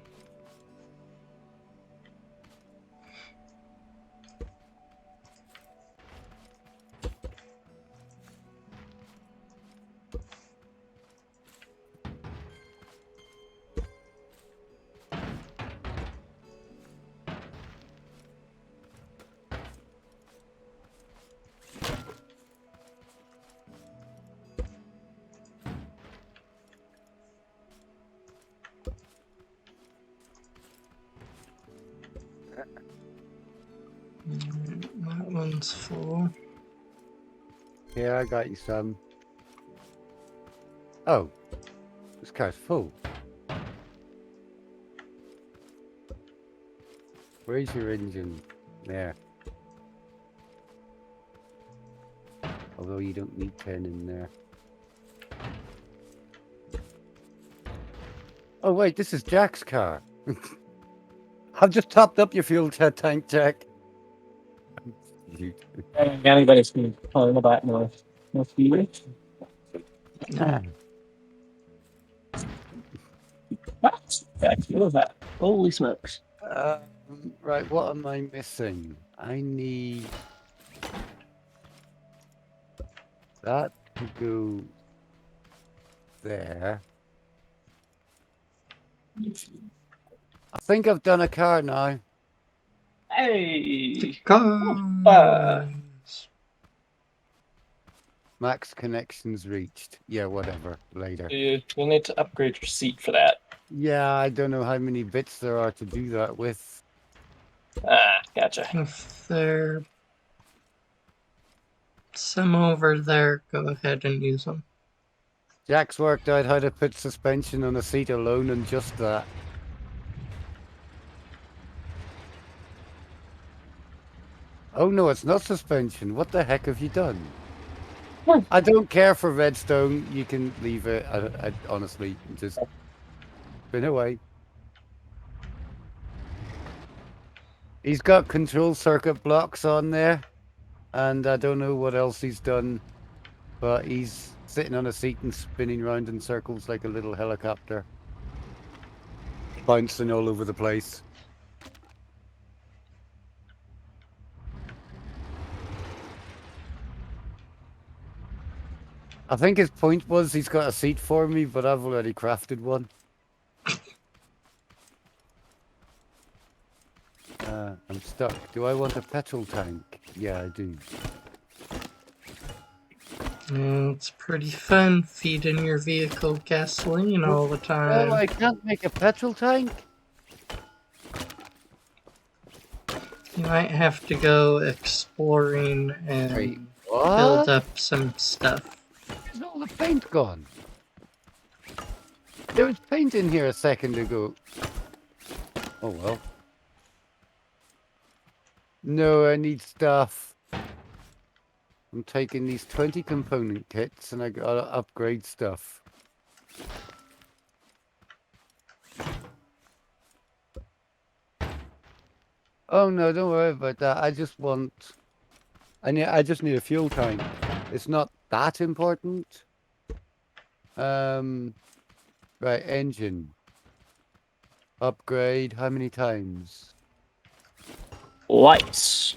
That one's full. Here, I got you some. Oh, this car's full. Where's your engine? There. Although you don't need 10 in there. Oh wait, this is Jack's car. I've just topped up your fuel tank, Jack. Anybody's been calling about more fuel? What? Yeah, fuel of that. Holy smokes. Right, what am I missing? I need that to go there. I think I've done a car now. Hey! Cars. Max connections reached. Yeah, whatever. Later. You'll need to upgrade your seat for that. Yeah, I don't know how many bits there are to do that with. Ah, gotcha. If there's some over there, go ahead and use them. Jack's worked out how to put suspension on a seat alone and just that. Oh no, it's not suspension. What the heck have you done? I don't care for redstone. You can leave it. I honestly just been away. He's got control circuit blocks on there, and I don't know what else he's done, but he's sitting on a seat and spinning round in circles like a little helicopter, bouncing all over the place. I think his point was he's got a seat for me, but I've already crafted one. I'm stuck. Do I want a petrol tank? Yeah, I do. It's pretty fun feeding your vehicle gasoline all the time. Oh, I can't make a petrol tank? You might have to go exploring and Wait, build what? up some stuff. Is all the paint gone? There was paint in here a second ago. Oh well. No, I need stuff. I'm taking these 20 component kits and I gotta upgrade stuff. Oh no, don't worry about that. I just want... I just need a fuel tank. It's not that important. Right, engine. Upgrade, how many times? Lights.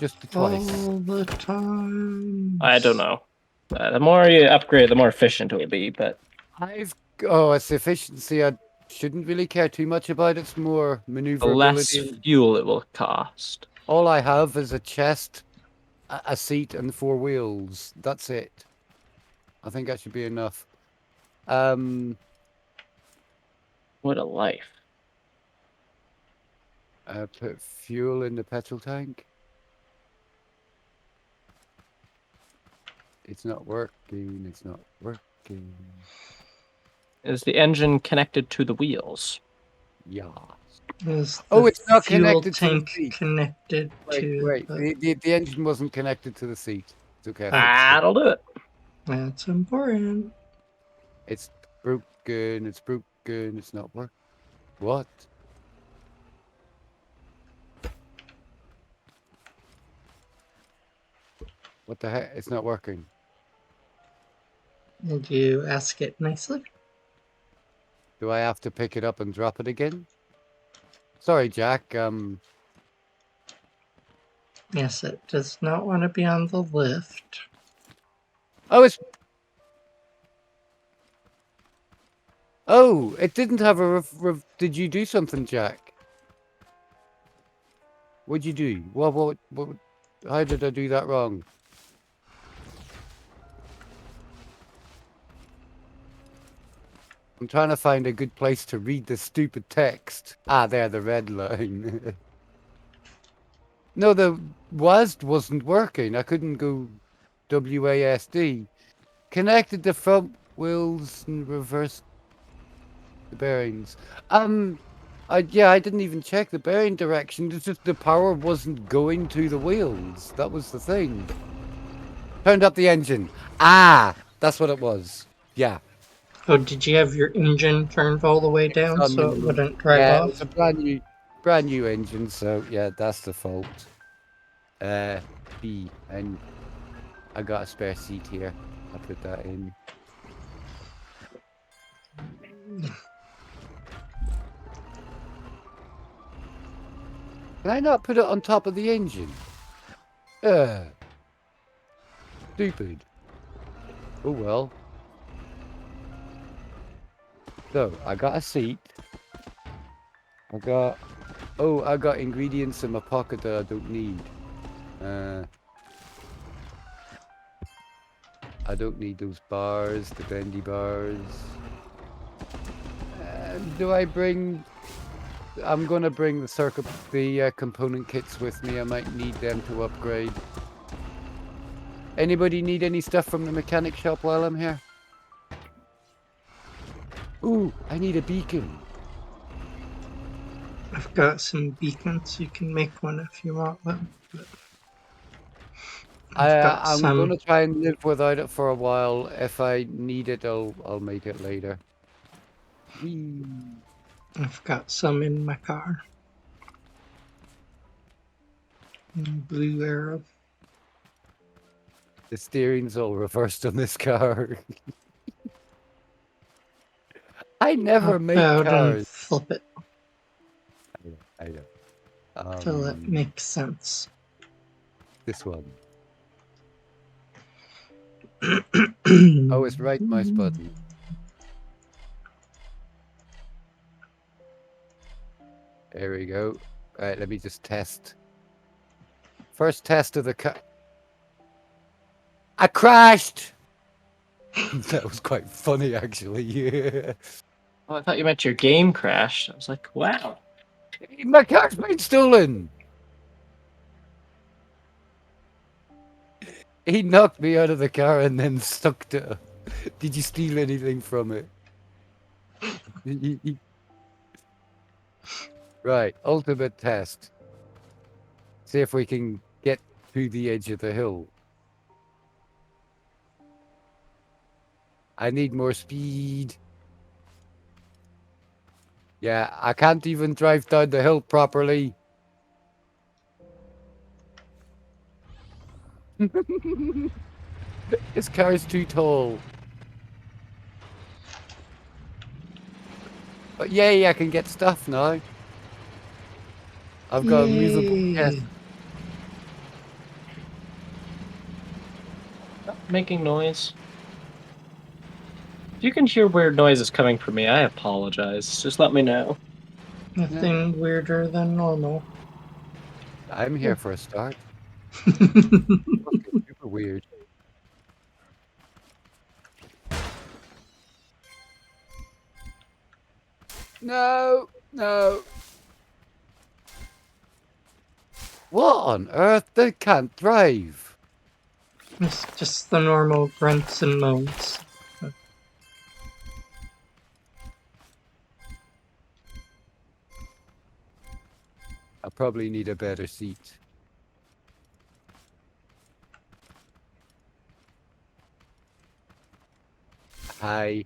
Just the twice. All the time. I don't know. The more you upgrade, the more efficient it will be, but... I've Oh, its efficiency, I shouldn't really care too much about. It's more The less maneuverability. fuel it will cost. All I have is a chest, a seat, and 4 wheels. That's it. I think that should be enough. What a life. Put fuel in the petrol tank. It's not working. It's not working. Is the engine connected to the wheels? Yeah. Is Oh, the it's not fuel connected to the tank seat. connected to Wait. The engine wasn't connected to the seat. It's okay. I fixed it. That'll do it. That's important. It's broken. It's broken. It's not working. What? What the heck? It's not working. Did you ask it nicely? Do I have to pick it up and drop it again? Sorry, Jack. Yes, it does not want to be on the lift. Oh, it's. Oh, it didn't have a. Did you do something, Jack? What'd you do? What? How did I do that wrong? I'm trying to find a good place to read the stupid text. Ah, there, the red line. No, the WASD wasn't working. I couldn't go WASD. Connected the front wheels and reversed the bearings. I didn't even check the bearing direction. It's just the power wasn't going to the wheels. That was the thing. Turned up the engine. Ah, that's what it was. Yeah. Oh, did you have your engine turned all the way down on so it minimum. wouldn't drive Yeah, off? it's a brand new engine, so yeah, that's the fault. B, and I got a spare seat here. I'll put that in. Can I not put it on top of the engine? Stupid. Oh well. So, I got a seat. I got ingredients in my pocket that I don't need. I don't need those bars, the bendy bars. Do I bring... I'm gonna bring the component kits with me. I might need them to upgrade. Anybody need any stuff from the mechanic shop while I'm here? Ooh, I need a beacon. I've got some beacons. You can make one if you want one. But I'm gonna try and live without it for a while. If I need it, I'll make it later. Whee. I've got some in my car. Blue arrow. The steering's all reversed on this car. I never make out cars. and flip it I know. till it makes sense. This one. Oh, it's right mouse button. There we go. Alright, let me just test. First test of the car. I crashed! That was quite funny, actually. Yeah. Oh, I thought you meant your game crashed. I was like, wow. My car's been stolen! He knocked me out of the car and then sucked it up. Did you steal anything from it? Right, ultimate test. See if we can get to the edge of the hill. I need more speed. Yeah, I can't even drive down the hill properly. This car is too tall. But yay, I can get stuff now. I've got a movable chest. Stop making noise. If you can hear weird noises coming from me, I apologize. Just let me know. Nothing weirder than normal. I'm here for a start. Super weird. No, no. What on earth? They can't drive. It's just the normal grunts and moans. I probably need a better seat. Hi.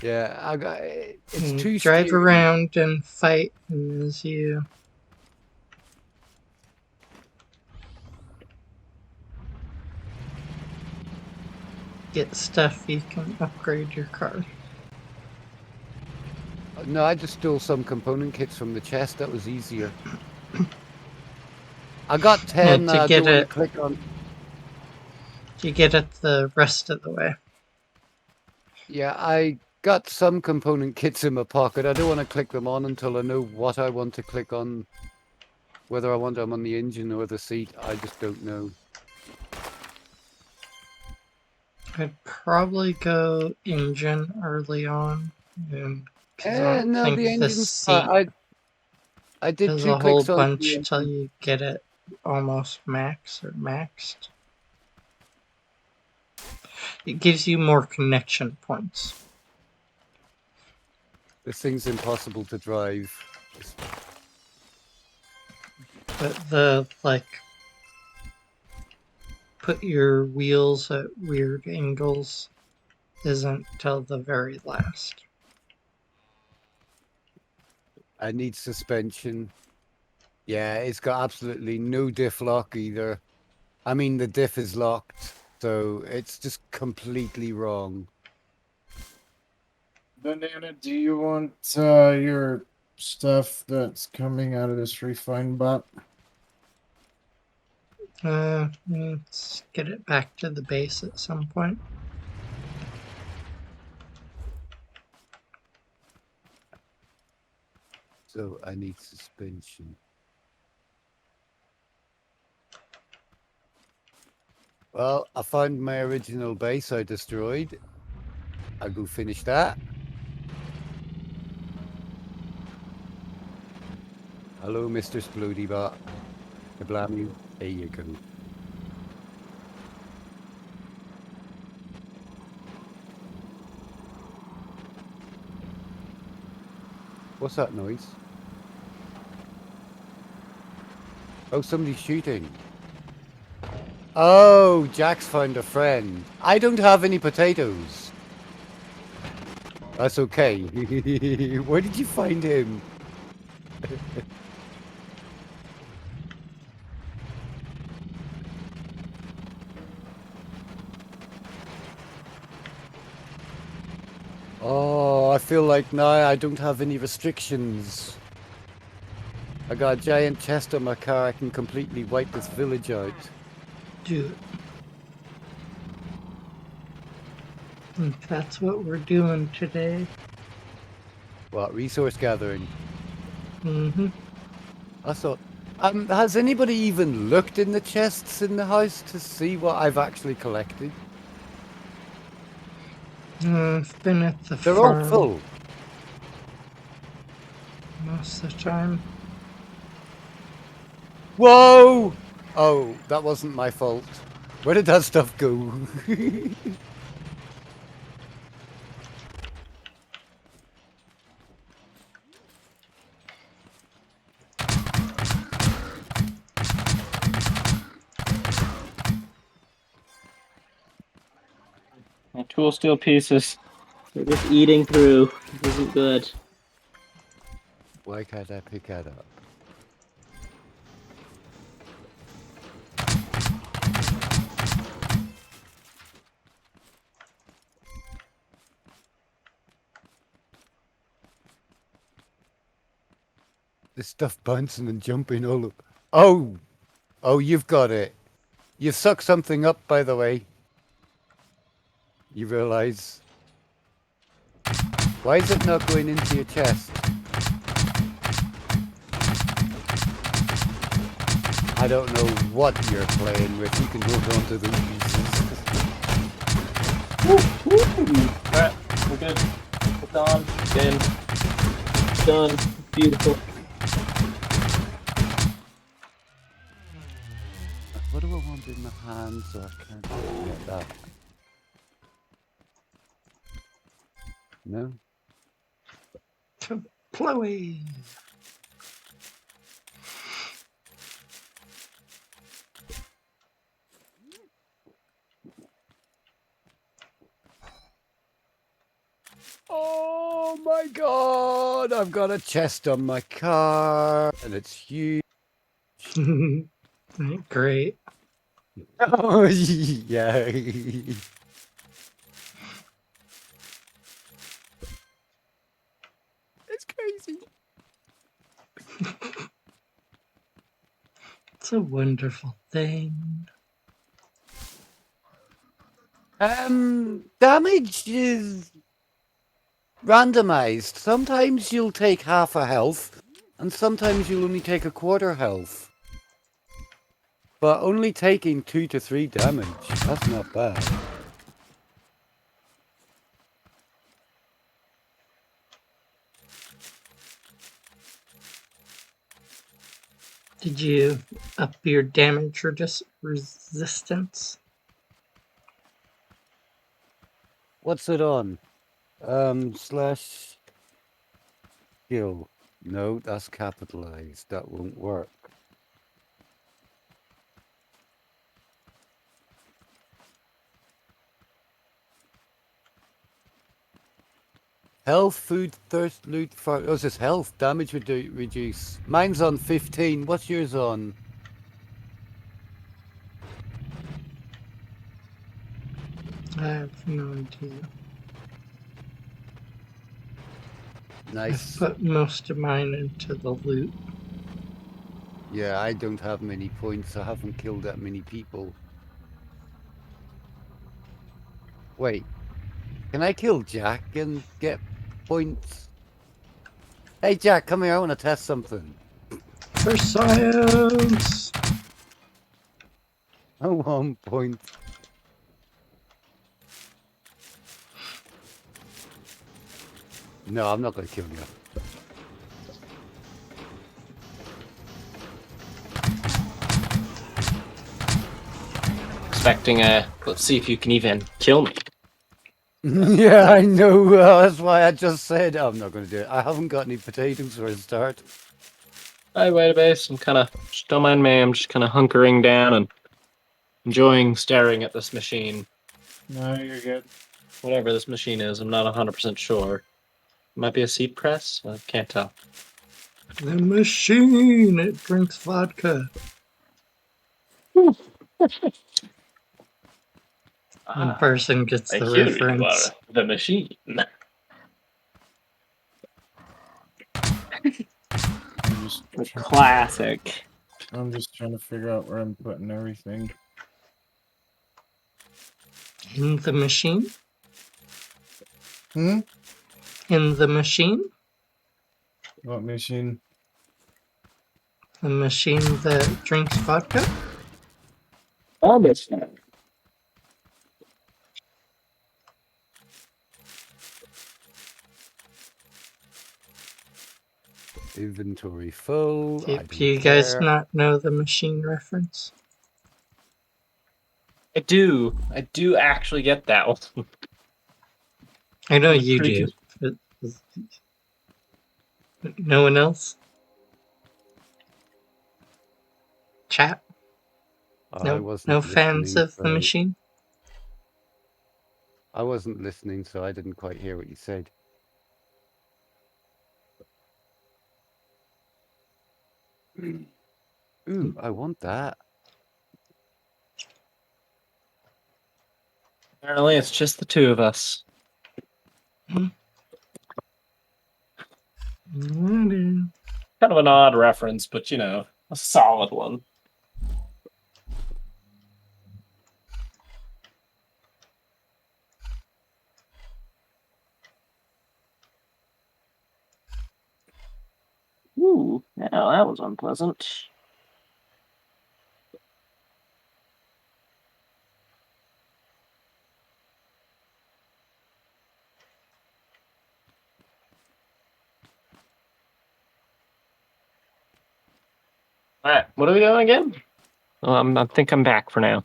Yeah, I got. It's too Drive steering. around and fight, and as you get stuff, you can upgrade your car. No, I just stole some component kits from the chest. That was easier. I got 10 that I don't want to click on. To get it the rest of the way. Yeah, I got some component kits in my pocket. I don't want to click them on until I know what I want to click on. Whether I want them on the engine or the seat, I just don't know. I'd probably go engine early on. Because I don't No, think the the engine's seat fine. I did does 2 a whole clicks on the bunch till engine. you get it almost max or maxed. It gives you more connection points. This thing's impossible to drive. But the, like, put your wheels at weird angles isn't till the very last. I need suspension. Yeah, it's got absolutely no diff lock either. I mean, the diff is locked, so it's just completely wrong. Banana, do you want your stuff that's coming out of this refined bot? Let's get it back to the base at some point. So I need suspension. Well, I found my original base I destroyed. I'll go finish that. Hello, Mr. Splodybot. I blame you. There you go. What's that noise? Oh, somebody's shooting. Oh, Jack's found a friend. I don't have any potatoes. That's okay. Where did you find him? Oh, I feel like now I don't have any restrictions. I got a giant chest on my car. I can completely wipe this village out. Do it. And that's what we're doing today. What, resource gathering? Mm-hmm. I thought, has anybody even looked in the chests in the house to see what I've actually collected? I've been at the They're all farm full. most of the time. Whoa! Oh, that wasn't my fault. Where did that stuff go? My tool steel pieces. They're just eating through. This isn't good. Why can't I pick that up? This stuff bouncing and jumping all up. Oh! Oh, you've got it. You sucked something up, by the way. You realize Why is it not going into your chest? I don't know what you're playing with. You can hold on to the pieces. Alright, we're good. We're done. Game. Done. Beautiful. What do I want in my hand so I can't get that? No? Chloe. Oh my god! I've got a chest on my car and it's huge. Great. Oh, yeah. It's crazy. It's a wonderful thing. Damage is randomized. Sometimes you'll take half a health, and sometimes you'll only take a quarter health. But only taking 2 to 3 damage, that's not bad. Did you up your damage resistance? What's it on? Slash skill. No, that's capitalized. That won't work. Health, food, thirst, loot, fire. Oh, it says health. Damage reduce. Mine's on 15. What's yours on? I have no idea. Nice. I've put most of mine into the loot. Yeah, I don't have many points. I haven't killed that many people. Wait, can I kill Jack and get points? Hey, Jack, come here. I want to test something. For science! I want points. No, I'm not going to kill you. Expecting let's see if you can even kill me. Yeah, I know. That's why I just said I'm not going to do it. I haven't got any potatoes for a start. Hi, Base. I'm kind of, just don't mind me. I'm just kind of hunkering down and enjoying staring at this machine. No, you're good. Whatever this machine is, I'm not 100% sure. It might be a seed press. I can't tell. The machine! It drinks vodka. One person gets I the hear you reference. are the machine. Classic. I'm just trying to figure out where I'm putting everything. In the machine? Hmm? In the machine? What machine? The machine that drinks vodka? Oh, this. Inventory full. Do I don't you guys care. not know the machine reference? I do. I do actually get that one. I know It's you pretty do. good. But no one else? Chat? I wasn't No fans listening, of the machine? I wasn't listening, so I didn't quite hear what you said. Ooh, I want that. Apparently, it's just the two of us. Mm-hmm. Kind of an odd reference, but you know, a solid one. Well, that was unpleasant. Alright, what are we doing again? Oh, I think I'm back for now.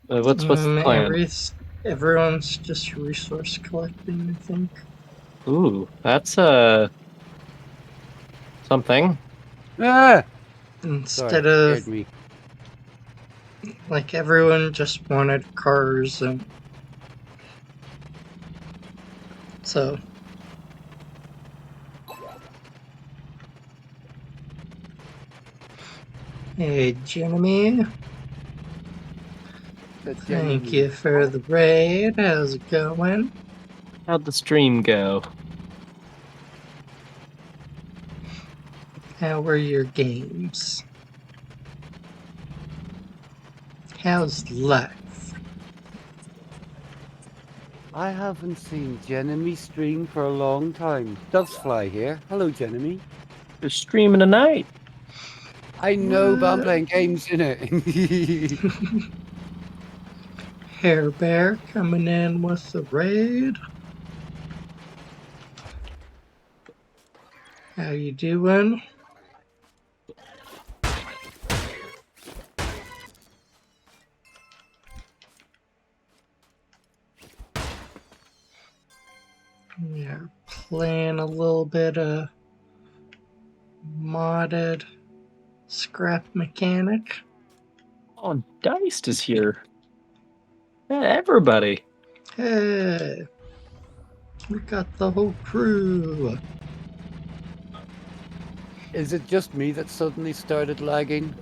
What's the plan? Everyone's just resource collecting, I think. Ooh, that's something. Ah! Sorry, Instead of scared me. like everyone just wanted cars and so hey Jeremy, thank you for the raid. How's it going? How'd the stream go? How were your games? How's life? I haven't seen Jenemy stream for a long time. Doves fly here. Hello, Jenemy. You're streaming tonight. I know, but I'm What? playing games in it. Hair Bear coming in with the raid. How you doing? We are playing a little bit of modded scrap mechanic. Oh, Diced is here. Yeah, everybody. Hey, we got the whole crew. Is it just me that suddenly started lagging?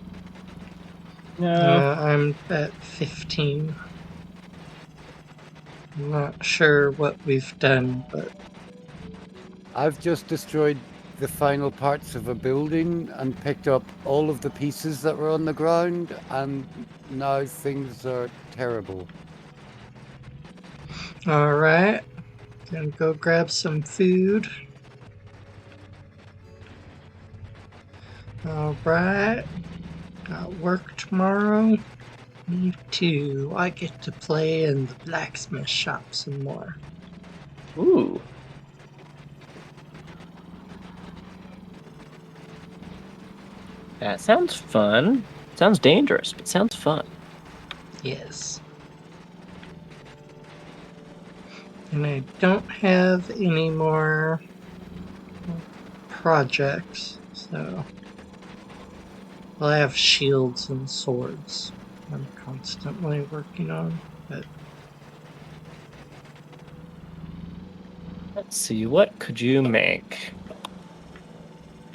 No. I'm at 15. I'm not sure what we've done, but I've just destroyed the final parts of a building and picked up all of the pieces that were on the ground, and now things are terrible. alright. Gonna go grab some food. Alright. Got work tomorrow. Me too. I get to play in the blacksmith shop some more. Ooh. That sounds fun. Sounds dangerous, but sounds fun. Yes. And I don't have any more projects, so. Well, I have shields and swords I'm constantly working on, but Let's see, what could you make?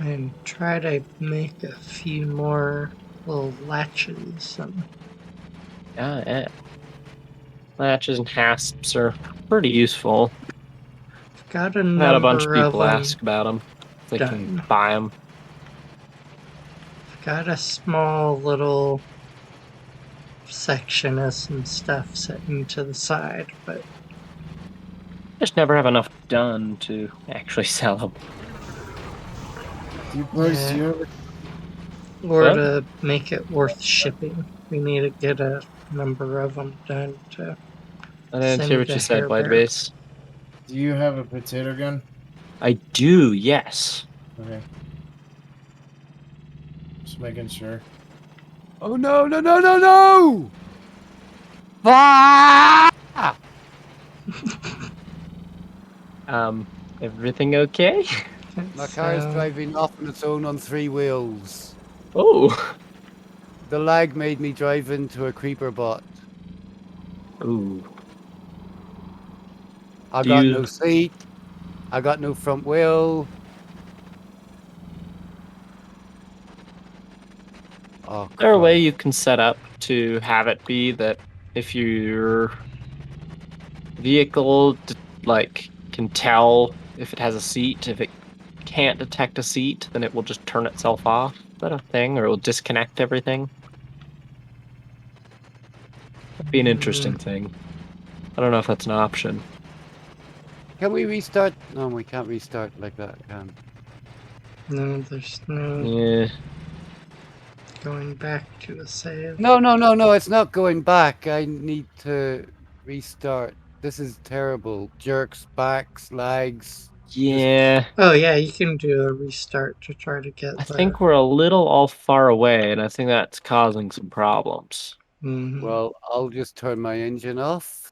and try to make a few more little latches and Yeah. Latches and hasps are pretty useful. got a I've had a bunch of number of people them ask about them. If they can done. buy them. Got a small little section of some stuff sitting to the side, but Just never have enough done to actually sell them. Do you post Yeah. your or What? to make it worth shipping. We need to get a number of them done to I didn't hear send what to you said, Hair White Bear. Base. do you have a potato gun? I do, yes. Okay. Just making sure. Oh no, no, no, no, no! Ah! Everything okay? My car is So, driving off on its own on 3 wheels. Oh. The lag made me drive into a creeper bot. Ooh. I Do got you no seat. I got no front wheel. Oh, Is there a way crap. you can set up to have it be that if your vehicle can tell if it has a seat, if it can't detect a seat, then it will just turn itself off? Is that a thing, or it will disconnect everything? That'd be an interesting thing. I don't know if that's an option. Can we restart? No, we can't restart like that, can? No, there's no Yeah. going back to a save. No, it's not going back. I need to restart. This is terrible. Jerks, backs, lags. Yeah. Oh yeah, you can do a restart to try to get I the. think we're a little all far away, and I think that's causing some problems. Mhm. Well, I'll just turn my engine off.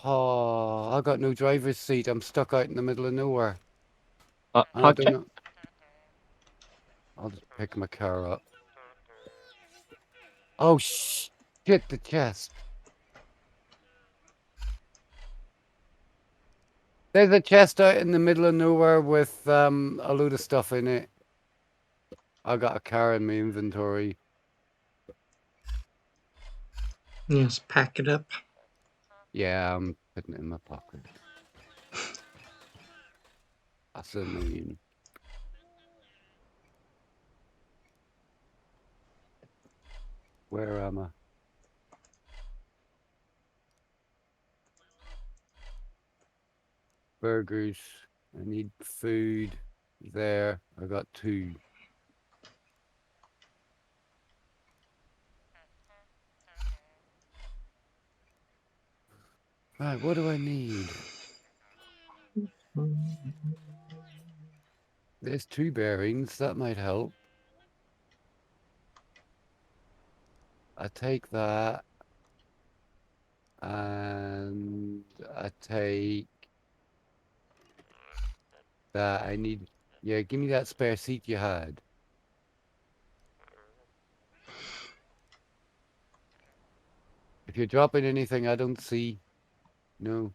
Oh, I got no driver's seat. I'm stuck out in the middle of nowhere. I don't Okay. know. I'll just pick my car up. Oh, shit, the chest. There's a chest out in the middle of nowhere with a load of stuff in it. I got a car in my inventory. Just pack it up. Yeah, I'm putting it in my pocket. That's annoying. Where am I? Burgers. I need food. There. I got 2. Right, what do I need? There's 2 bearings. That might help. I take that. And I take that. I need... Yeah, give me that spare seat you had. If you're dropping anything I don't see, no.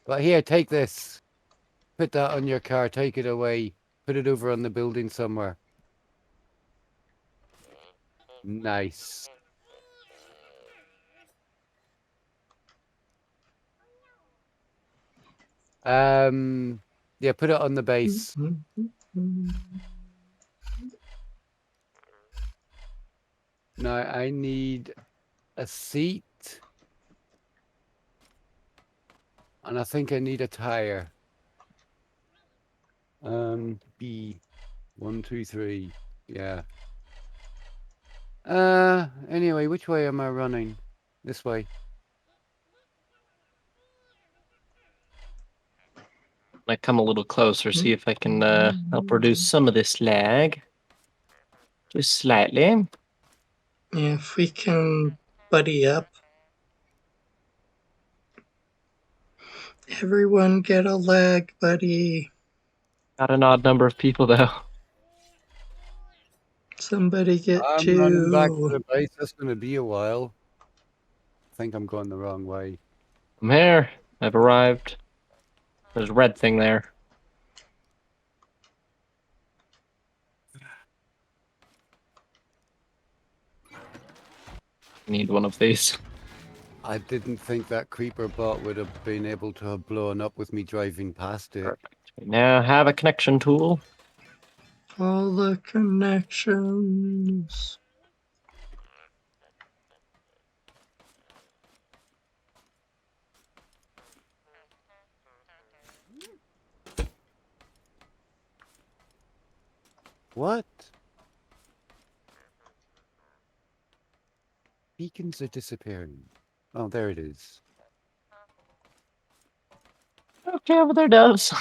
But here, take this. Put that on your car. Take it away. Put it over on the building somewhere. Nice. Yeah, put it on the base. Now I need a seat. And I think I need a tire. B. 1, 2, 3. Yeah. Anyway, which way am I running? This way. I come a little closer, see if I can help reduce some of this lag. Just slightly. Yeah, if we can buddy up. Everyone get a lag buddy. Got an odd number of people though. Somebody get I'm running back to 2. the base. That's going to be a while. I think I'm going the wrong way. I'm here. I've arrived. There's a red thing there. Need one of these. I didn't think that creeper bot would have been able to have blown up with me driving past it. Perfect. We now have a connection tool. All the connections. What? Beacons are disappearing. Oh, there it is. Okay, over there, doves.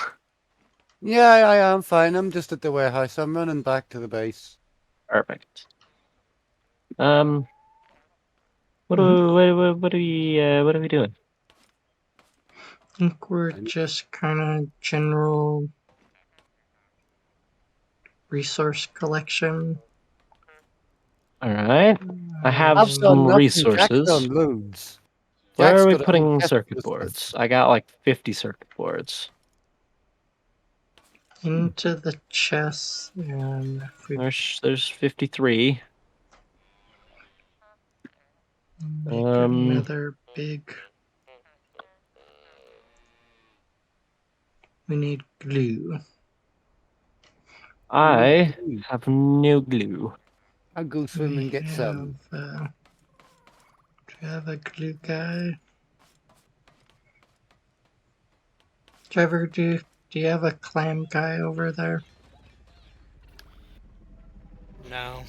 Yeah, I'm fine. I'm just at the warehouse. I'm running back to the base. Perfect. What are we doing? I think we're just kind of general resource collection. All right. I have I've done some nothing. Jack's resources. done loads. Where Jack's are we got a whole putting chest circuit full of boards? stuff. I got like 50 circuit boards. Into the chest, and if we There's 53. make another big. We need glue. I have no glue. I'll go swim and get some. you have a glue guy? Trevor, do you have a clam guy over there? No.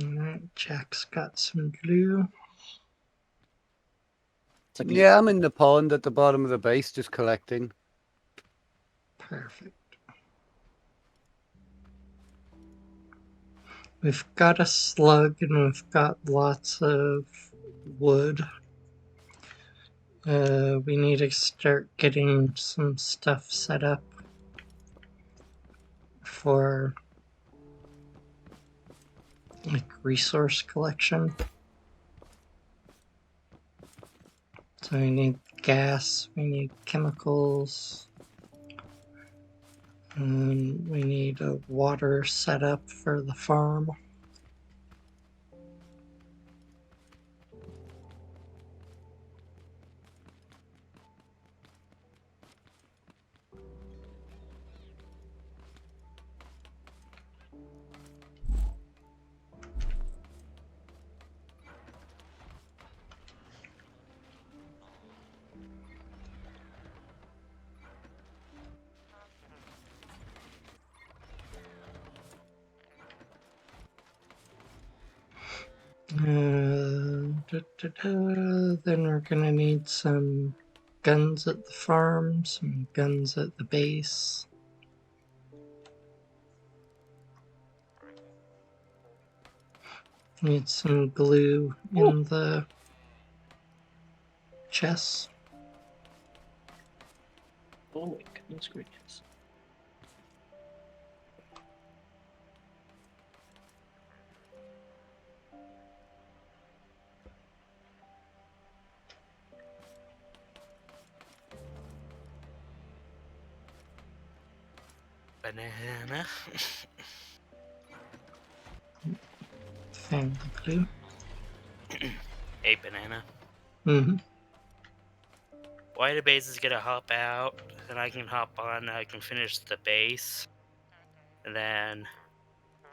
Alright, Jack's got some glue. It's like Yeah, I'm in the pond at the bottom of the base just collecting. Perfect. We've got a slug and we've got lots of wood. We need to start getting some stuff set up for like resource collection. So we need gas, we need chemicals, and we need a water setup for the farm. Then we're gonna need some guns at the farm, some guns at the base. Need some glue in the chest. Oh my goodness gracious. Banana. Found the glue. Hey, banana. Mm-hmm. Why the base is gonna hop out, and I can hop on. I can finish the base, and then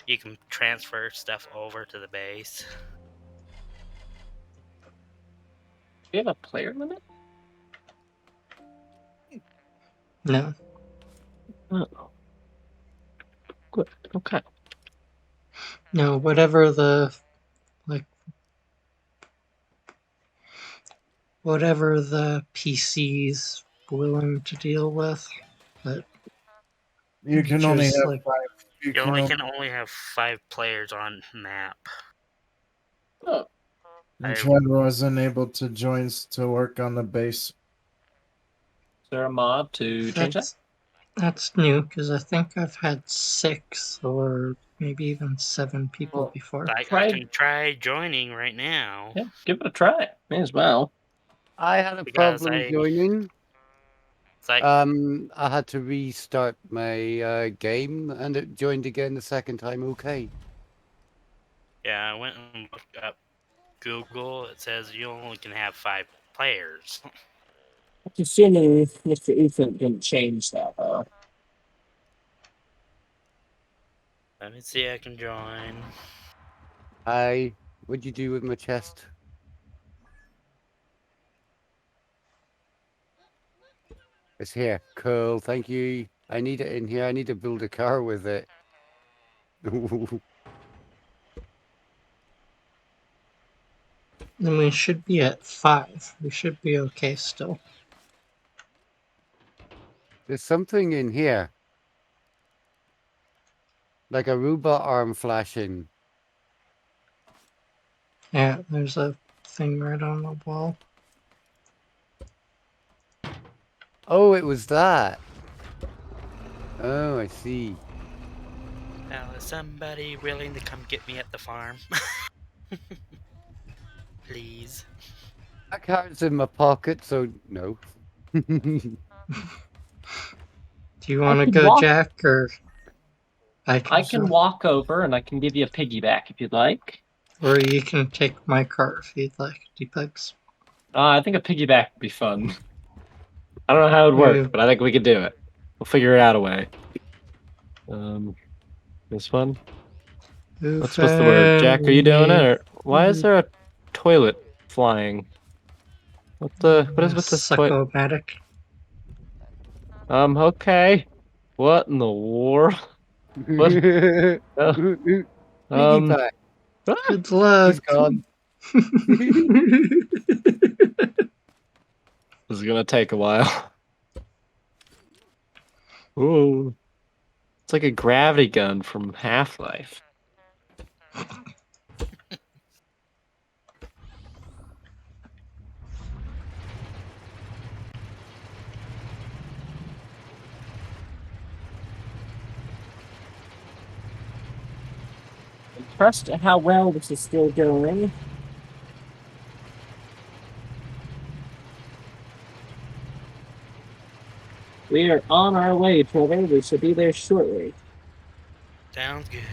you can transfer stuff over to the base. Do you have a player limit? No. Oh. Good. Okay. No, whatever the whatever the PC's willing to deal with. But You can only just have like 5. You You can can only have 5 players on map. Oh, And Chad wasn't able to join to work on the base. is there a mod to change that? that's new because I think I've had 6 or maybe even 7 people Well, before. I can try joining right now. Yeah, give it a try. May as well. I had a Because problem joining. It's like, I had to restart my game, and it joined again the second time. Okay. yeah, I went and looked up Google. It says you only can have 5 players. Assuming Mr. Ethan didn't change that, though. Let me see. I can join. What'd you do with my chest? It's here. Cool. Thank you. I need it in here. I need to build a car with it. Then we should be at 5. We should be okay still. There's something in here. Like a robot arm flashing. Yeah, there's a thing right on the wall. Oh, it was that. Oh, I see. Now, is somebody willing to come get me at the farm? Please. That card's in my pocket, so no. Do you want to could go, walk- Jack, or I can walk over and I can give you a piggyback if you'd like. Or you can take my car if you'd like, Deepugs. I think a piggyback would be fun. I don't know how it would work, but I think we could do it. We'll figure it out a way. This one? What's the word? Jack, are you doing it? Or why is there a toilet flying? What is with this toilet? Sucko-matic. Okay. What in the world? What? Piggyback. Good luck. He's gone. This is gonna take a while. Ooh. It's like a gravity gun from Half-Life. Impressed at how well this is still going. We are on our way, Trevor. We should be there shortly. Sounds good.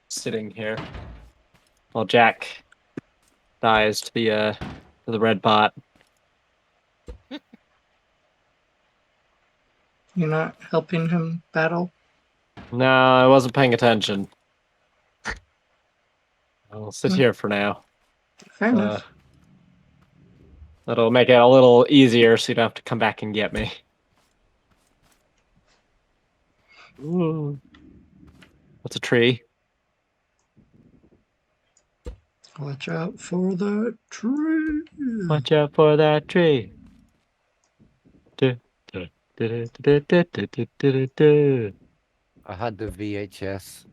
Sitting here while Jack dies to the red bot. You're not helping him battle? No, I wasn't paying attention. I'll sit here for now. Fair enough. That'll make it a little easier so you don't have to come back and get me. Ooh. What's a tree? Watch out for the tree. Watch out for that tree. I had the VHS.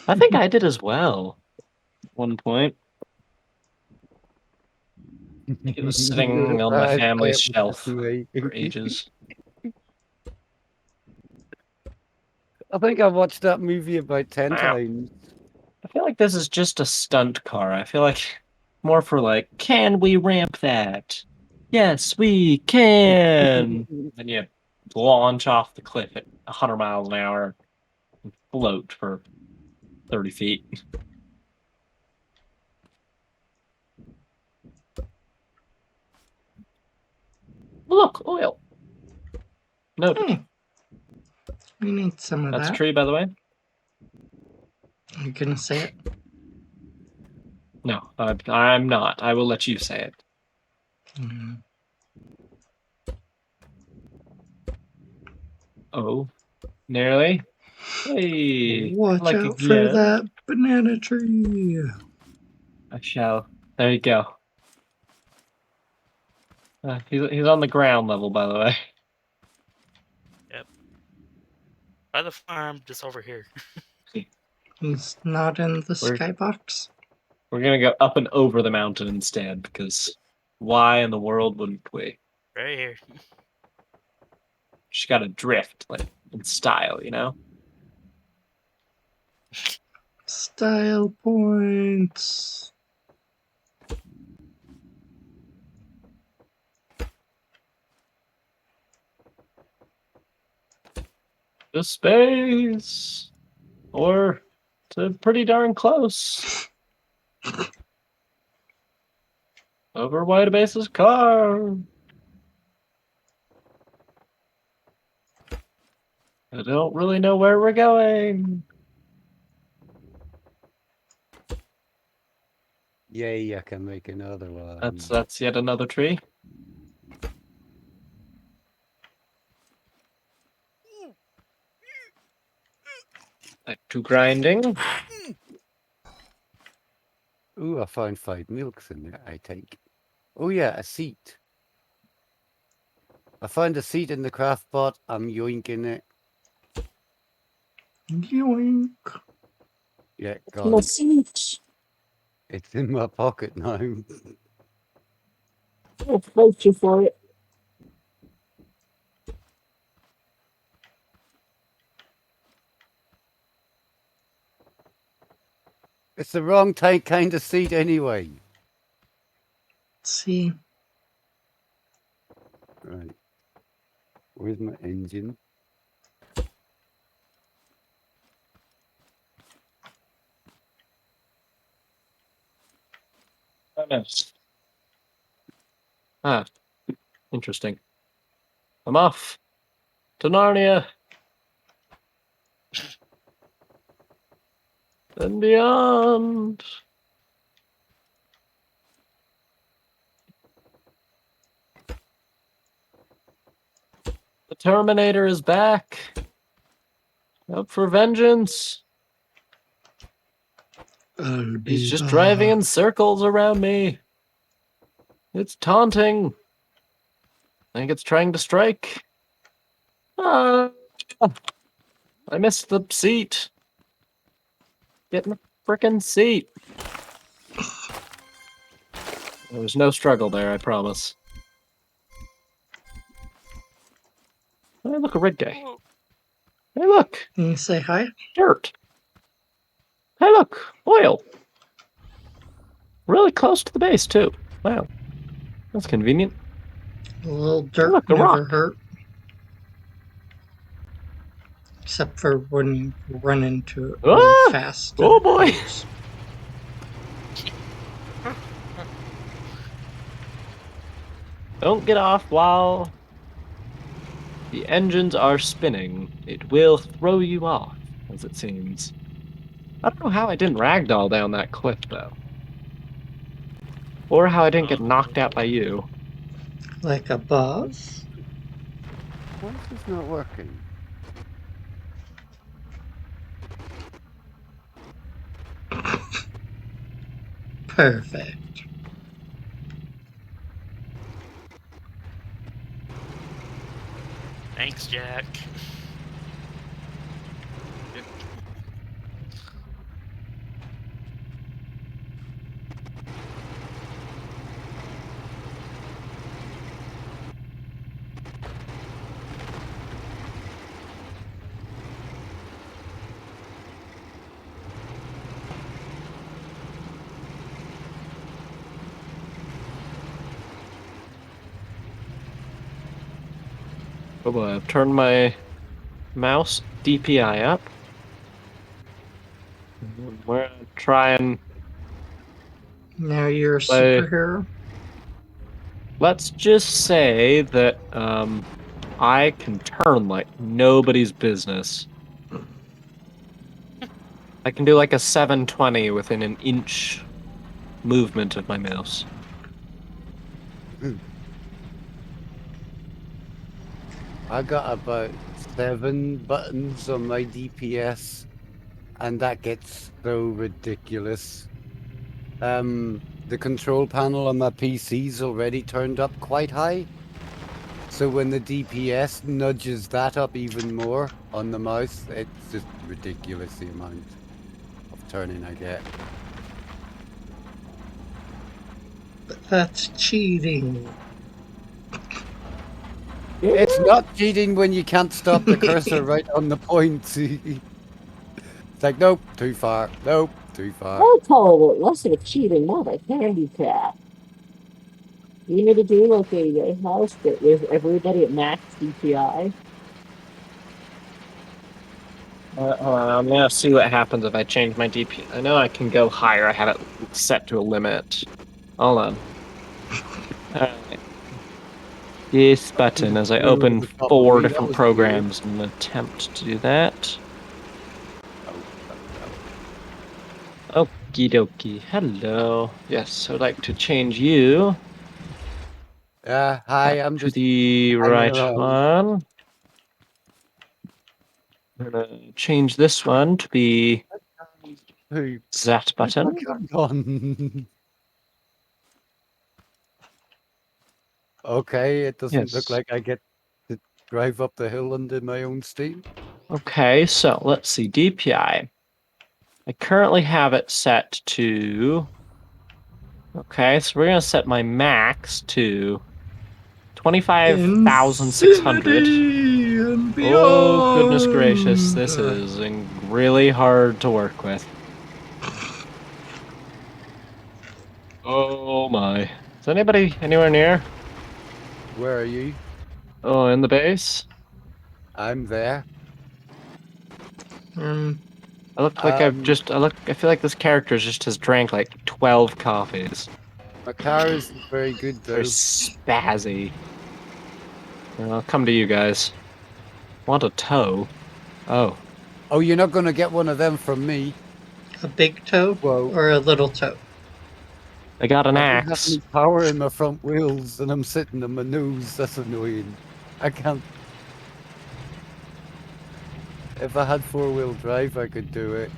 I think I did as well. At one point. It was sitting on my family's shelf for ages. I think I've watched that movie about 10 times. I feel like this is just a stunt car. I feel like more for like, can we ramp that? Yes, we can. Then you launch off the cliff at 100 miles an hour and float for 30 feet. Look, oil. Noted. Hey, we need some of That's that. a tree, by the way. Are you gonna say it? No, I'm not. I will let you say it. Mm. Oh, nearly. Hey, Watch out for that banana tree. I shall. There you go. He's on the ground level, by the way. Yep. By the farm, just over here. He's not in the skybox. We're gonna go up and over the mountain instead, because why in the world wouldn't we? Right here. Just gotta drift, like, in style, you know? Style points. To space! Or to pretty darn close. Over Whitebase's car! I don't really know where we're going. Yay, I can make another one. That's yet another tree. Back to grinding. Ooh, I found 5 milks in there, I think. Oh yeah, a seat. I found a seat in the craft pot. I'm yoinking it. Yoink. Yeah, gone. seat. It's in my pocket now. I'll fight you for it. It's the wrong kind of seat anyway. Let's see. Right. Where's my engine? Oh, no. Ah, interesting. I'm off to Narnia and beyond. The Terminator is back. Up for vengeance. I'll He's be just driving back. in circles around me. It's taunting. I think it's trying to strike. Ah, I missed the seat. Get in the frickin' seat. There was no struggle there, I promise. Hey, look, a red guy. Hey, look, Can you say hi? dirt. Hey, look, oil. Really close to the base, too. Wow, that's convenient. A little Hey, dirt look, a never rock. hurt. Except for when you run into it really Ah! fast and Oh it boy! hurts. Don't get off while the engines are spinning. It will throw you off, as it seems. I don't know how I didn't ragdoll down that cliff, though. Or how I didn't get knocked out by you. Like a boss. Why is this not working? Perfect. Thanks, Jack. Oh boy, I've turned my mouse DPI up. We're gonna try and Now you're a play. superhero. Let's just say that I can turn like nobody's business. I can do like a 720 within an inch movement of my mouse. I got about 7 buttons on my DPS, and that gets so ridiculous. The control panel on my PC's already turned up quite high. So when the DPS nudges that up even more on the mouse, it's just ridiculous the amount of turning I get. But that's cheating. It's not cheating when you can't stop the cursor right on the point. It's like, nope, too far. Nope, too far. I'll call it less of a cheating, more of a handicap. You need to do like a house that with everybody at max DPI. Hold on, I'm gonna see what happens if I change my DPI. I know I can go higher. I have it set to a limit. Hold on. Alright. This button as I Flew over open the top of 4 me. That different was weird. programs in an attempt to do that. Okie dokie. Hello. Yes, I'd like to change you Hi, I'm to just the hanging right around. one. I'm gonna change this one to be Who? that Where's my button. gun gone? Okay, it doesn't look Yes. like I get to drive up the hill under my own steam. Okay, so let's see. DPI. I currently have it set to Okay, so we're gonna set my max to 25,600. Infinity and Oh, goodness gracious, beyond. this is really hard to work with. Oh my. Is anybody anywhere near? Where are you? Oh, in the base? I'm there. I look like I feel like this character just has drank like 12 coffees. My car isn't very good Very though. spazzy. I'll come to you guys. Want a tow? Oh, Oh, you're not gonna get one of them from me. A big toe Whoa. or a little toe? I got an I don't have axe. any power in my front wheels and I'm sitting on my nose. That's annoying. I can't. If I had four-wheel drive, I could do it.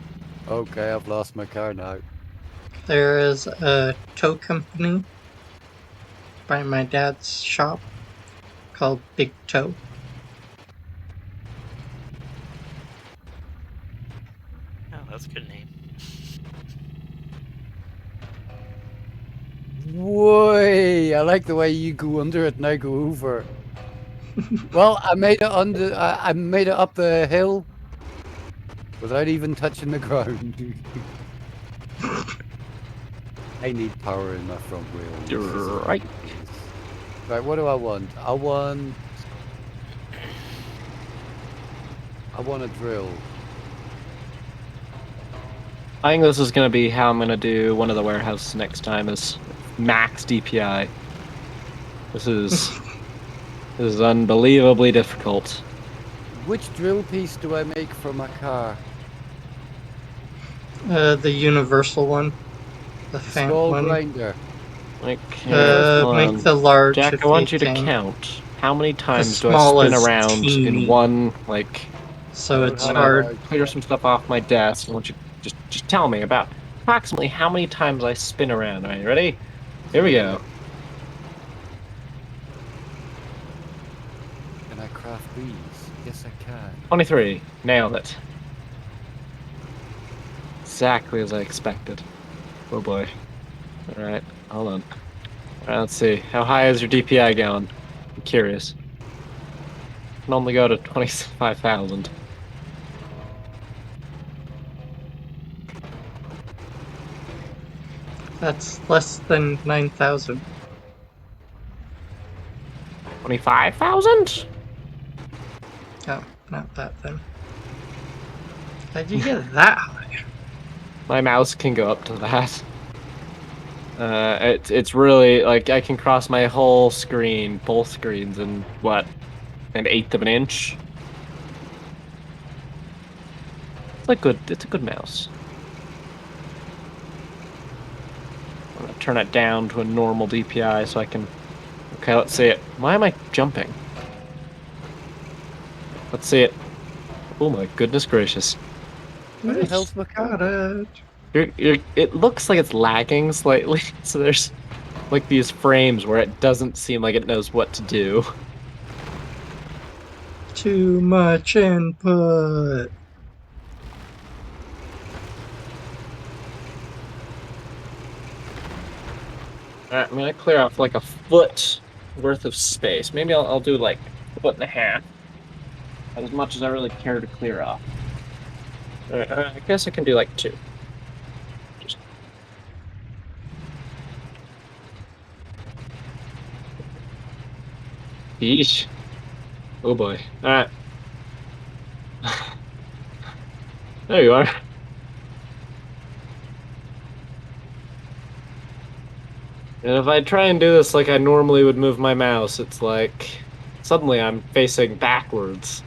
Okay, I've lost my car now. There is a toe company by my dad's shop called Big Toe. Oh, that's a good name. Whoa! I like the way you go under it and I go over. Well, I made it under. I made it up the hill without even touching the ground. I need power in my front wheels. This is Right. ridiculous. Right, what do I want? I want a drill. I think this is gonna be how I'm gonna do one of the warehouses next time is max DPI. This is unbelievably difficult. Which drill piece do I make for my car? The universal one. The fat Small one. grinder. Like, hold Make on. the large Jack, if I want you you to can. count how many The times do I small spin is around in teeny, one, like, so I don't it's have when a I hard. large. clear some stuff off my desk. I want you to just tell me about approximately how many times I spin around. Are you ready? Here we go. Can I craft these? Yes, I can. 23. Nailed it. Exactly as I expected. Oh boy. Alright, hold on. Alright, let's see. How high is your DPI going? I'm curious. Can only go to 25,000. That's less than 9,000. 25,000? Oh, not that then. How'd you get that high? My mouse can go up to that. It's really like I can cross my whole screen, both screens, in what, an eighth of an inch. It's like good. It's a good mouse. I'm gonna turn it down to a normal DPI so I can. Okay, let's see it. Why am I jumping? Let's see it. Oh my goodness gracious! Where the hell's my car? Got it. It looks like it's lagging slightly. So there's like these frames where it doesn't seem like it knows what to do. Too much input. Alright, I'm gonna clear off like a foot worth of space. Maybe I'll do like a foot and a half. As much as I really care to clear off. Alright, I guess I can do like 2. Just. Yeesh. Oh boy. Alright. There you are. And if I try and do this like I normally would move my mouse, it's like suddenly I'm facing backwards.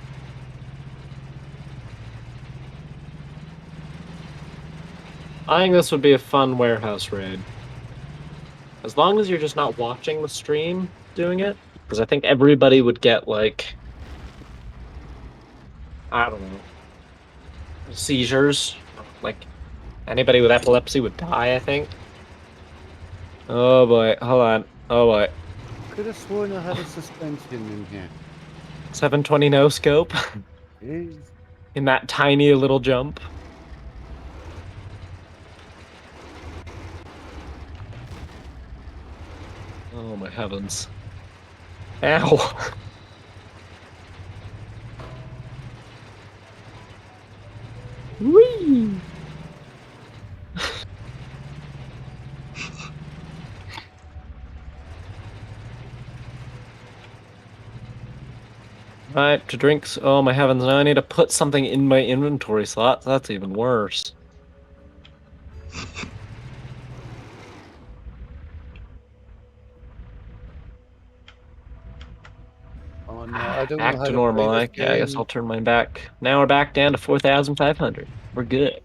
I think this would be a fun warehouse raid. As long as you're just not watching the stream doing it, because I think everybody would get like, I don't know, seizures. Like anybody with epilepsy would die, I think. Oh boy, hold on. Oh boy. Could have sworn I had a suspension in here. 720 no scope Is in that tiny little jump. Oh my heavens. Ow! Whee! Right, to drinks. Oh my heavens, now I need to put something in my inventory slot. That's even worse. Oh no, I don't know Back how to to play normal. this Okay, I guess game. I'll turn mine back. Now we're back down to 4,500. We're good.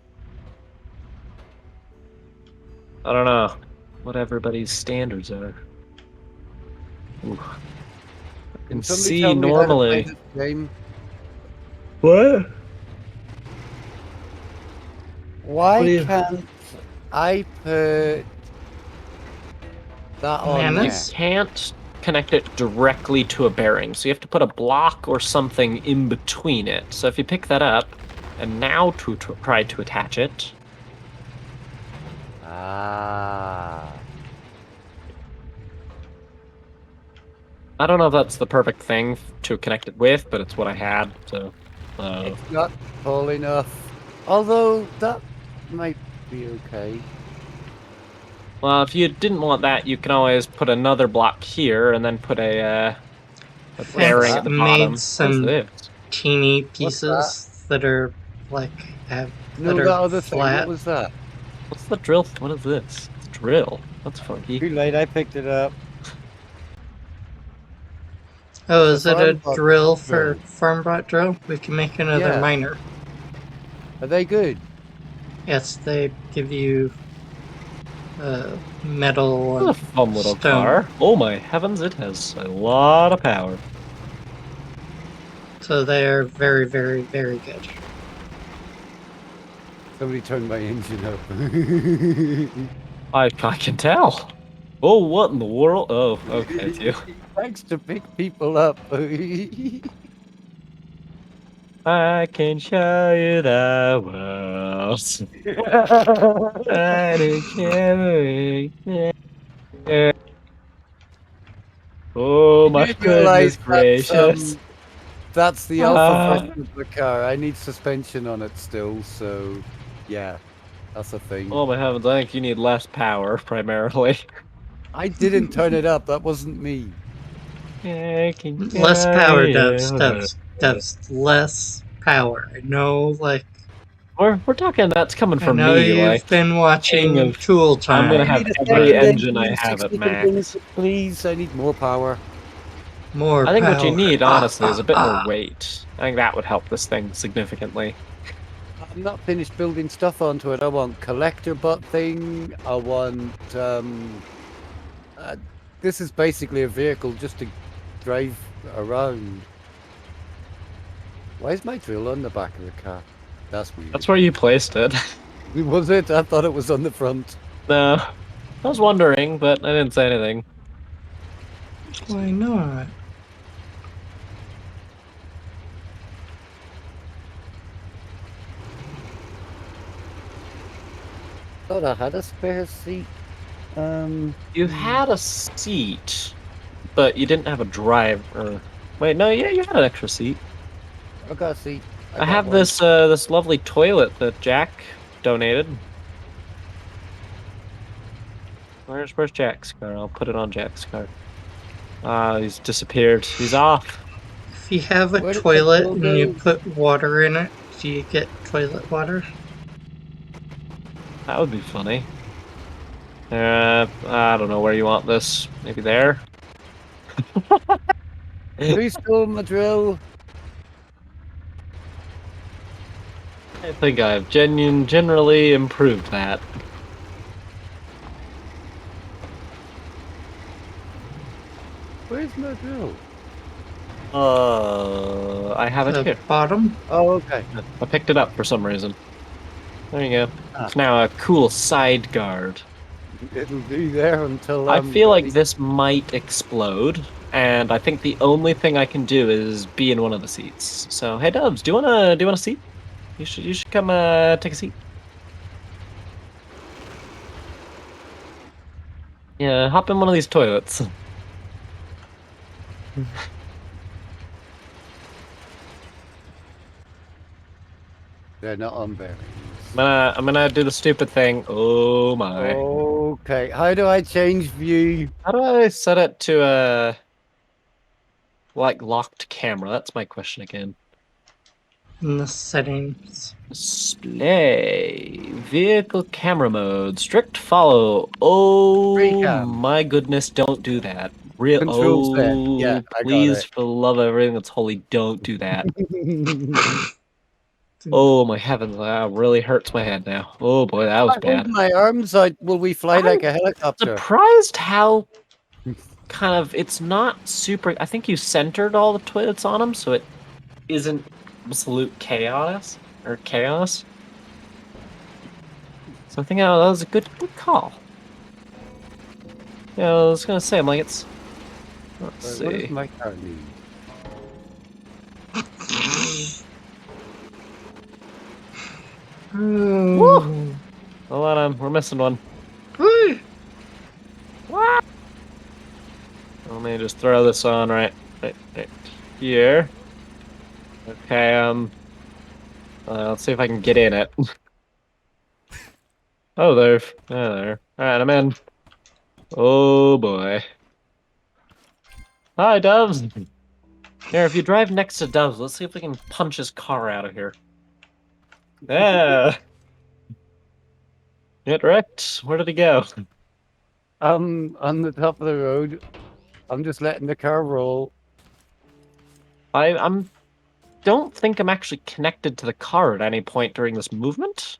I don't know what everybody's standards are. Ooh. I Can can somebody see tell me how to play normally. this game? What? What Why do you? can't I put that on You there? Bananas? can't connect it directly to a bearing, so you have to put a block or something in between it. So if you pick that up, and now to try to attach it, Ah. I don't know if that's the perfect thing to connect it with, but it's what I had. So, It's not tall enough. Although that might be okay. well, if you didn't want that, you can always put another block here, and then put a What's bearing Fence at that? the made bottom. What is some this? teeny What's that? pieces that are like that No, are that other thing. What flat. was that? What's the drill? What is this? It's a drill. That's funky. Too late. I picked it up. Oh, It's a is it a farm bot drill for drill. farm drill? We can make another Yeah. miner. Are they good? Yes, they give you metal This and is a fun little stone. car. Oh my heavens, it has a lot of power. So they are very, very, very good. Somebody turned my engine up. I can tell. Oh, what in the world? Oh, okay, too. Thanks to pick people up. I can show you the world. I don't care. Oh I my didn't goodness realize gracious. that's the alpha Ah. version of the car. I need suspension on it still, so yeah, that's a thing. Oh my heavens, I think you need less power primarily. I didn't turn it up. That wasn't me. I can Less show power you. doves less power. I know, like We're talking that's coming I from know me, you've like been king watching of Tool I'm gonna I Time. have need a every second Like engine engine I and have at 60 max. condenser, please. I need more power. more I think what you power. need, honestly, is a bit more weight. I think that would help this thing significantly. I'm not finished building stuff onto it. I want collector bot thing. I want uh, this is basically a vehicle just to drive around. Why is my drill on the back of the car? That's That's weird. where you placed it. Was it? I thought it was on the front. No, I was wondering, but I didn't say anything. Why not? Thought I had a spare seat. You had a seat, but you didn't have a drive. Wait, no, yeah, you had an extra seat. I got a seat. I I got have one. this lovely toilet that Jack donated. Where's Jack's car? I'll put it on Jack's car. Ah, he's disappeared. He's off. If you have a Where did my toilet drill and you go? put water in it, do you get toilet water? That would be funny. I don't know where you want this. Maybe there. Who stole my drill? I think I've generally improved that. Where's my drill? I have it The here. bottom? Oh, okay. I picked it up for some reason. There you go. Ah. It's now a cool side guard. It'll be there until I I'm feel like ready. this might explode, and I think the only thing I can do is be in one of the seats. So, hey Dubs, do you want a seat? You should come take a seat. Yeah, hop in one of these toilets. They're not on berries. I'm gonna do the stupid thing. Oh my. Okay, how do I change view? How do I set it to a like locked camera? That's my question again. In the settings. Display vehicle camera mode strict follow. Oh Recam. my goodness! Don't do that. Real. Control Z. Yeah, Oh, I got please, it. for the love of everything that's holy, don't do that. Oh my heavens! That really hurts my head now. Oh boy, that was I hold bad. my arms out. Will we fly like I'm a helicopter? surprised how kind of it's not super. I think you centered all the twists on them, so it isn't absolute chaos or chaos. So I think that was a good call. Yeah, I was gonna say, I'm like, it's. Let's What does see. my car need? Woo! Hold on, we're missing one. Woo! What? Let me just throw this on right here. Okay, let's see if I can get in it. Oh, there. Alright, I'm in. Oh boy. Hi, Doves! Here, if you drive next to Doves, let's see if we can punch his car out of here. Yeah! Get wrecked. Where did he go? On the top of the road. I'm just letting the car roll. I'm don't think I'm actually connected to the car at any point during this movement.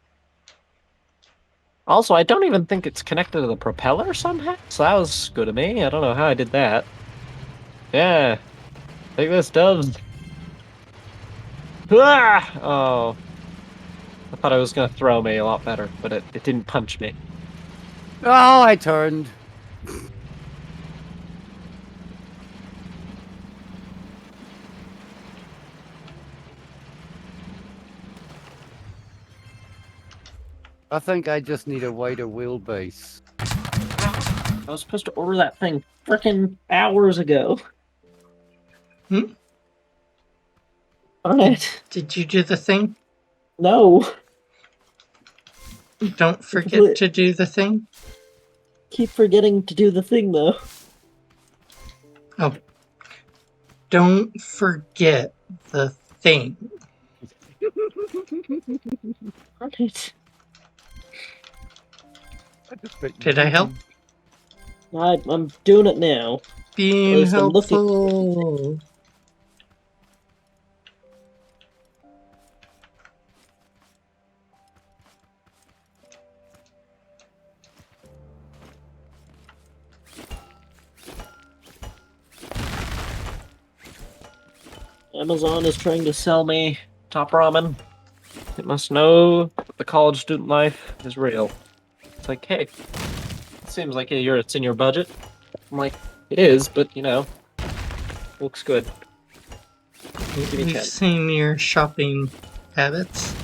Also, I don't even think it's connected to the propeller somehow, so that was good of me. I don't know how I did that. Yeah. Take this, Doves. Ah! Oh. I thought it was going to throw me a lot better, but it didn't punch me. Oh, I turned. I think I just need a wider wheelbase. I was supposed to order that thing frickin' hours ago. Hmm? Darn it. Did you do the thing? No. Don't forget to do the thing. Keep forgetting to do the thing, though. Oh. Don't forget the thing. Darn it. Did I help? I'm doing it now. Being least I'm looking- helpful. Amazon is trying to sell me top ramen. It must know that the college student life is real. It's like, hey, it seems like it's in your budget. I'm like, it is, but you know, looks good. Give me a We've chance. seen your shopping habits.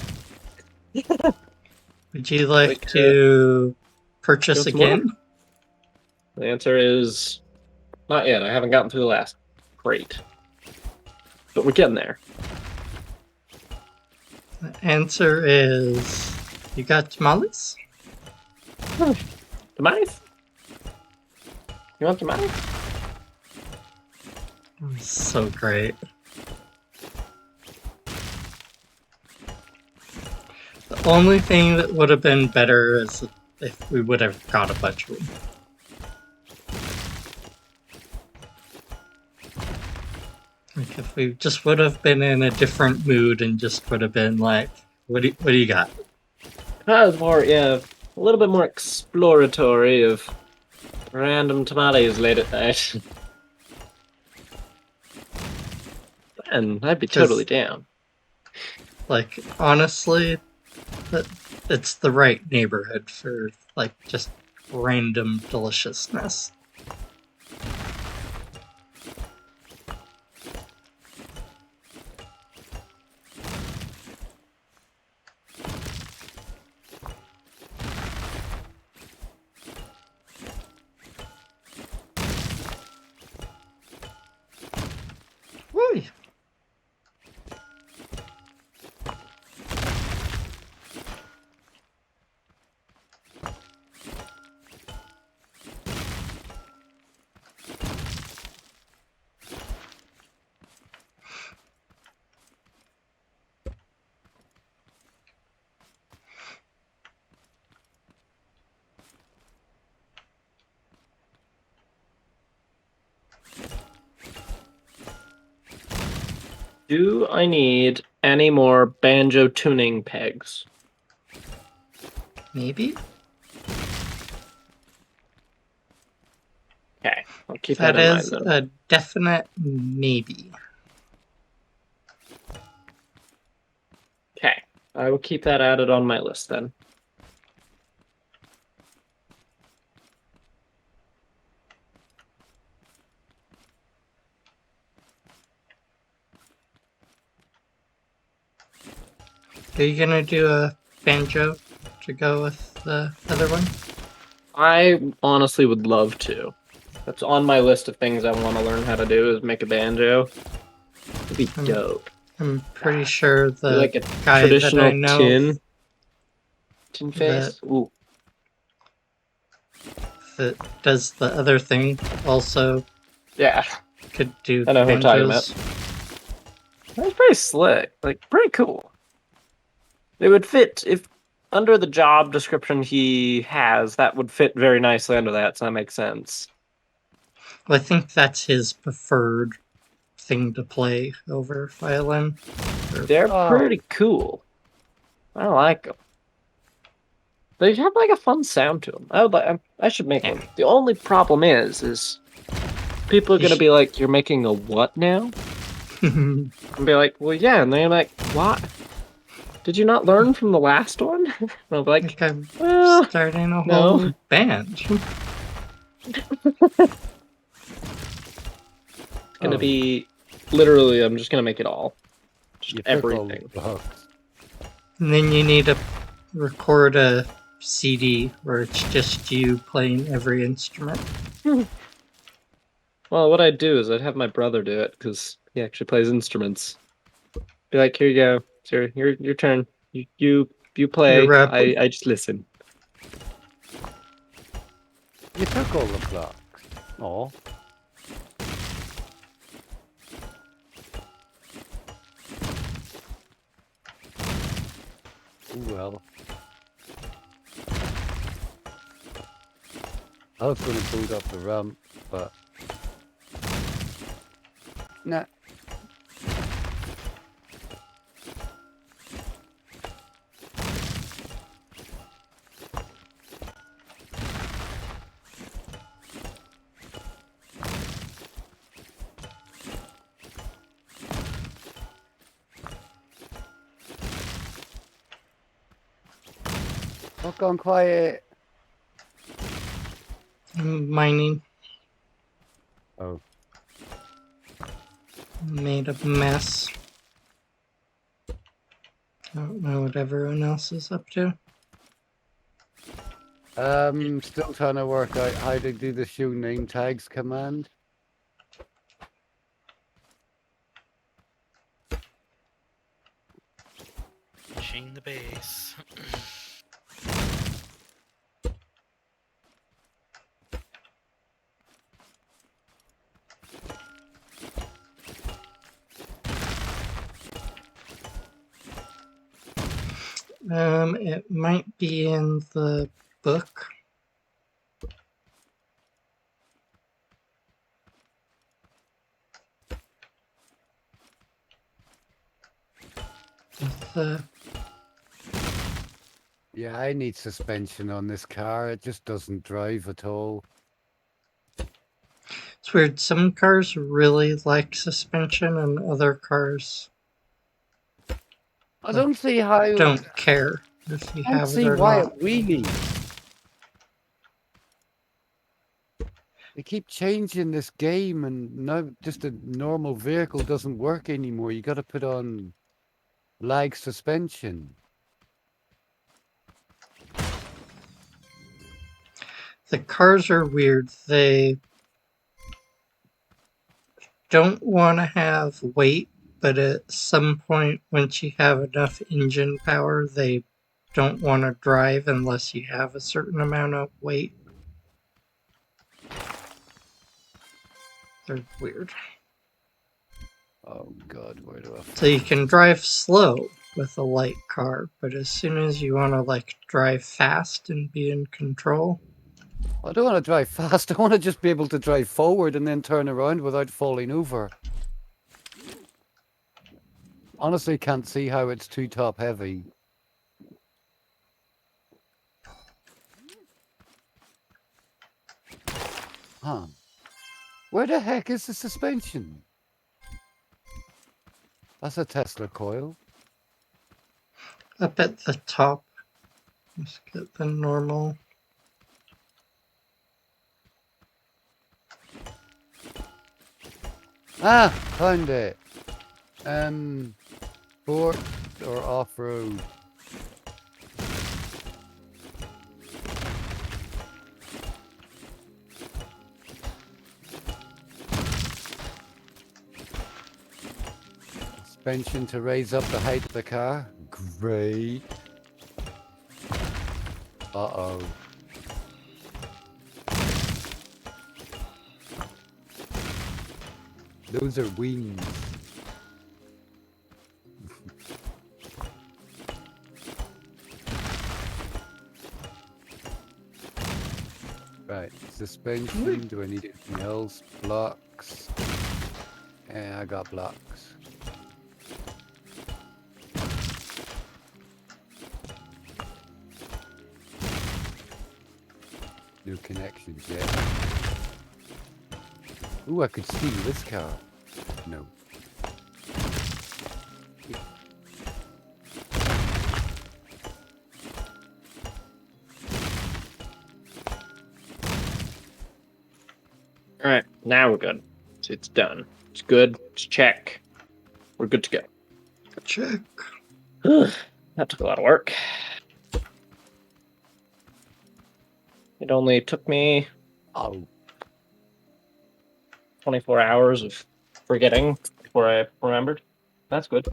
Would you like to purchase want some more? again? The answer is not yet. I haven't gotten through the last crate, but we're getting there. The answer is you got tamales? Tamales? You want tamales? So great. The only thing that would have been better is if we would have got a bunch of them. Like if we just would have been in a different mood and just would have been like, what do you got? That was more, yeah, a little bit more exploratory of random tamales late at night. And I'd be totally down. Like, honestly, it's the right neighborhood for, like, just random deliciousness. Oy. Do I need any more banjo tuning pegs? Maybe? Okay, I'll keep that That in mind is then. a definite maybe. Okay, I will keep that added on my list then. Are you gonna do a banjo to go with the other one? I honestly would love to. That's on my list of things I want to learn how to do is make a banjo. It'd be dope. I'm pretty sure Do the like a guy that I traditional know tin face. Ooh, that does the other thing also yeah, could do I know who we're talking banjos. about. That's pretty slick. Like pretty cool. It would fit if under the job description he has. That would fit very nicely under that. So that makes sense. Well, I think that's his preferred thing to play over violin. They're pretty cool. I like them. They have like a fun sound to them. I should make one. The only problem is people are gonna be like, "You're making a what now?" And be like, "Well, yeah." And they're like, "What? Did you not learn from the last one?" And I'll be like, I'm "Well, starting a no." whole band. It's gonna be literally. I'm just gonna make it all, just You took all the everything. blocks. And then you need to record a CD where it's just you playing every instrument. Well, what I'd do is I'd have my brother do it because he actually plays instruments. Be like, "Here you go. It's your turn. You play. You're I just listen." You took all the blocks. Oh. Well. I was going to build up the ramp, but nah. Not gone quiet. mining. Oh. Made a mess. I don't know what everyone else is up to. Still trying to work out how to do the show name tags command. Pushing the base. It might be in the book. The Yeah, I need suspension on this car. It just doesn't drive at all. It's weird. Some cars really like suspension, and other cars I don't see how. don't care if you I don't have it see or why not. it wheelies. They keep changing this game, and now just a normal vehicle doesn't work anymore. You got to put on lag suspension. The cars are weird. They don't want to have weight, but at some point, once you have enough engine power, they don't want to drive unless you have a certain amount of weight. They're weird. Oh god, where do I So you can drive slow with a light car, but as soon as you want to like drive fast and be in control, I don't want to drive fast. I want to just be able to drive forward and then turn around without falling over. Honestly, can't see how it's too top heavy. Huh. Where the heck is the suspension? That's a Tesla coil. up at the top, let's get the normal. Ah, found it. Sport or off-road? Suspension to raise up the height of the car. Great. Uh-oh. Those are wings. Right, suspension. Do I need anything else? Blocks. Yeah, I got blocks. No connections yet. Ooh, I could steal this car. No. All right, now we're good. So it's done. It's good. It's check. We're good to go. Check. That took a lot of work. It only took me 24 hours of forgetting before I remembered. That's good.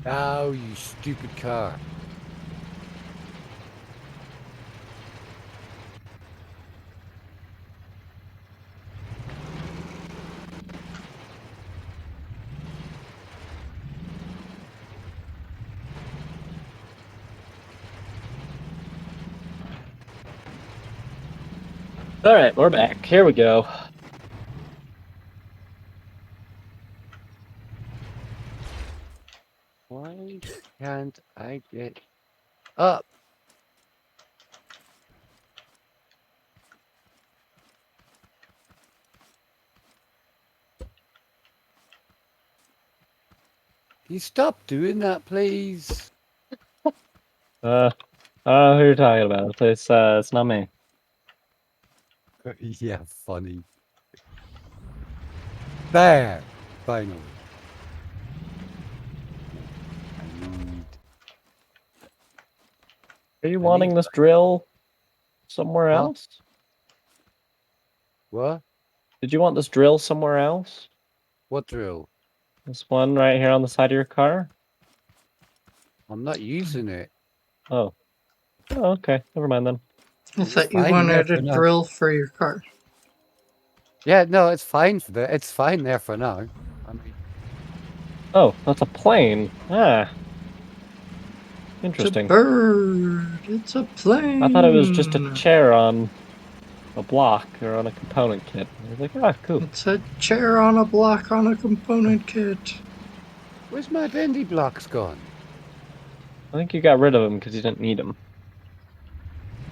Oh, you stupid car. All right, we're back. Here we go. Why can't I get up? Can you stop doing that, please? Who you're talking about? It's not me. Yeah, funny. There! Finally. I need... Are you I wanting need- this drill somewhere Huh? else? What? Did you want this drill somewhere else? What drill? This one right here on the side of your car? I'm not using it. Oh. Oh, okay. Never mind then. I It's thought you fine there wanted a for now. drill for your car. Yeah, no, it's fine for that. It's fine there for now. I mean, Oh, that's a plane. Ah, It's a interesting. bird. It's a plane. I thought it was just a chair on a block or on a component kit. I was like, ah, cool. It's a chair on a block on a component kit. where's my bendy blocks gone? I think you got rid of them because you didn't need them.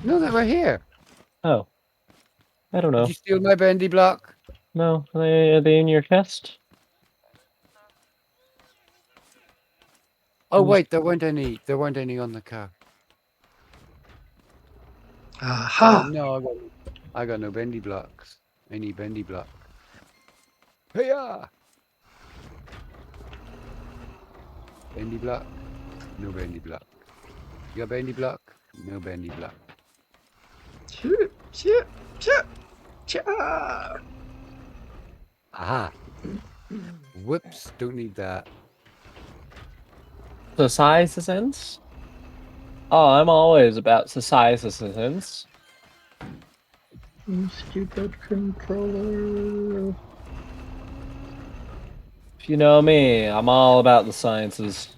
No, they were here. Oh. I don't Did know. you steal my bendy block? No, are they in your chest? Oh Who's- wait, there weren't any. There weren't any on the car. Aha! No, I got no bendy blocks. I need bendy block. Hiya! Bendy block. No bendy block. You got bendy block? No bendy block. Chip, chip, chip, chip. Aha! Whoops! Don't need that. Society sense? Oh, I'm always about society sense. You stupid controller. If you know me, I'm all about the sciences.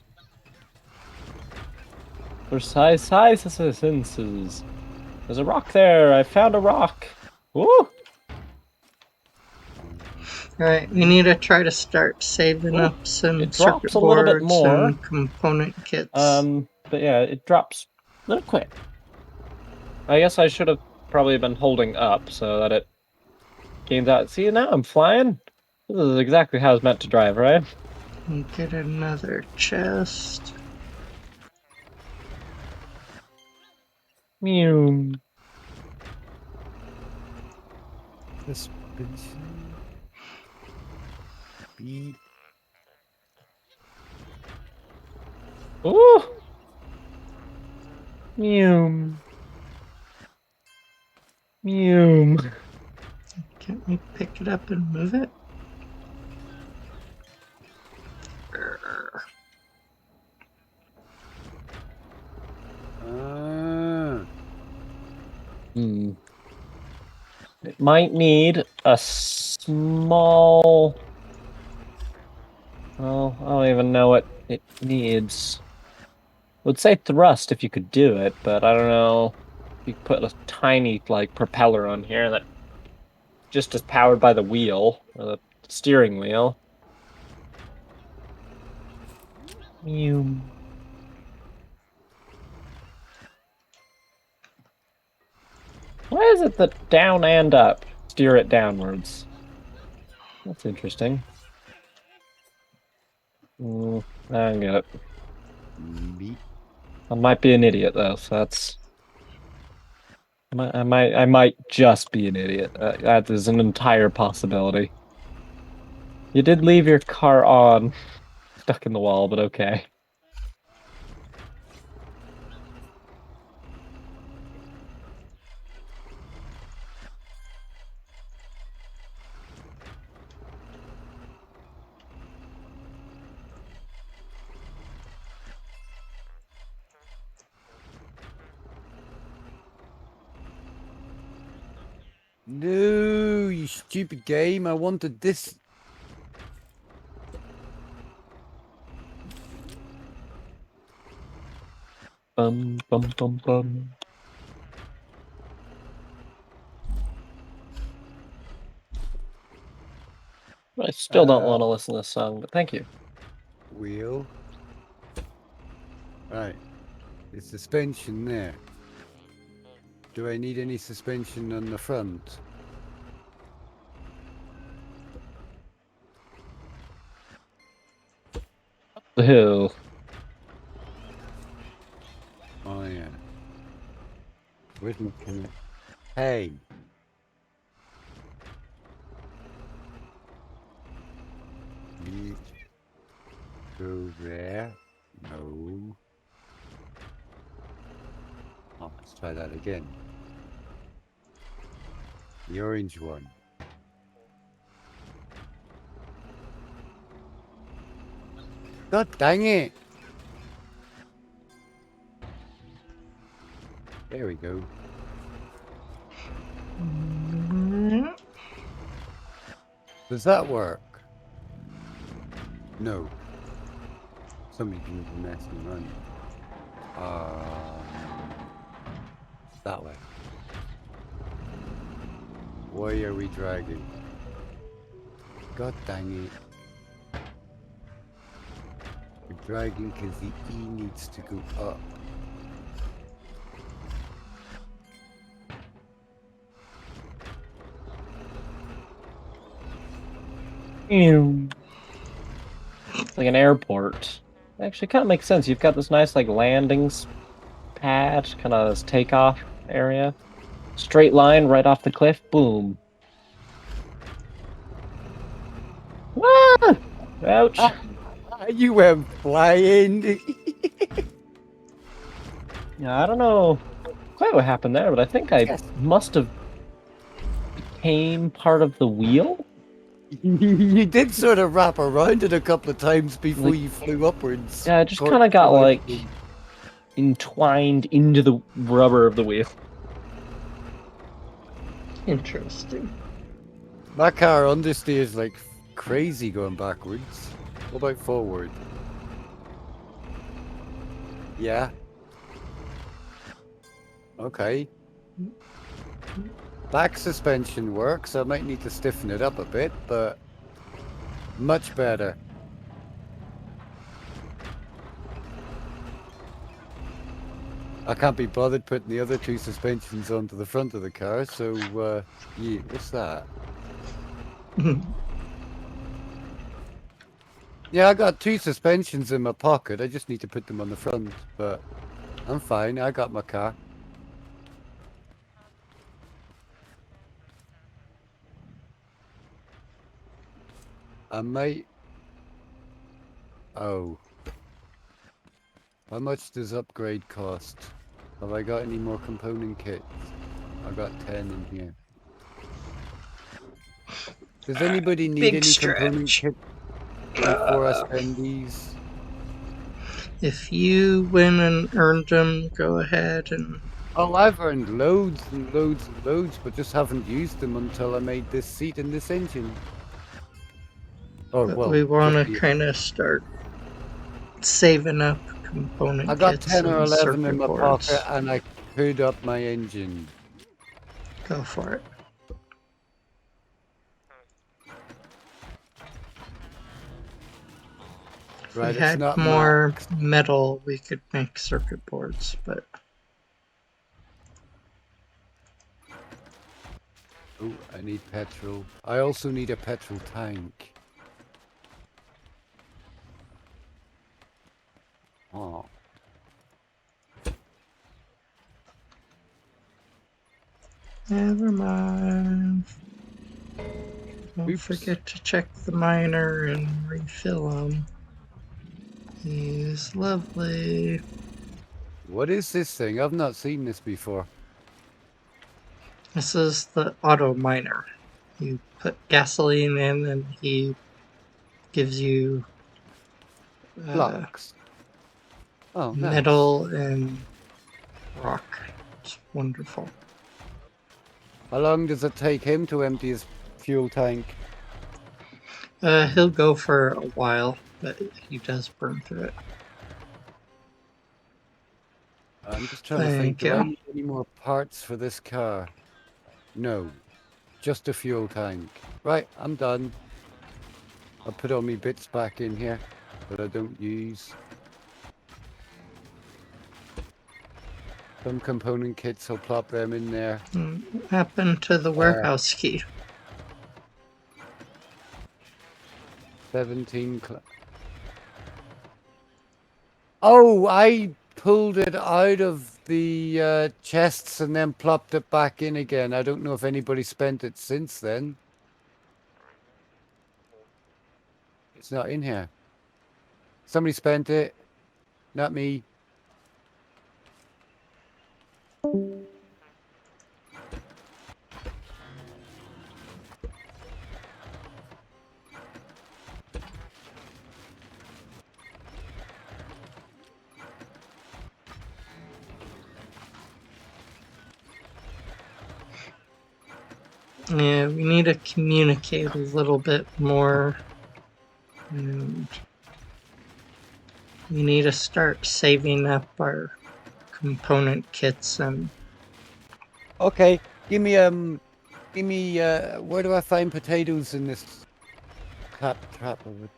For senses. There's a rock there. I found a rock. Woo! Alright, we need to try to start saving Ooh, up some it circuit drops a little bit boards more. and component kits. But yeah, it drops a little quick. I guess I should have probably been holding up so that it gains out. See, now I'm flying. This is exactly how it's meant to drive, right? And get another chest. Mew. Suspension. Beep. Ooh. Mew. Mew. Can't we pick it up and move it? Hmm. It might need a small. Well, I don't even know what it needs. Would say thrust if you could do it, but I don't know. You could put a tiny like propeller on here that just is powered by the wheel or the steering wheel. Mew. Why is it that down and up steer it downwards? That's interesting. I don't get it. Beep. I might be an idiot though, so that's. I might just be an idiot. That is an entire possibility. You did leave your car on, stuck in the wall, but okay. No, you stupid game. I wanted this. Bum bum bum bum. I still don't want to listen to this song, but thank you. Wheel. Right. The suspension there. Do I need any suspension on the front? The hill. Oh yeah. Where's my connect? Hey. go there. No. Oh, let's try that again. The orange one. God dang it! There we go. Does that work? No. Somebody can mess me around. That way. Why are we dragging? God dang it. We're dragging because the E needs to go up. Ew. It's like an airport. Actually, kind of makes sense. You've got this nice like landings pad, kind of this takeoff area. Straight line right off the cliff. Boom. Ah! Ouch. You went flying. Yeah, I don't know quite what happened there, but I think I Yes. must have became part of the wheel. You did sort of wrap around it a couple of times before Like, you flew upwards. Yeah, I just kind of got like entwined into the rubber of the wheel. Interesting. My car understeers like crazy going backwards. What about forward? Yeah. Okay. Back suspension works. I might need to stiffen it up a bit, but much better. I can't be bothered putting the other two suspensions onto the front of the car, so yeah, what's that? Yeah, I got two suspensions in my pocket. I just need to put them on the front, but I'm fine. I got my car. I might... Oh. How much does upgrade cost? Have I got any more component kits? I got 10 in here. Does anybody need Big any component stretch. kits before I spend these? If you win and earned them, go ahead and... Oh, I've earned loads and loads and loads, but just haven't used them until I made this seat and this engine. Oh, But well, we want just to the... kind of start saving up component I got kits 10 or and 11 in circuit my boards. pocket and I could up my engine. Go for it. If Right, we it's had not more max. metal, we could make circuit boards, but... Oh, I need petrol. I also need a petrol tank. Oh. Never mind. Don't Oops. forget to check the miner and refill him. He's lovely. What is this thing? I've not seen this before. This is the auto miner. You put gasoline in and he gives you Blocks. Oh, nice. metal and rock. It's wonderful. How long does it take him to empty his fuel tank? He'll go for a while, but he does burn through it. I'm just trying to think, Thank do I you. need any more parts for this car? No, just a fuel tank. Right, I'm done. I'll put all my bits back in here that I don't use. Some component kits, I'll plop them in there. What happened to the warehouse key? 17. Oh, I pulled it out of the chests and then plopped it back in again. I don't know if anybody spent it since then. It's not in here. Somebody spent it. Not me. Yeah, we need to communicate a little bit more. And we need to start saving up our component kits and Okay, give me where do I find potatoes in this trap of it?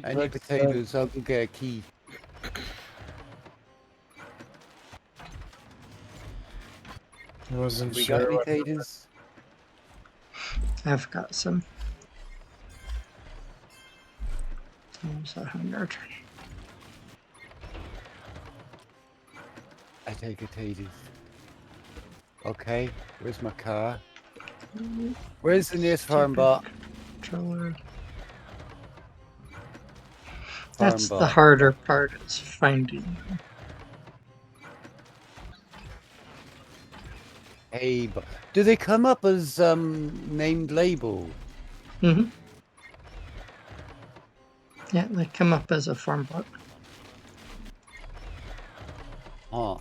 I need potatoes. I'll go get a key. I wasn't We got sure any what. potatoes? I've got some. Times 100. I take potatoes. Okay, where's my car? Where's the nearest farm bot? Controller. Farm That's the bot. harder part, is finding them. Hey, do they come up as named label? Mm-hmm. Yeah, they come up as a farm bot. Huh.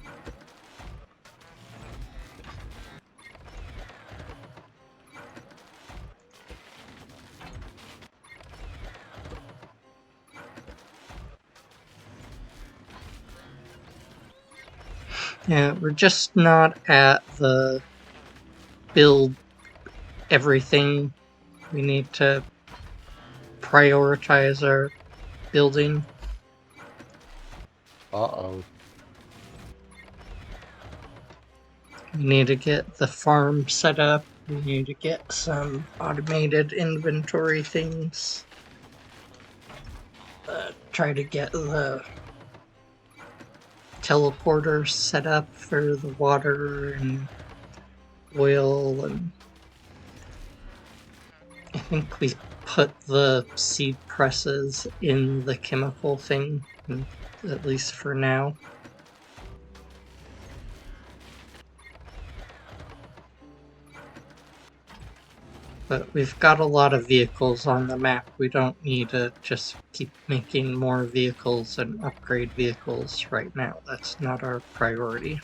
Yeah, we're just not at the build everything. We need to prioritize our building. Uh-oh. We need to get the farm set up. We need to get some automated inventory things. Try to get the teleporters set up for the water and oil, and I think we put the seed presses in the chemical thing, at least for now. But we've got a lot of vehicles on the map. We don't need to just keep making more vehicles and upgrade vehicles right now. That's not our priority.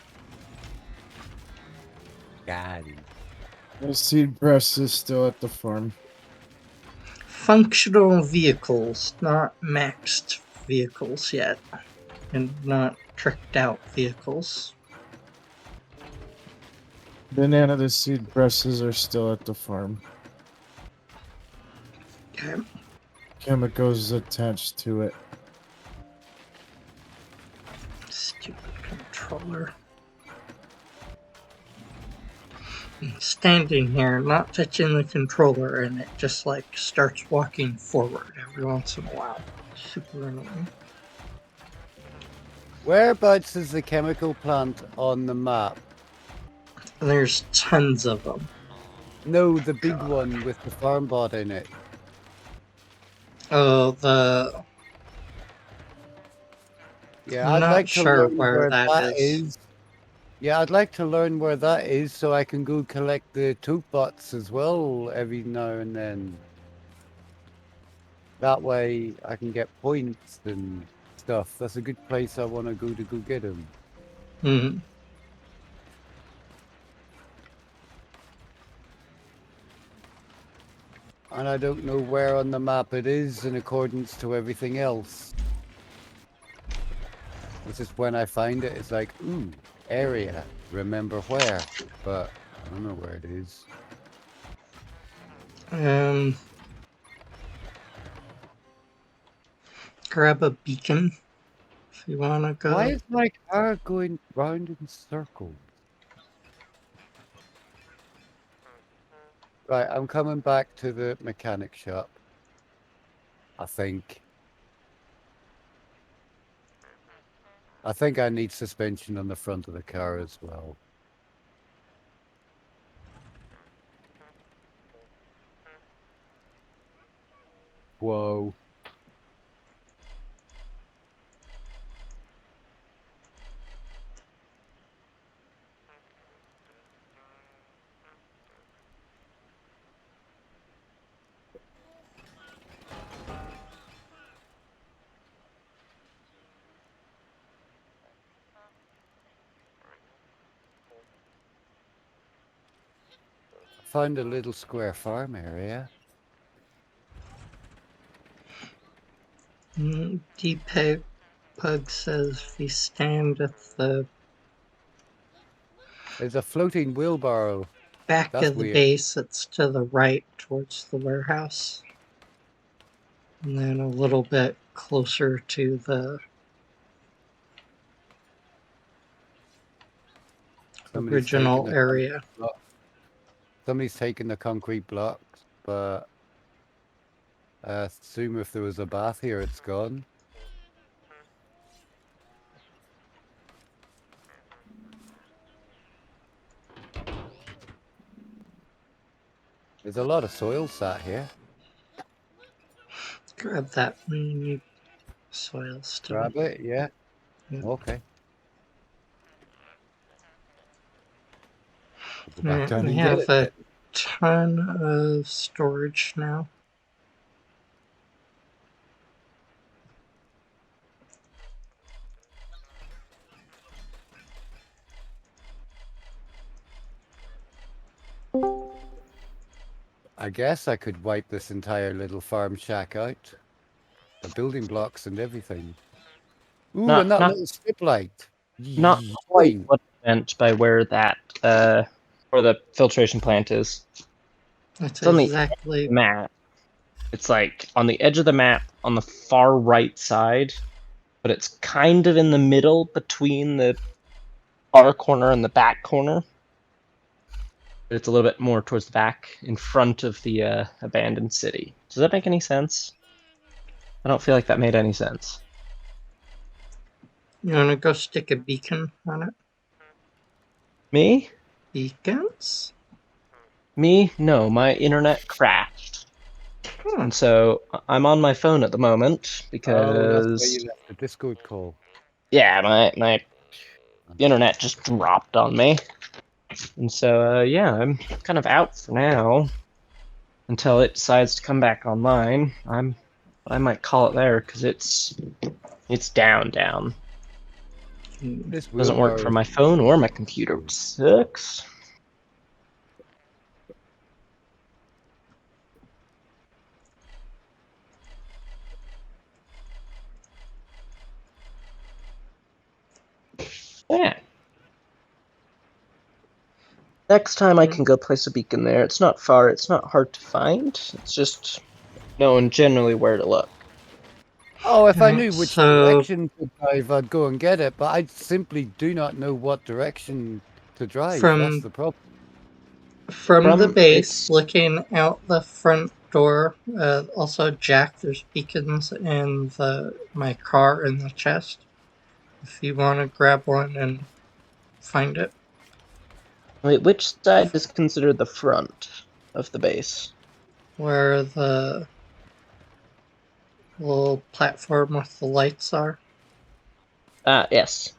Got it. The seed press is still at the farm. Functional vehicles, not maxed vehicles yet. And not tricked out vehicles. Banana, the seed presses are still at the farm. Okay. Chemicals attached to it. Stupid controller. I'm standing here, not touching the controller, and it just like starts walking forward every once in a while. Super annoying. Whereabouts is the chemical plant on the map? There's tons of them. No, the big one with the farm bot in it. Oh, the... Yeah, I'm I'd not like to sure learn where where that that is. is. Yeah, I'd like to learn where that is so I can go collect the tote bots as well every now and then. That way I can get points and stuff. That's a good place I want to go get them. Hmm. And I don't know where on the map it is in accordance to everything else. It's just when I find it, it's like, ooh, area, remember where, but I don't know where it is. Grab a beacon if you want to go. Why is my car going round in circles? Right, I'm coming back to the mechanic shop. I think I need suspension on the front of the car as well. Whoa. Found a little square farm area. D-Peg Pug says if you stand at the There's a floating wheelbarrow. back That's of the weird. base, it's to the right towards the warehouse. And then a little bit closer to the Somebody's taking original the area. Somebody's taking the concrete blocks, but I assume if there was a bath here, it's gone. There's a lot of soil sat here. Grab that when you need soil still. Grab it, yeah. Yep. Okay. Go back Alright, down we and get have it a then. ton of storage now. I guess I could wipe this entire little farm shack out. The building blocks and everything. Ooh, and that Not little strip light. not quite Yoink. what I meant by where that where the filtration plant is. That's It's on the exactly map. It's like on the edge of the map on the far right side, but it's kind of in the middle between the far corner and the back corner. It's a little bit more towards the back, in front of the abandoned city. Does that make any sense? I don't feel like that made any sense. You wanna go stick a beacon on it? Me? Beacons? Me? No, my internet crashed. Hmm. And so I'm on my phone at the moment Oh, that's why because you left the Discord call. yeah, my internet just dropped on me. And so yeah, I'm kind of out for now until it decides to come back online. I might call it there because it's down. This Doesn't work for wheelbarrow. my phone or my computer, which sucks. Yeah. Next time I can go place a beacon there. It's not far, it's not hard to find. It's just knowing generally where to look. Oh, if I Alright, knew which so direction to drive, I'd go and get it, but I simply do not know what direction to drive. That's the problem. from the base, It's looking out the front door, also Jack, there's beacons in my car in the chest. If you want to grab one and find it. wait, which side is considered the front of the base? Where the little platform with the lights are. Yes.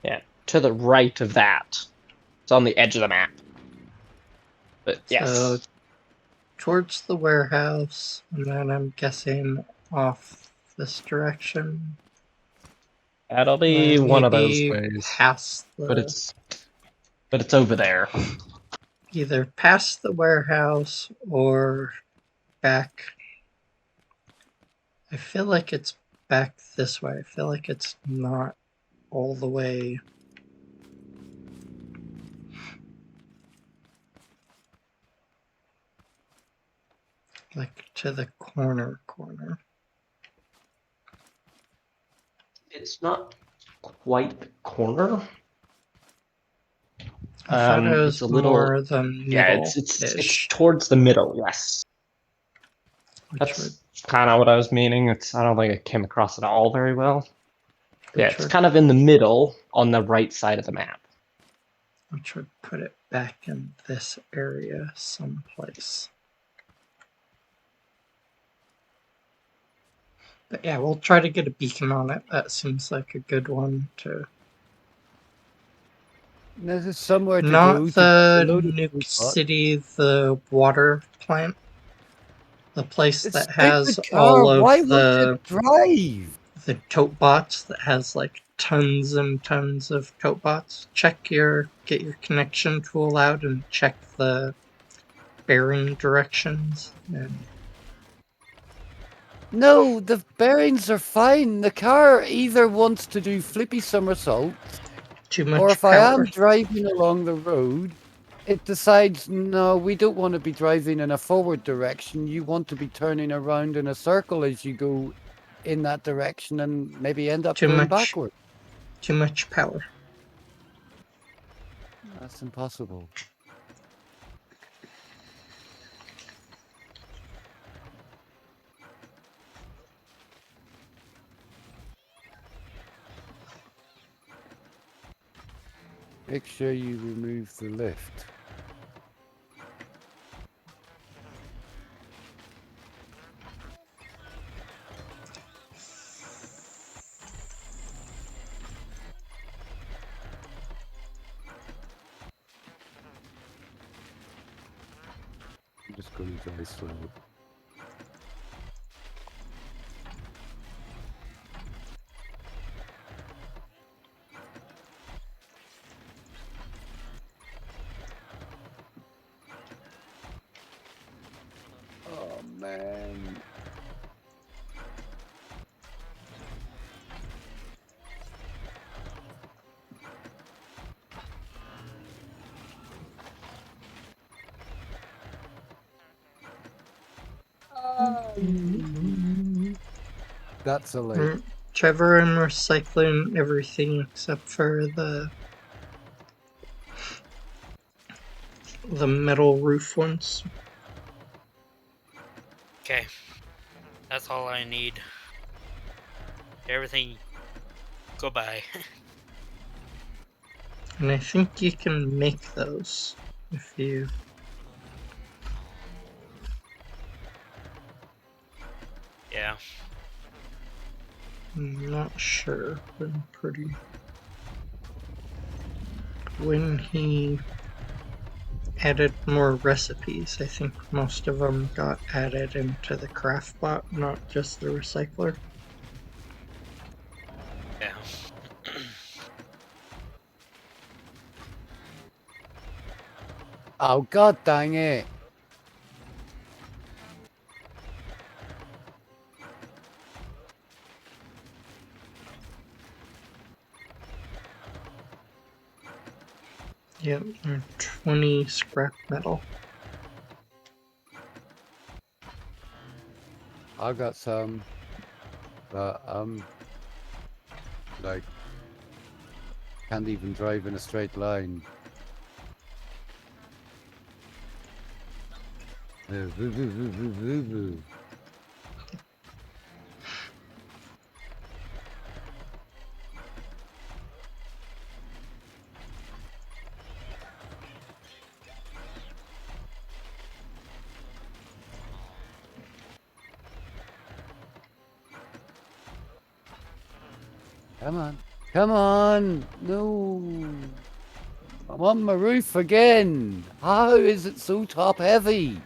Yeah, to the right of that. It's on the edge of the map. But yes. So towards the warehouse, and then I'm guessing off this direction. That'll be one of those Maybe ways. past But it's over there. either past the warehouse or back. I feel like it's back this way. I feel like it's not all the way. Like to the corner. It's not quite the corner. I thought it was It's a little more the yeah. It's towards the middle. Yes, that's kind of what I was meaning. I don't think it came across at all very well. Yeah, it's kind of in the middle on the right side of the map. Which would put it back in this area someplace. But yeah, we'll try to get a beacon on it. That seems like a good one to. There's somewhere to Not go to the load of Nuke food, but City, the water plant. The place it's that has stupid car. all of Why won't it drive? the tote bots that has like tons and tons of tote bots. Get your connection tool out and check the bearing directions and No, the bearings are fine. The car either wants to do flippy somersaults, too or much if I am power. driving along the road, it decides, no, we don't want to be driving in a forward direction. You want to be turning around in a circle as you go in that direction and maybe end up Too going much backward. too much power. That's impossible. Make sure you remove the lift. I'm just going to die slow. Oh man. That's a late. Trevor, I'm recycling everything except for the metal roof ones. Okay. That's all I need. Everything, go by. And I think you can make those if you. Yeah. I'm not sure, but I'm pretty. When he added more recipes, I think most of them got added into the craft bot, not just the recycler. Yeah. Oh god dang it. Yep, 20 scrap metal. I got some, but like can't even drive in a straight line. Come on. Come on. No. I'm on my roof again. How is it so top heavy?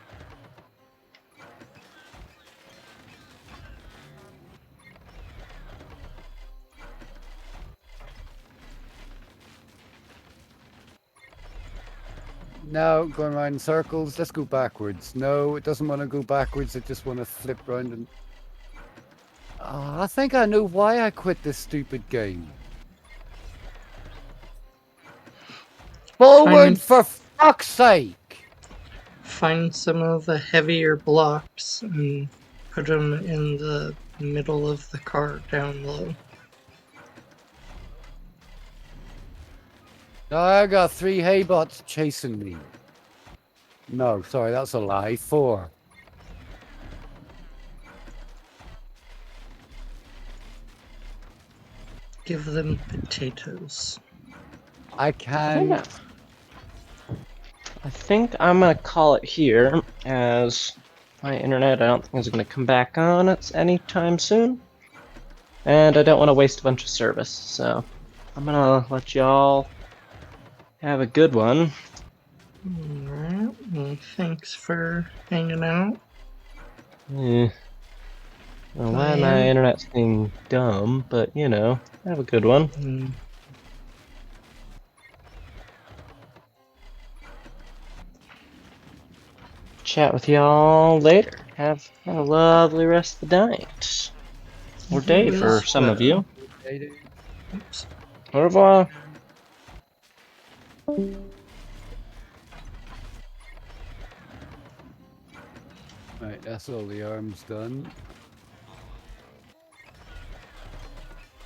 No, going around in circles. Let's go backwards. No, it doesn't want to go backwards. It just want to flip round and... Oh, I think I know why I quit this stupid game. Forward, for fuck's sake! Find some of the heavier blocks and put them in the middle of the car down low. I got 3 haybots chasing me. No, sorry, that's a lie. 4. Give them potatoes. I can... I think I'm gonna call it here, as my internet I don't think is gonna come back on anytime soon. And I don't want to waste a bunch of service, so I'm gonna let y'all have a good one. Alright, well, thanks for hanging out. Eh, well, why my Diane. internet's being dumb, but you know, have a good one. Mm, Chat with y'all later. Have a lovely rest of the night. Or day you for as some of well. you. Oops. Au revoir. Right, that's all the arms done.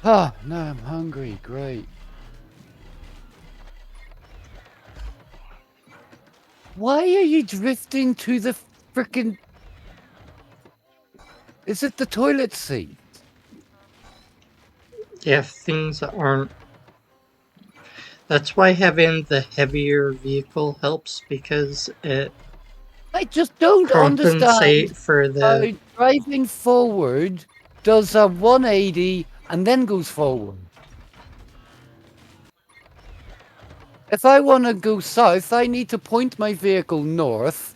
Ah, now I'm hungry. Great. Why are you drifting to the frickin'... Is it the toilet seat? Yeah, things aren't. That's why having the heavier vehicle helps, because it I just don't understand compensate for how the. driving forward does a 180 and then goes forward. If I want to go south, I need to point my vehicle north,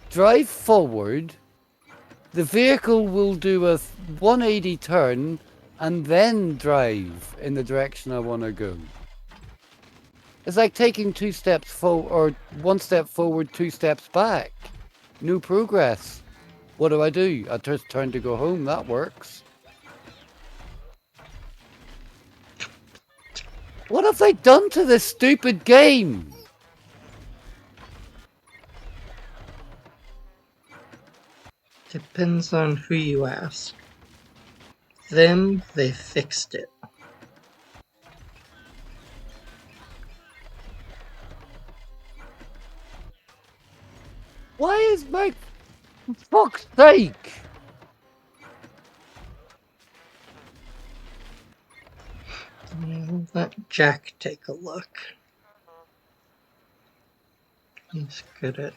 drive forward. The vehicle will do a 180 turn and then drive in the direction I want to go. It's like taking 2 steps forward, or 1 step forward, 2 steps back. No progress. What do? I just turn to go home. That works. What have they done to this stupid game? Depends on who you ask. Them, they fixed it. Why is my... For fuck's sake! I'll let Jack take a look. He's good at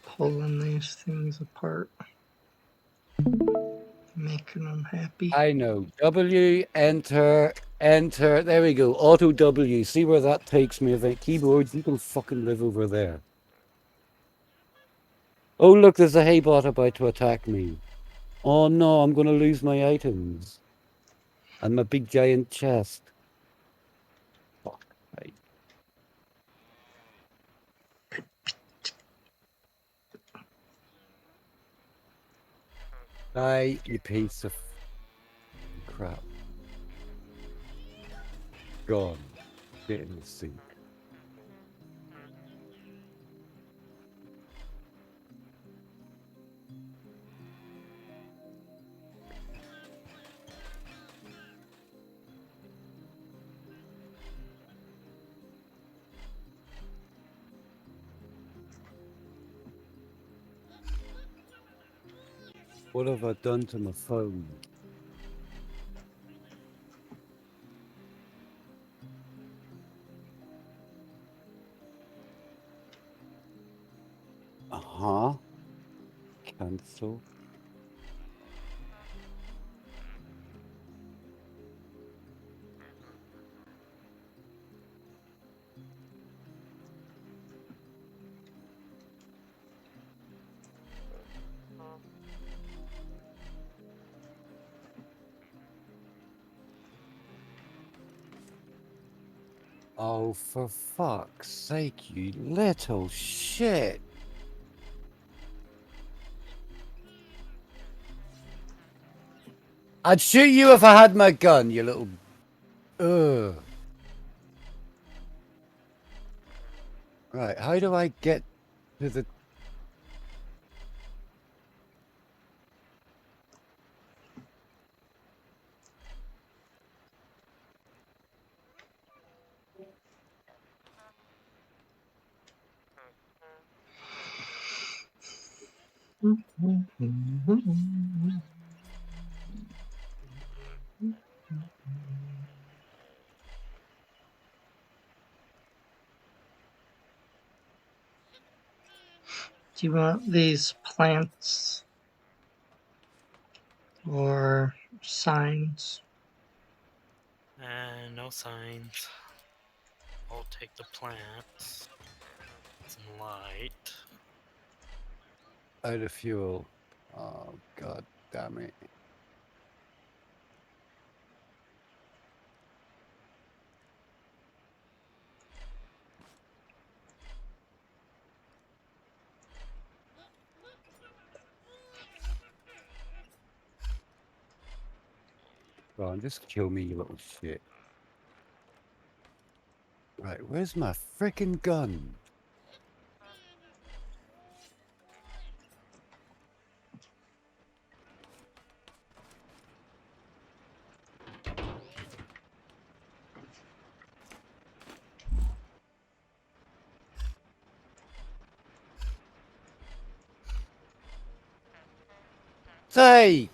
pulling these things apart, making them happy. I know. W, enter, enter. There we go. Auto W. See where that takes me. If I keyboards, you can fucking live over there. Oh, look, there's a haybot about to attack me. Oh no, I'm going to lose my items. And my big giant chest. Fuck. Right. Die, you piece of crap. Gone. Get in the sink. What have I done to my phone? Uh-huh. Cancel. Oh, for fuck's sake, you little shit. I'd shoot you if I had my gun, you little... Ugh. Right, how do I get to the... Do you want these plants or signs? And no signs. I'll take the plants. Some light. Out of fuel. Oh, god damn it. Go on, just kill me, you little shit. Right, where's my frickin' gun? Take!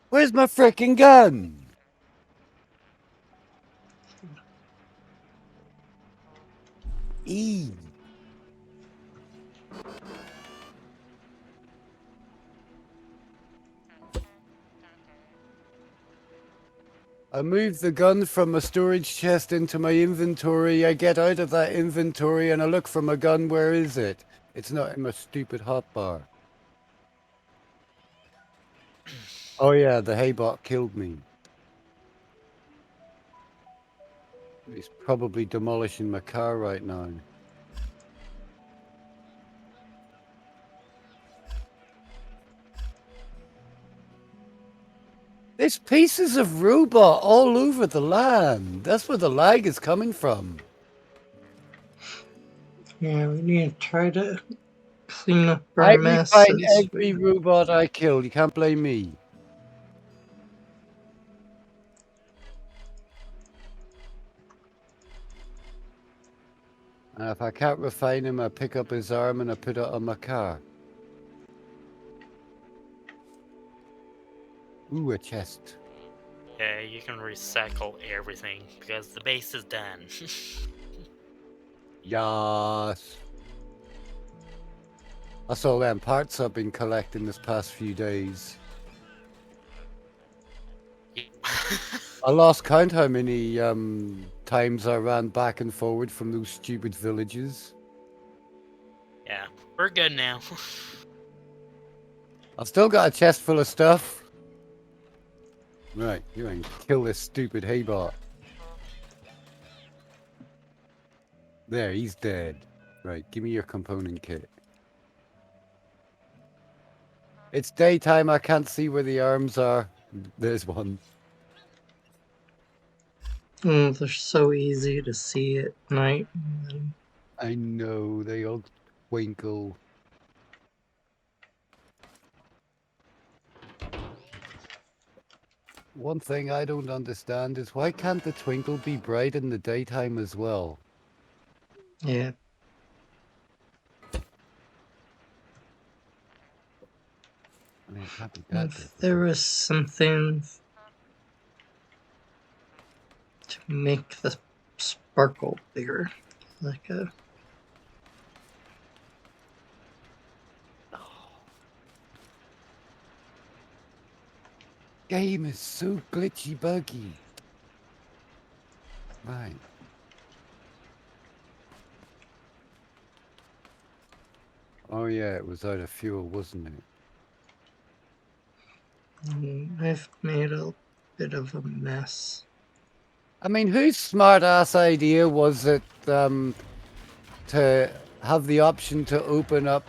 Where's my frickin' gun? E. I move the gun from a storage chest into my inventory. I get out of that inventory and I look for my gun. Where is it? It's not in my stupid hotbar. Oh yeah, the haybot killed me. He's probably demolishing my car right now. There's pieces of robot all over the land. That's where the lag is coming from. Yeah, we need to try to clean up our I refine messes. every robot I kill. You can't blame me. And if I can't refine him, I pick up his arm and I put it on my car. Ooh, a chest. Yeah, you can recycle everything because the base is done. Yas. That's all them parts I've been collecting this past few days. I lost count how many times I ran back and forward from those stupid villages. Yeah, we're good now. I've still got a chest full of stuff. Right, you ain't kill this stupid haybot. There, he's dead. Right, give me your component kit. It's daytime, I can't see where the arms are. There's one. Oh, they're so easy to see at night. I know, they all twinkle. One thing I don't understand is why can't the twinkle be bright in the daytime as well? Yeah. I mean, it can't be that If difficult. there was something to make the sparkle bigger, like a... Game is so glitchy buggy. Right. Oh yeah, it was out of fuel, wasn't it? I've made a bit of a mess. I mean, whose smart ass idea was it to have the option to open up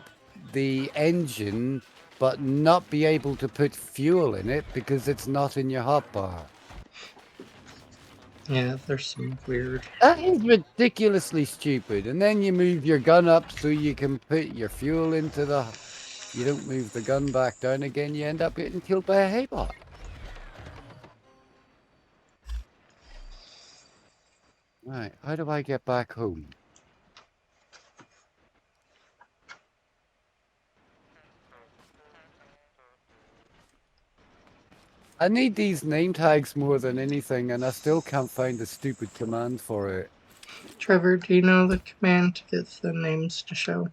the engine but not be able to put fuel in it because it's not in your hotbar? Yeah, there's some weird... That is ridiculously stupid. And then you move your gun up so you can put your fuel into the... You don't move the gun back down again, you end up getting killed by a haybot. Right, how do I get back home? I need these name tags more than anything, and I still can't find the stupid command for it. Trevor, do you know the command to get the names to show?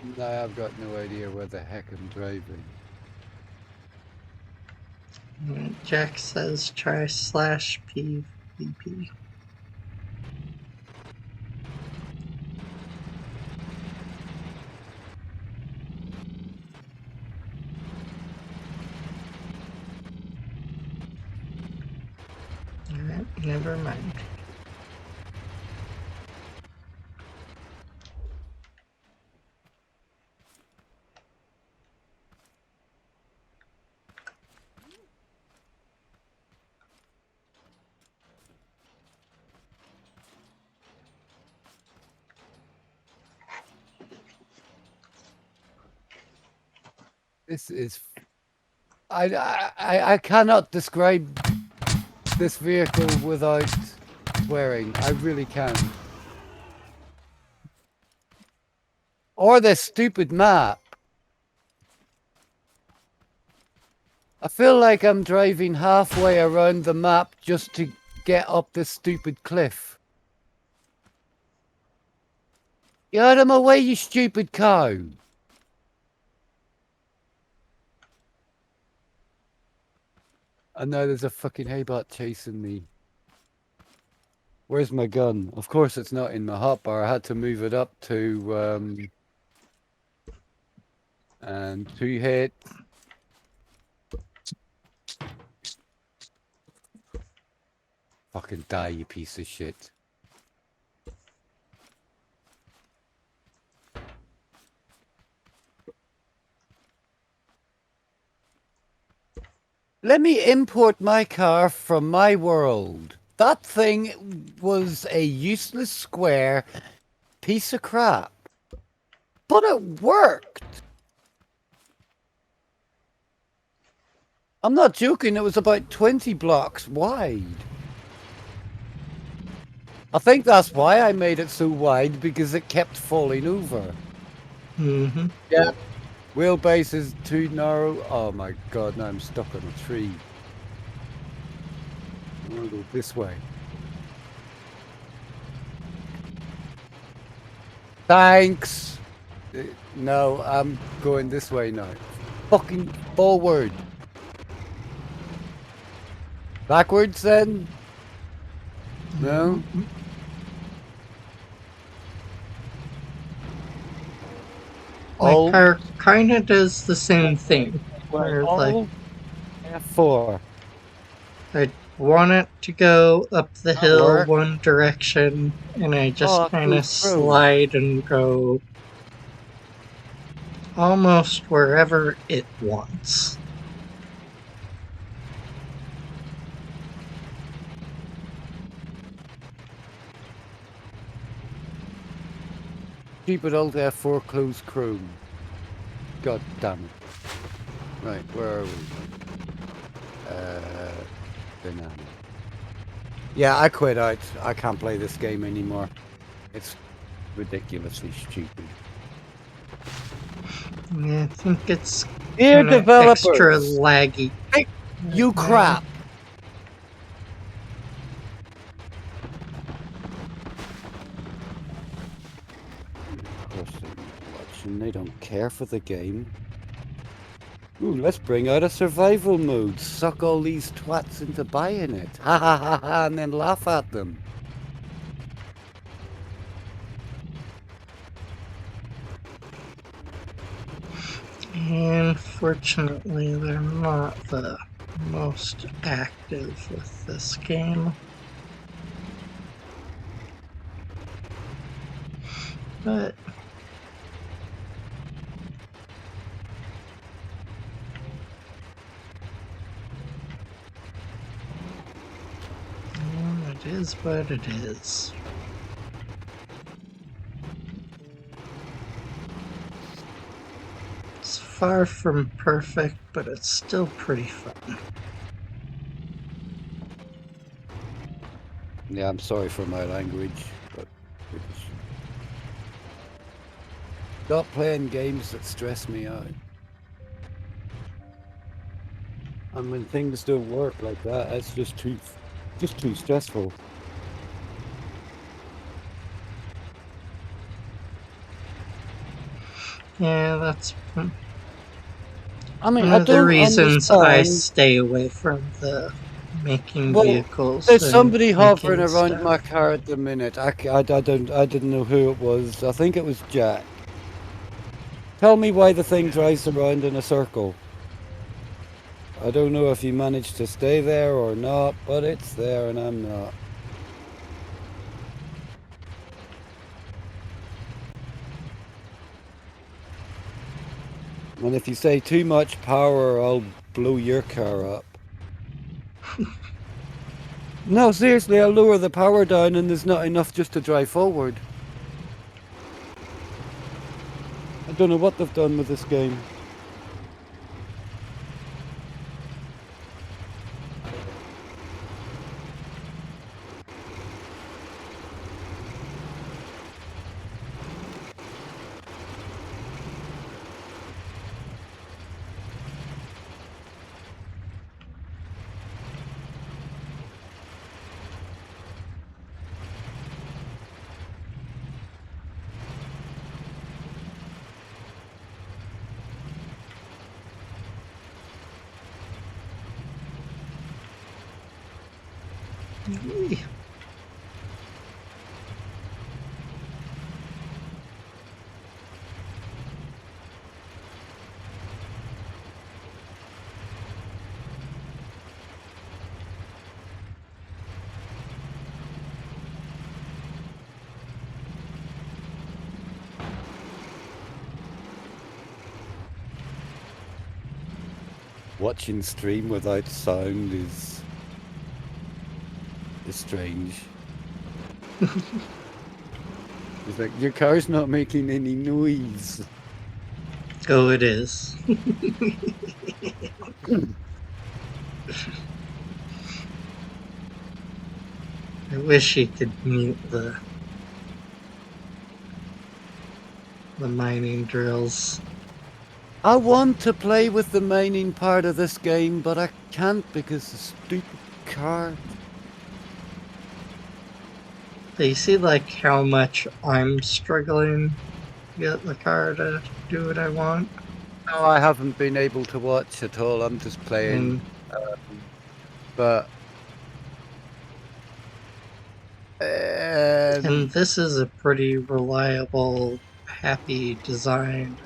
No, I've got no idea where the heck I'm driving. Jack says try /PvP. Alright, never mind. This is. I cannot describe this vehicle without swearing. I really can. Or this stupid map. I feel like I'm driving halfway around the map just to get up this stupid cliff. Get out of my way, you stupid cow. And now there's a fucking haybot chasing me. Where's my gun? Of course it's not in my hotbar. I had to move it up to and 2 hit. Fucking die, you piece of shit. Let me import my car from my world. That thing was a useless square piece of crap. But it worked. I'm not joking, it was about 20 blocks wide. I think that's why I made it so wide, because it kept falling over. Mm-hmm. Yeah. Wheelbase is too narrow. Oh my god, now I'm stuck on a tree. I'm gonna go this way. Thanks! No, I'm going this way now. Fucking forward. Backwards then? No? My Oh. car kinda does the same thing. Where, like, F4. I want it to go up the That hill worked. one direction, and I just Oh, kind of goes through. slide and go almost wherever it wants. Stupid old F4 closed chrome. God damn it. Right, where are we? Banana. Yeah, I quit out. I can't play this game anymore. It's ridiculously stupid. Yeah, I think it's Dear kinda developers, extra laggy. hey, you right now. crap! Of course they're not watching. They don't care for the game. Ooh, let's bring out a survival mode. Suck all these twats into buying it. Ha ha ha ha, and then laugh at them. Unfortunately, they're not the most active with this game. But it is what it is. It's far from perfect, but it's still pretty fun. Yeah, I'm sorry for my language, but stop playing games that stress me out. And when things don't work like that, it's just too stressful. Yeah, that's I mean, one I of the don't reasons I understand. stay away from the making Well, vehicles there's and somebody hovering making around my stuff. car at the minute. I didn't know who it was. I think it was Jack. Tell me why the thing drives around in a circle. I don't know if you managed to stay there or not, but it's there and I'm not. And if you say too much power, I'll blow your car up. No, seriously, I'll lower the power down and there's not enough just to drive forward. I don't know what they've done with this game. Watching stream without sound is strange. It's like your car's not making any noise. Oh, it is. I wish he could mute the mining drills. I want to play with the mining part of this game, but I can't because the stupid car. But you see, like, how much I'm struggling to get the car to do what I want? No, I haven't been able to watch at all. I'm just playing. But And this is a pretty reliable, happy design.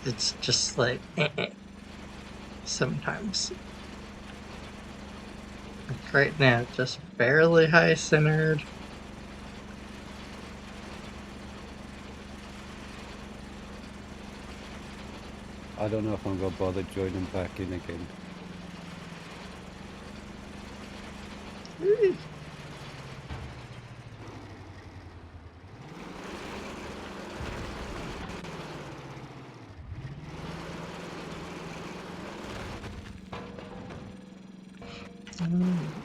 It's just like, sometimes. Like right now, just barely high centered. I don't know if I'm gonna bother joining back in again.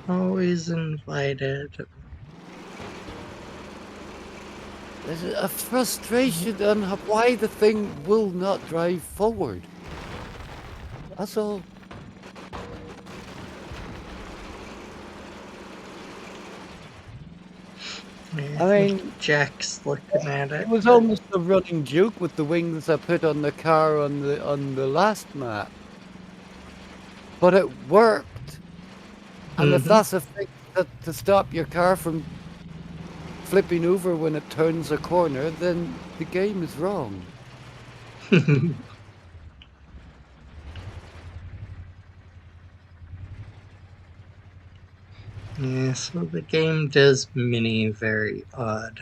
Always invited. There's a frustration on why the thing will not drive forward. That's all. Yeah, I mean, Jack's looking at it. it was almost a running joke with the wings I put on the car on the last map. But it worked. And if that's a thing to stop your car from flipping over when it turns a corner, then the game is wrong. Yeah, so the game does many very odd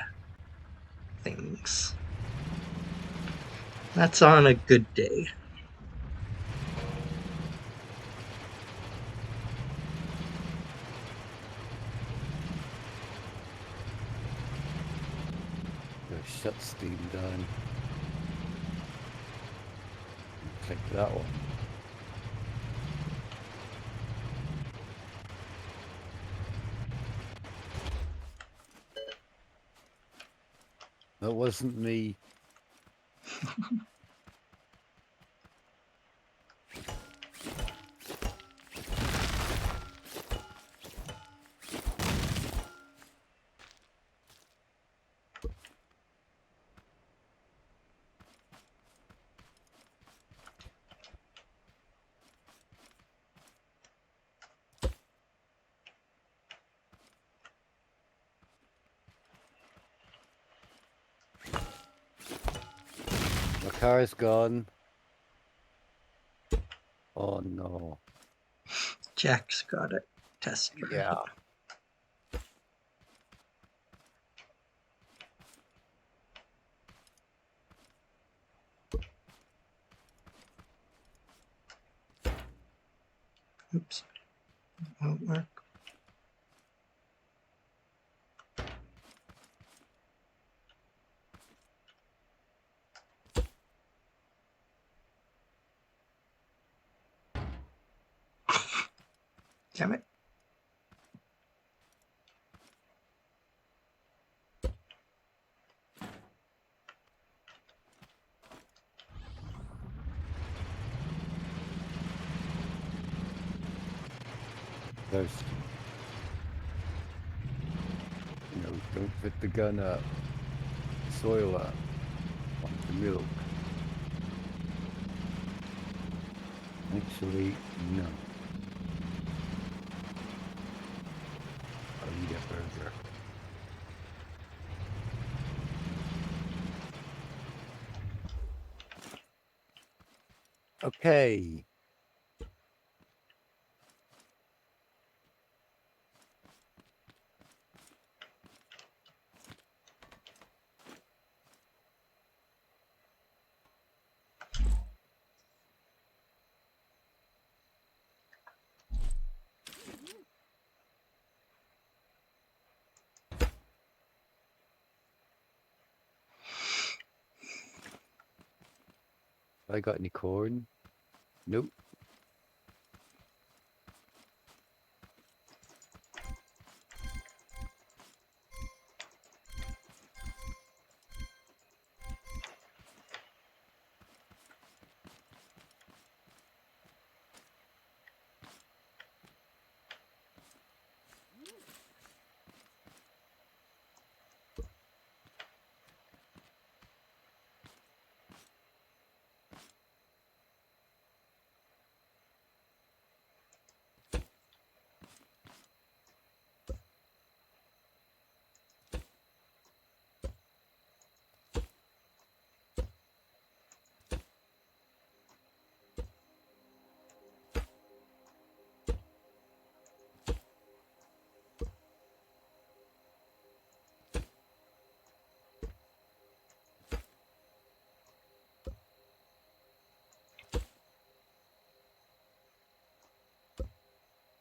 things. That's on a good day. Shut Steam down. Click that one. That wasn't me. My car is gone. Oh no. Jack's got it. Test drive. Yeah. Oops. Won't work. Damn it. There's... No, don't put the gun up. Soil up. Want the milk. Actually, no. I'll eat a burger. Okay. I got any corn? Nope.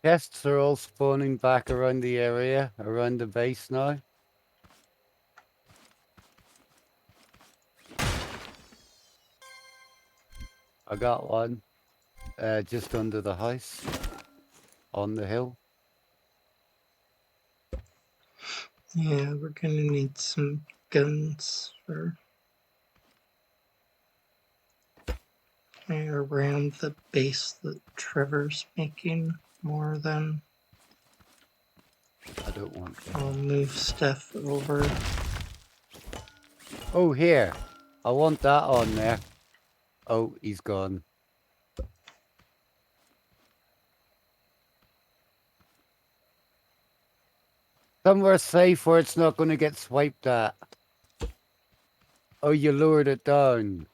Chests are all spawning back around the area, around the base now. I got one just under the house on the hill. Yeah, we're gonna need some guns for around the base that Trevor's making more than I don't want that. I'll move stuff over. Oh, here. I want that on there. Oh, he's gone. Somewhere safe where it's not going to get swiped at. Oh, you lured it down.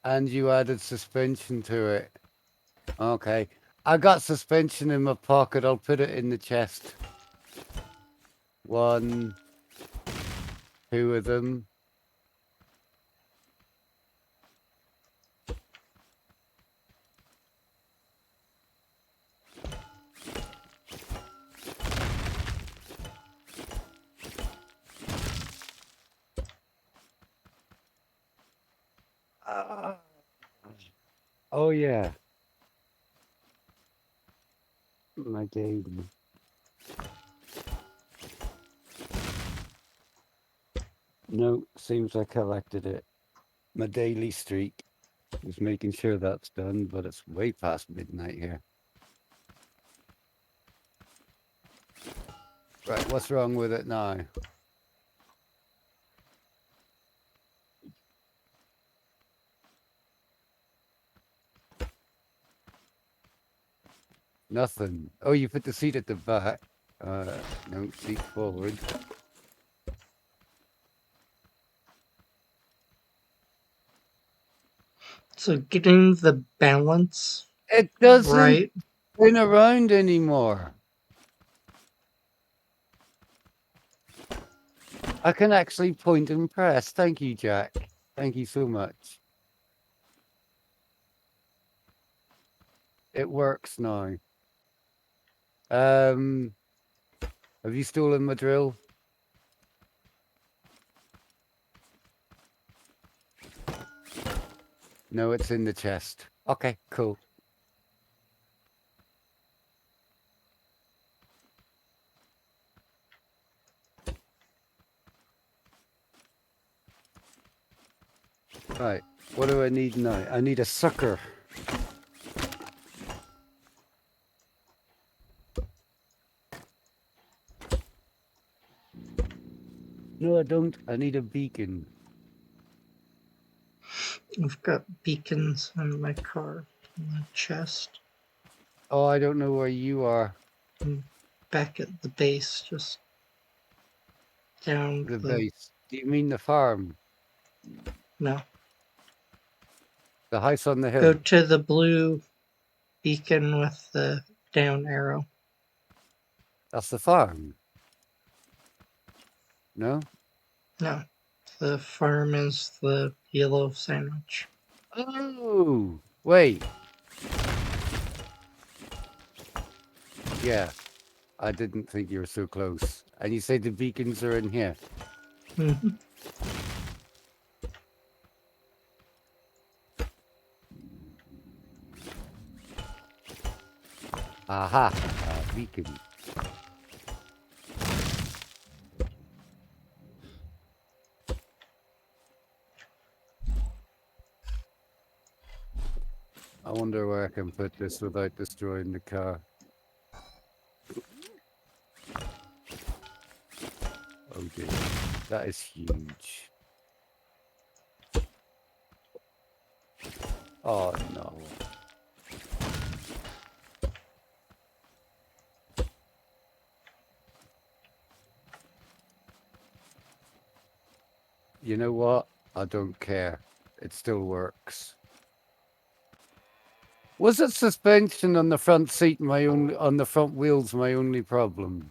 And you added suspension to it. Okay. I got suspension in my pocket. I'll put it in the chest. 1, 2 of them. Oh, yeah. My game. No, seems I collected it. My daily streak. Just making sure that's done, but it's way past midnight here. Right, what's wrong with it now? Nothing. Oh, you put the seat at the back. No, seat forward. So getting the balance It doesn't right. spin around anymore. I can actually point and press. Thank you, Jack. Thank you so much. It works now. Have you stolen my drill? No, it's in the chest. Okay, cool. Right, what do I need now? I need a sucker. No, I don't. I need a beacon. I've got beacons in my car in the chest. Oh, I don't know where you are. I'm back at the base, just down The base. Do you mean the farm? No. The house on the hill? Go to the blue beacon with the down arrow. That's the farm. No? No. The farm is the yellow sandwich. Oh, wait. Yeah, I didn't think you were so close. And you say the beacons are in here? Mm-hmm. Aha, beacon. I wonder where I can put this without destroying the car. Oh dear, that is huge. Oh no. You know what? I don't care. It still works. Was it suspension on the front seat on the front wheels my only problem?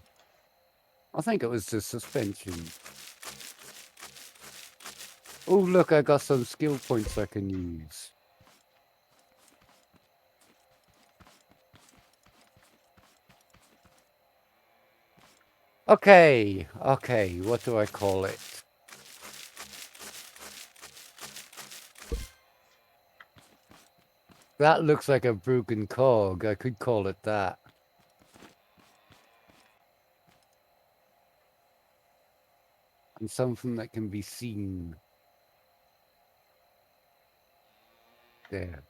I think it was the suspension. Oh look, I got some skill points I can use. Okay, what do I call it? That looks like a broken cog. I could call it that. And something that can be seen. There.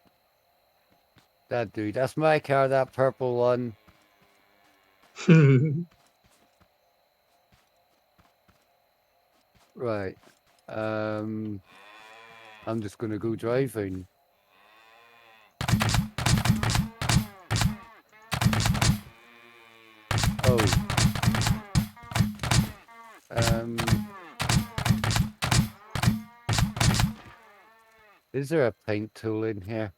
That dude. That's my car, that purple one. Right. I'm just gonna go driving. Oh. Is there a paint tool in here?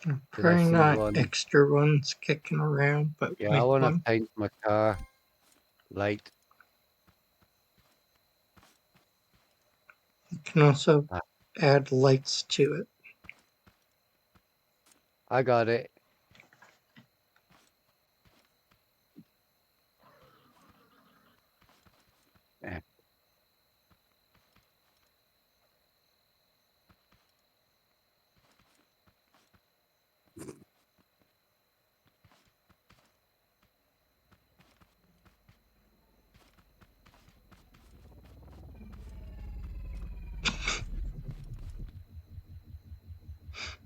Did I Probably see not one? extra ones kicking around, but Yeah, I make want to one. paint my car light. You can also Ah, add lights to it. I got it. Eh.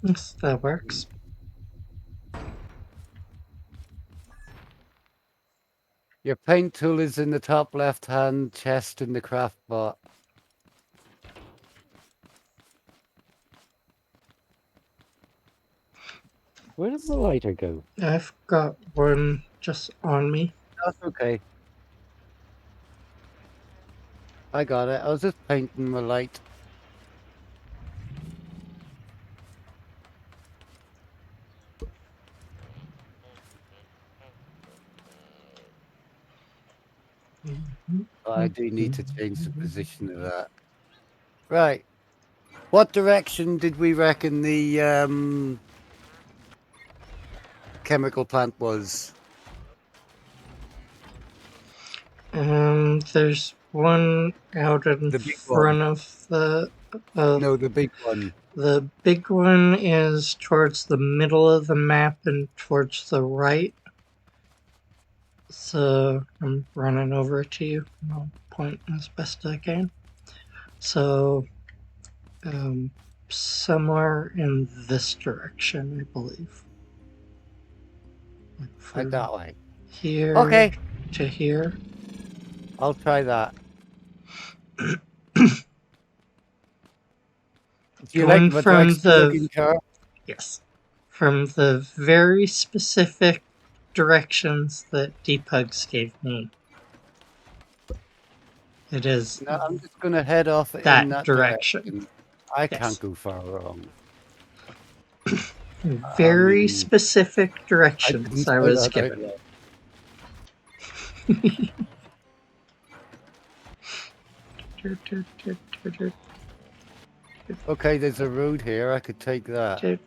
Yes, that works. Your paint tool is in the top left-hand chest in the craft bot. Where does the lighter go? I've got one just on me. That's okay. I got it. I was just painting the light. I do need to change the position of that. Right. What direction did we reckon the chemical plant was? There's one out in The big front one. of No, the big one. the big one is towards the middle of the map and towards the right. So I'm running over to you. I'll point as best I can. So, somewhere in this direction, I believe. Like Right from that way. here Okay. to here. I'll try that. Do you like Going my from Drexler the looking car? yes, from the very specific directions that Depugs gave me. It is No, I'm just going to head off in that that direction. direction. I Yes. can't go far wrong. Very specific directions I say was that out given. loud. Okay, there's a road here. I could take that.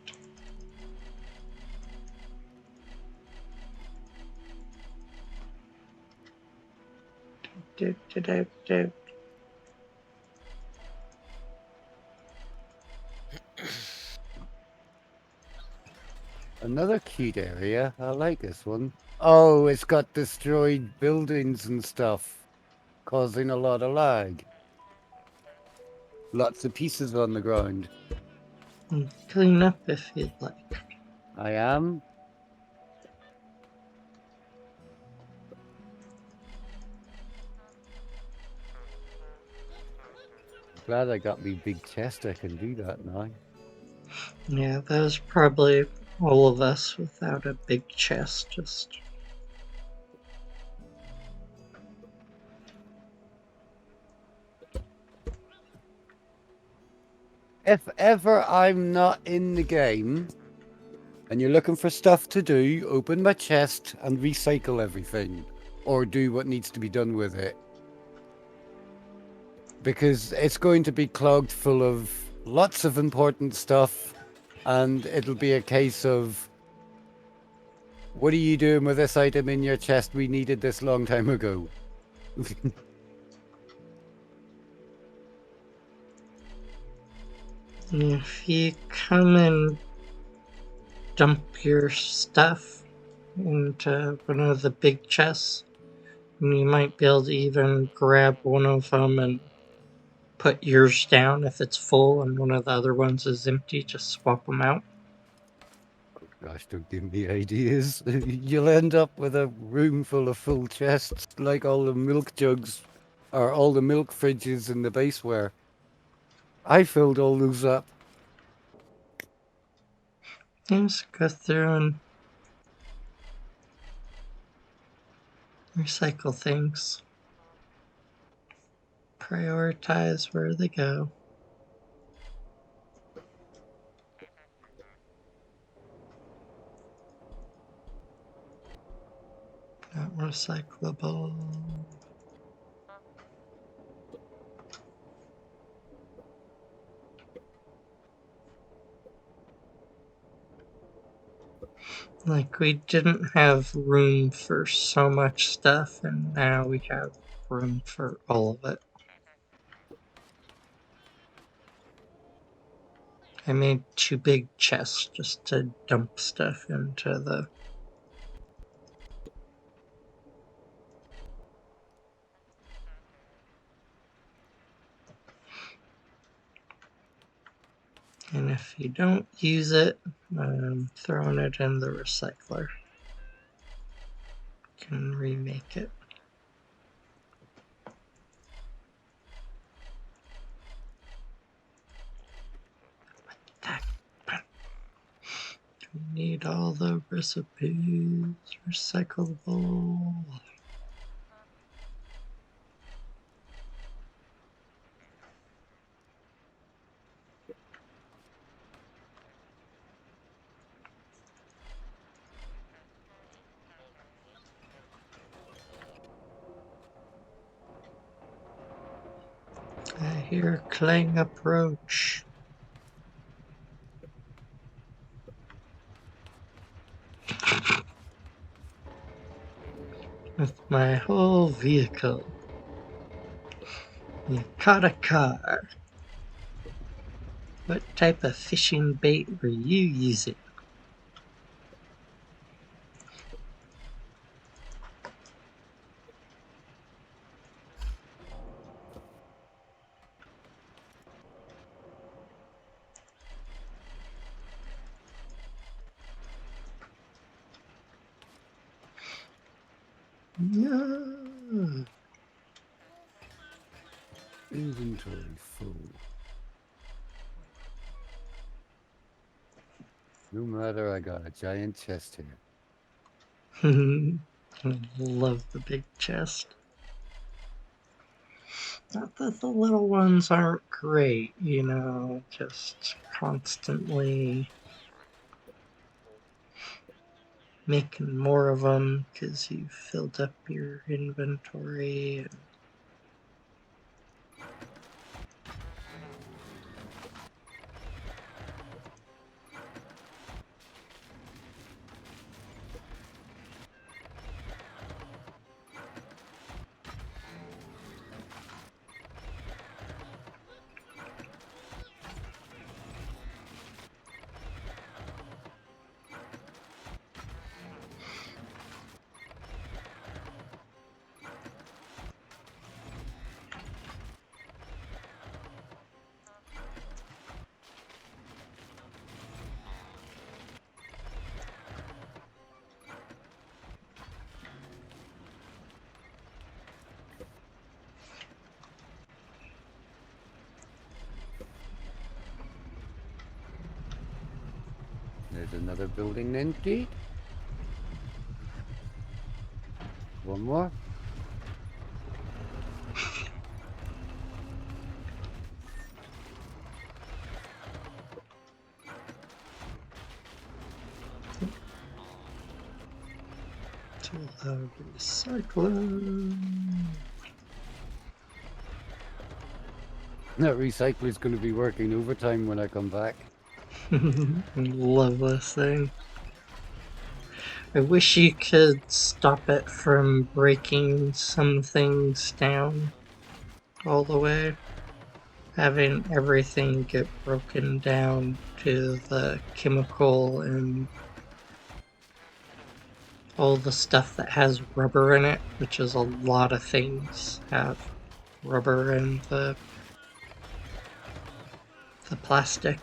Another cute area. I like this one. Oh, it's got destroyed buildings and stuff, causing a lot of lag. Lots of pieces on the ground. Clean up if you'd like. I am. Glad I got me big chest. I can do that now. Yeah, that was probably all of us without a big chest. Just If ever I'm not in the game and you're looking for stuff to do, open my chest and recycle everything, or do what needs to be done with it. Because it's going to be clogged full of lots of important stuff, and it'll be a case of, what are you doing with this item in your chest? We needed this long time ago. if you come and dump your stuff into one of the big chests, you might be able to even grab one of them and put yours down if it's full and one of the other ones is empty. Just swap them out. Gosh, don't give me ideas. You'll end up with a room full of full chests, like all the milk jugs, or all the milk fridges in the base were. I filled all those up. Just go through and recycle things. Prioritize where they go. Not recyclable. Like, we didn't have room for so much stuff, and now we have room for all of it. I made 2 big chests just to dump stuff into the... And if you don't use it, I'm throwing it in the recycler. Can remake it. We need all the recipes recyclable. I hear Clang approach. With my whole vehicle. You caught a car. What type of fishing bait were you using? Yeah. Inventory full. No matter, I got a giant chest here. I love the big chest. Not that the little ones aren't great, you know, just constantly making more of them because you've filled up your inventory. And There's another building empty. One more. to the recycler. That recycler's going to be working overtime when I come back. Love this thing. I wish you could stop it from breaking some things down all the way. Having everything get broken down to the chemical and all the stuff that has rubber in it, which is a lot of things have rubber in the plastic.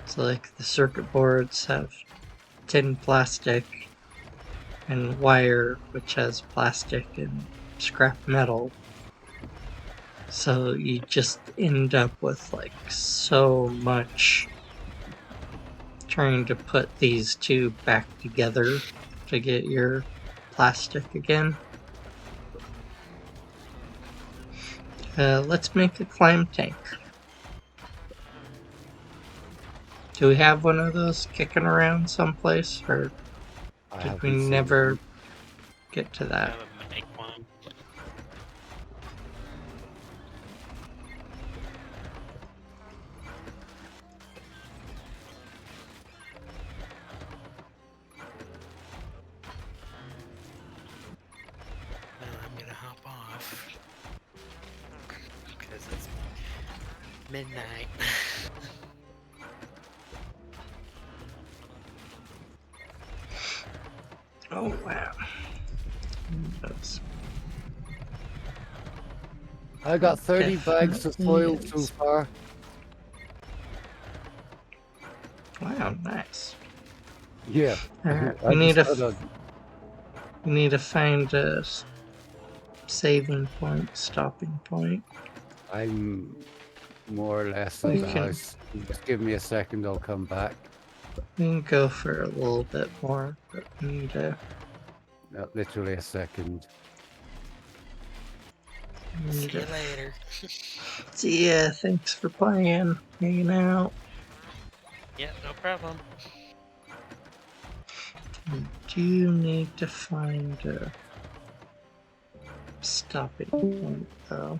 So like the circuit boards have tin plastic and wire, which has plastic and scrap metal. So you just end up with like so much trying to put these two back together to get your plastic again. Let's make a climb tank. Do we have one of those kicking around someplace, or I did haven't we seen never one. get to that? Gotta make one. Well, I'm gonna hop off because it's midnight. Oh wow. That's I got 30 bags of foil Definitely so is. far. Wow, nice. Yeah. Alright, I just got a, we need to find a saving point, stopping point. I'm more or less We at the can- house. Just give me a second, I'll come back. We can go for a little bit more, but we need to. No, literally a second. we See need you to- later. See ya. Thanks for playing, hanging out. Yeah, no problem. We do need to find a stopping point, though.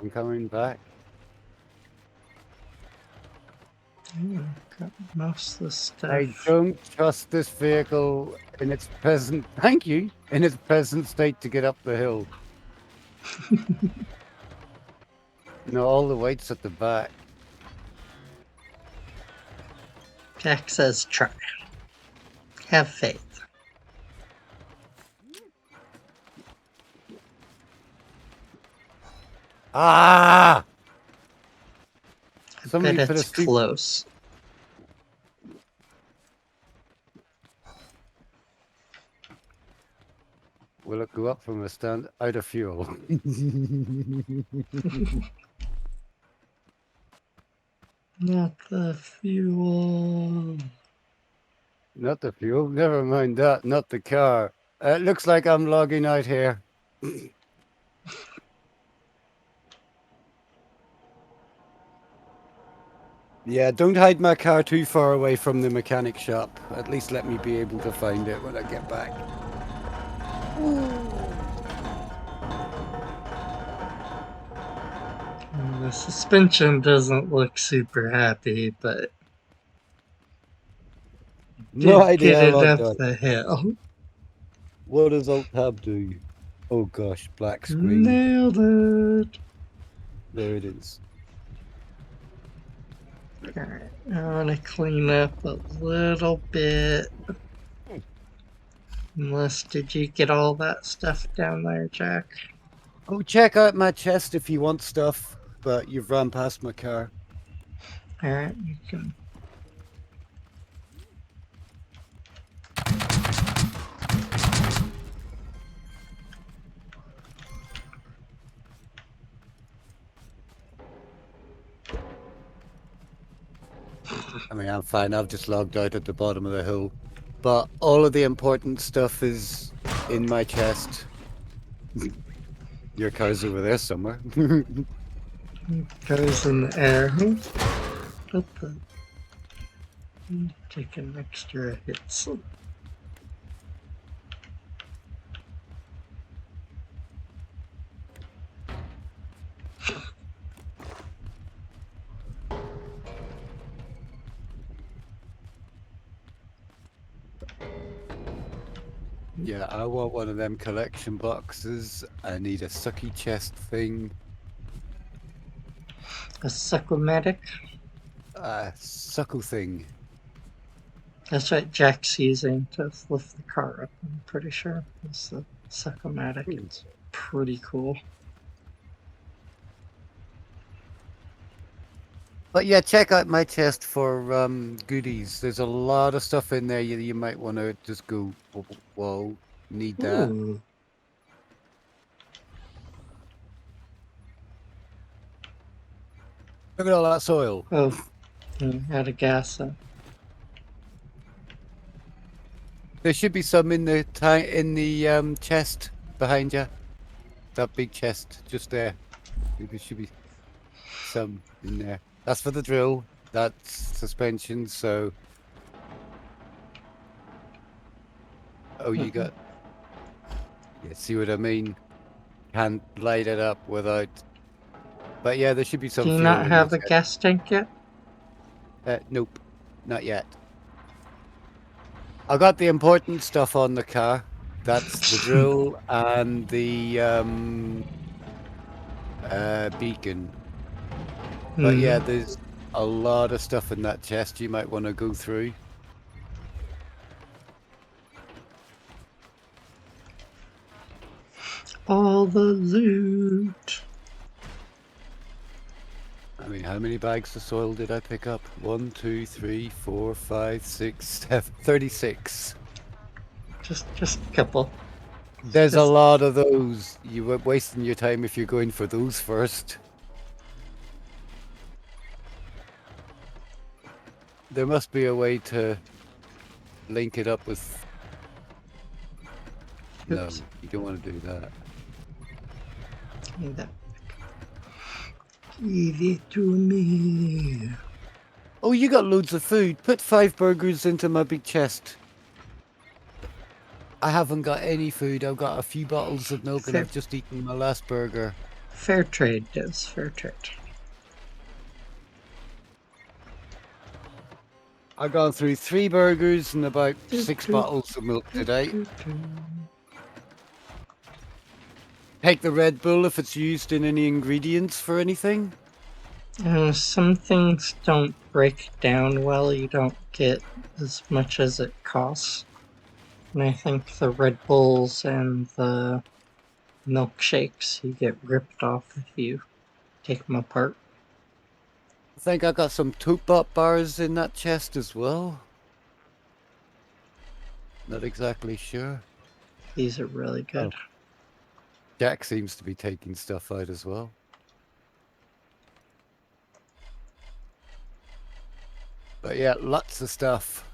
I'm coming back. Got most of the stuff. I don't trust this vehicle in its present. Thank you. In its present state to get up the hill. No, all the weight's at the back. Jack says try. Have faith. Ah! I Somebody bet put a it's steep. close. Will it go up from a stand out of fuel? Not the fuel. Not the fuel. Never mind that. Not the car. It looks like I'm logging out here. Yeah, don't hide my car too far away from the mechanic shop. At least let me be able to find it when I get back. The suspension doesn't look super happy, but No did idea get how it I up done. the hill. What does Alt-Tab do? Oh gosh, black screen. Nailed it. There it is. Alright, I want to clean up a little bit. Unless, did you get all that stuff down there, Jack? Oh, check out my chest if you want stuff, but you've run past my car. Alright, you can. I mean, I'm fine. I've just logged out at the bottom of the hill. But all of the important stuff is in my chest. Your car's over there somewhere. Goes in the air. What the? Taking extra hits. Yeah, I want one of them collection boxes. I need a sucky chest thing. A succomatic? A suckle thing. That's what Jack's using to lift the car up, I'm pretty sure. It's the succomatic. It's pretty cool. But yeah, check out my chest for goodies. There's a lot of stuff in there you might want to just go, whoa, need that. Ooh. Look at all that soil. Oh, out of gas. There should be some in the chest behind you. That big chest just there. There should be some in there. That's for the drill. That's suspension. So, oh, you got. Yeah, see what I mean? Can't light it up without. But yeah, there should be some. Do you fuel not in have the a chest. gas tank yet? Nope, not yet. I got the important stuff on the car. That's the drill and the beacon. But yeah, there's a lot of stuff in that chest you might want to go through. All the loot. mean, how many bags of soil did I pick up? 1, 2, 3, 4, 5, 6, 7, 36. Just a couple. There's a Just- lot of those. You were wasting your time if you're going for those first. There must be a way to link it up with... No, Oops. you don't want to do that. Give me that. Give it to me. Oh, you got loads of food. Put 5 burgers into my big chest. I haven't got any food. I've got a few bottles of milk and Fair. I've just eaten my last burger. Fair trade, Des. Fair trade. I've gone through 3 burgers and about 6 bottles of milk today. Take the Red Bull if it's used in any ingredients for anything. Some things don't break down well. You don't get as much as it costs. And I think the Red Bulls and the milkshakes, you get ripped off if you take them apart. I think I got some Tootbot bars in that chest as well. Not exactly sure. These are really good. Jack seems to be taking stuff out as well. But yeah, lots of stuff.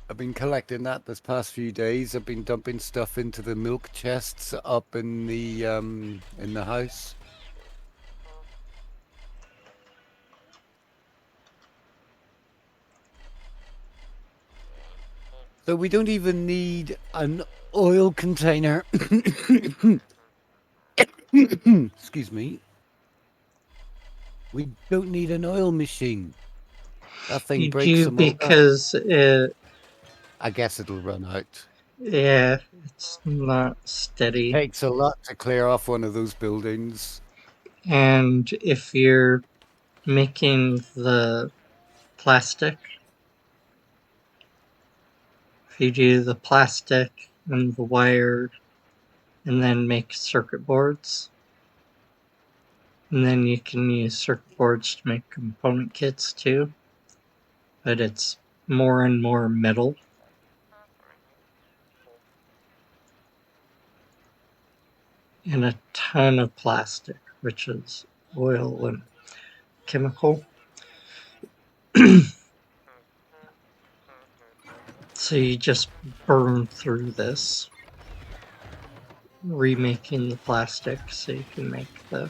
I've been collecting that this past few days. I've been dumping stuff into the milk chests up in the house. So we don't even need an oil container. Excuse me. We don't need an oil machine. That thing You breaks do them all down. because I guess it'll run out. yeah, it's not steady. Takes a lot to clear off one of those buildings. And if you're making the plastic, if you do the plastic and the wire and then make circuit boards, and then you can use circuit boards to make component kits too, but it's more and more metal. And a ton of plastic, which is oil and chemical. So you just burn through this, remaking the plastic so you can make the...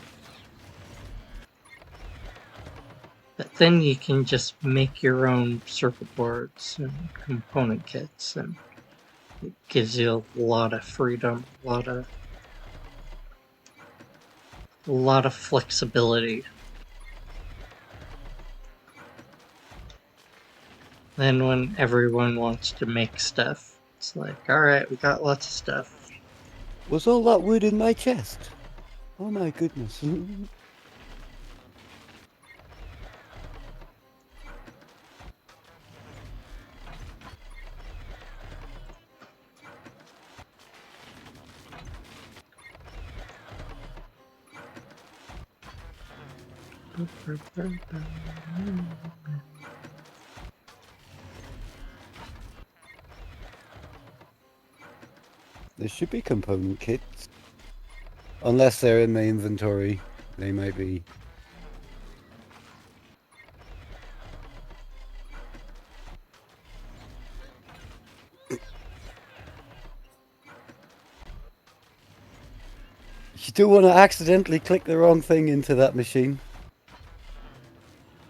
But then you can just make your own circuit boards and component kits, and it gives you a lot of freedom, a lot of flexibility. Then when everyone wants to make stuff, it's like, alright, we got lots of stuff. Was all that wood in my chest? Oh my goodness. There should be component kits. Unless they're in my inventory, they might be. You don't want to accidentally click the wrong thing into that machine.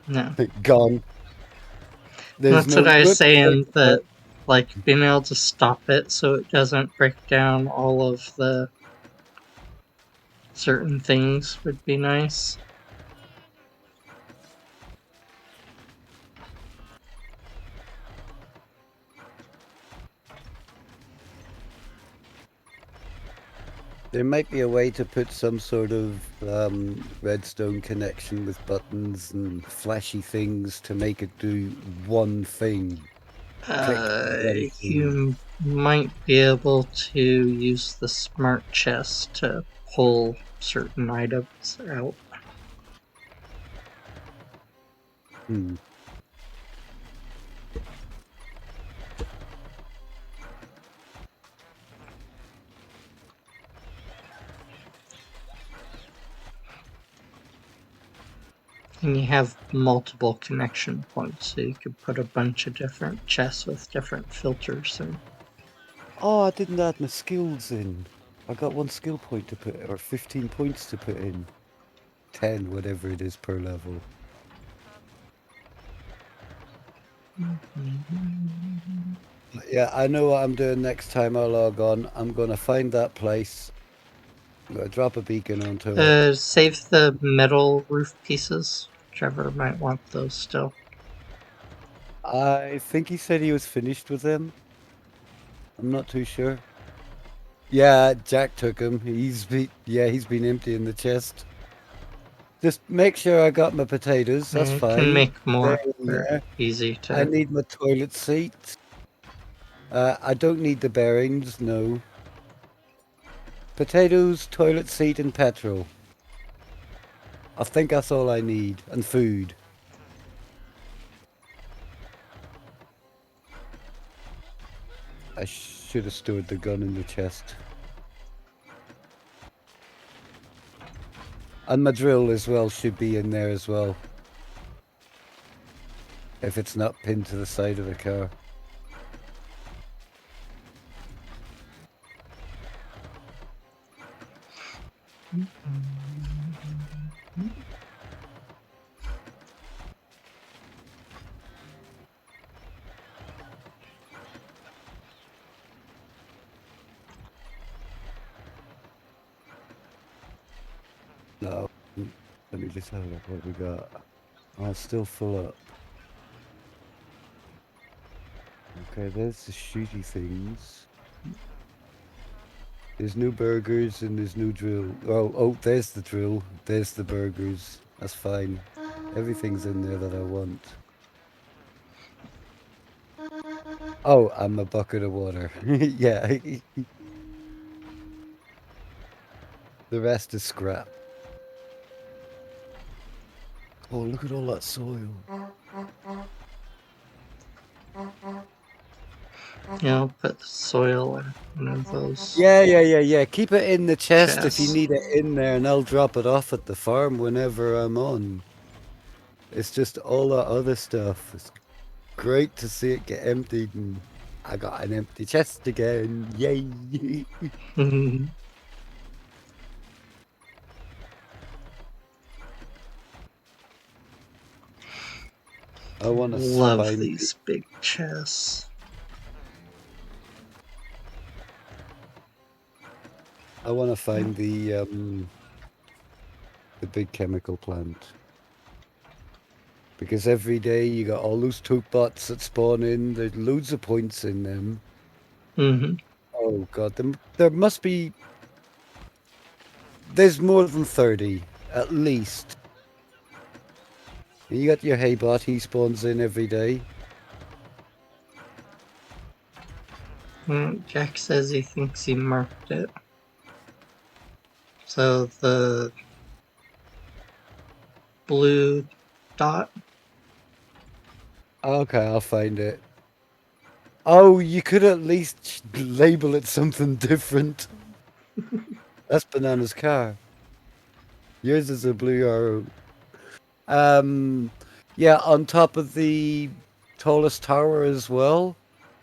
No. Gone. That's what I was saying, that like being able to stop it so it doesn't break down all of the certain things would be nice. There might be a way to put some sort of redstone connection with buttons and flashy things to make it do one thing. You might be able to use the smart chest to pull certain items out. Hmm. And you have multiple connection points, so you could put a bunch of different chests with different filters and Oh, I didn't add my skills in. I got 1 skill point to put, or 15 points to put in. 10, whatever it is per level. Yeah, I know what I'm doing next time I log on. I'm gonna find that place. I'm gonna drop a beacon onto it. save the metal roof pieces. Trevor might want those still. I think he said he was finished with them. I'm not too sure. Yeah, Jack took him. He's been emptying the chest. Just make sure I got my potatoes. That's You fine. can make They're more. in They're there. easy I to. need my toilet seat. I don't need the bearings, no. Potatoes, toilet seat, and petrol. I think that's all I need. And food. I should have stored the gun in the chest. And my drill as well should be in there as well. If it's not pinned to the side of the car. No. Let me just have a look what we got. Oh, it's still full up. Okay, there's the shooty things. There's new burgers and there's new drill. Oh, there's the drill. There's the burgers. That's fine. Everything's in there that I want. Oh, I'm a bucket of water. Yeah. The rest is scrap. Oh, look at all that soil. Put the soil in one of those. Yeah. Keep it in the chest if you Chests. need it in there, and I'll drop it off at the farm whenever I'm on. It's just all that other stuff. It's great to see it get emptied, and I got an empty chest again. Yay! I want to Love find. these big chests. I want to find the big chemical plant. Because every day you got all those toot bots that spawn in. There's loads of points in them. Oh god, there must be. There's more than 30, at least. And you got your hay bot, he spawns in every day. Jack says he thinks he marked it. So the blue dot. Okay, I'll find it. Oh, you could at least label it something different. That's Banana's car. Yours is a blue arrow. Yeah, on top of the tallest tower as well,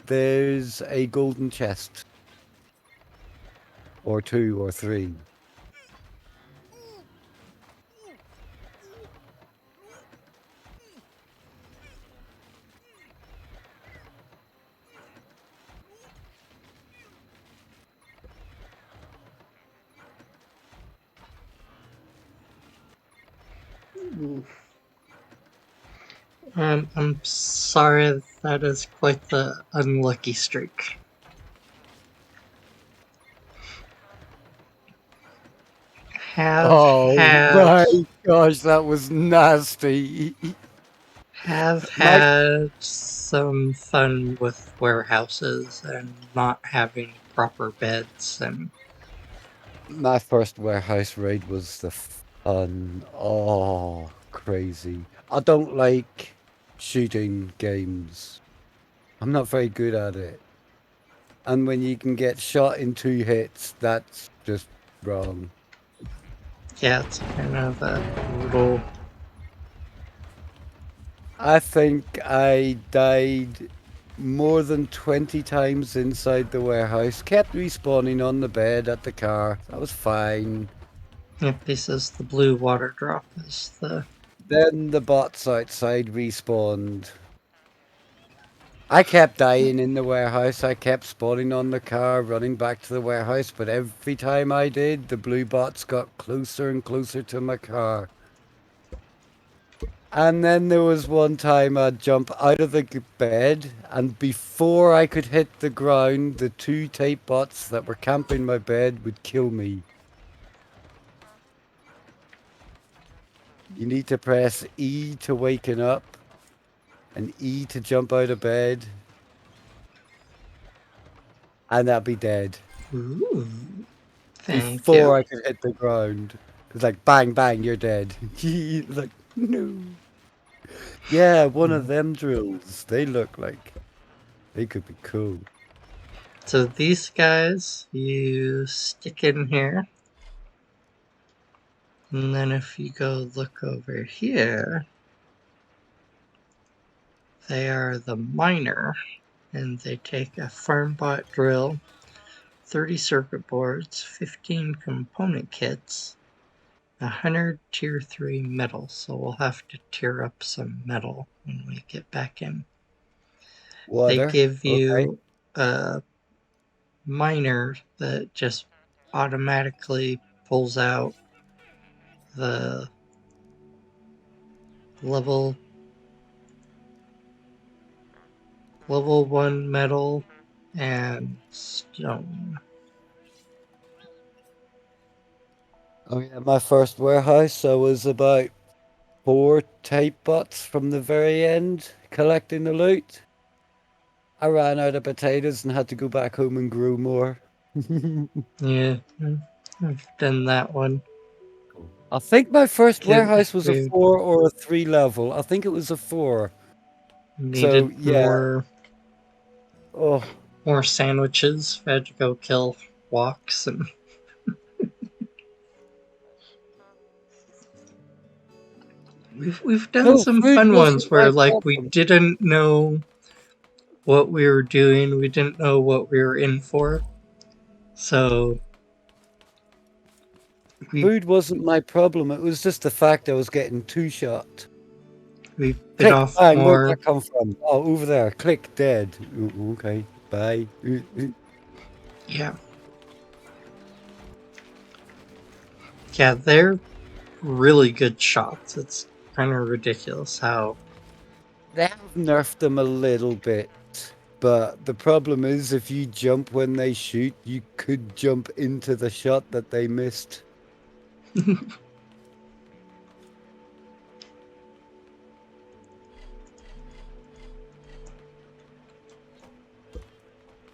there's a golden chest. Or 2 or 3. I'm sorry, that is quite the unlucky streak. Oh my gosh, that was nasty. Have My had some fun with warehouses and not having proper beds and my first warehouse raid was the fun. Oh, crazy. I don't like shooting games. I'm not very good at it. And when you can get shot in 2 hits, that's just wrong. Yeah, it's kind of a little. I think I died more than 20 times inside the warehouse. Kept respawning on the bed at the car. That was fine. Yep, he says the blue water drop is the. Then the bots outside respawned. I kept dying in the warehouse. I kept spawning on the car, running back to the warehouse, but every time I did, the blue bots got closer and closer to my car. And then there was one time I'd jump out of the bed, and before I could hit the ground, the 2 tape bots that were camping my bed would kill me. You need to press E to waken up, and E to jump out of bed, and I'd be dead. Ooh. Thank Before you. I could hit the ground. It's like, bang, bang, you're dead. Like, no. Yeah, one of them drills. They look like they could be cool. So these guys, you stick in here. And then if you go look over here, they are the miner. And they take a farm bot drill, 30 circuit boards, 15 component kits, 100 tier 3 metal. So we'll have to tier up some metal when we get back in. They Water. give Okay. you a miner that just automatically pulls out the level 1 metal and stone. Oh yeah, my first warehouse, I was about 4 tape bots from the very end collecting the loot. I ran out of potatoes and had to go back home and grow more. Yeah, I've done that one. I think my first Get warehouse was a food. 4 or a 3 level. I think it was a 4. Needed So yeah. Oh, more sandwiches. Had to go kill walks and we've done no, some food fun wasn't ones my where like we problem. didn't know what we were doing. We didn't know what we were in for. So Food wasn't my problem. It was just the fact I was getting 2-shot. we bit Click, off bang, where'd more. that come from? Oh, over there. Click, dead. Ooh, okay, bye. Yeah. Yeah, they're really good shots. It's kind of ridiculous how. They have nerfed them a little bit, but the problem is if you jump when they shoot, you could jump into the shot that they missed.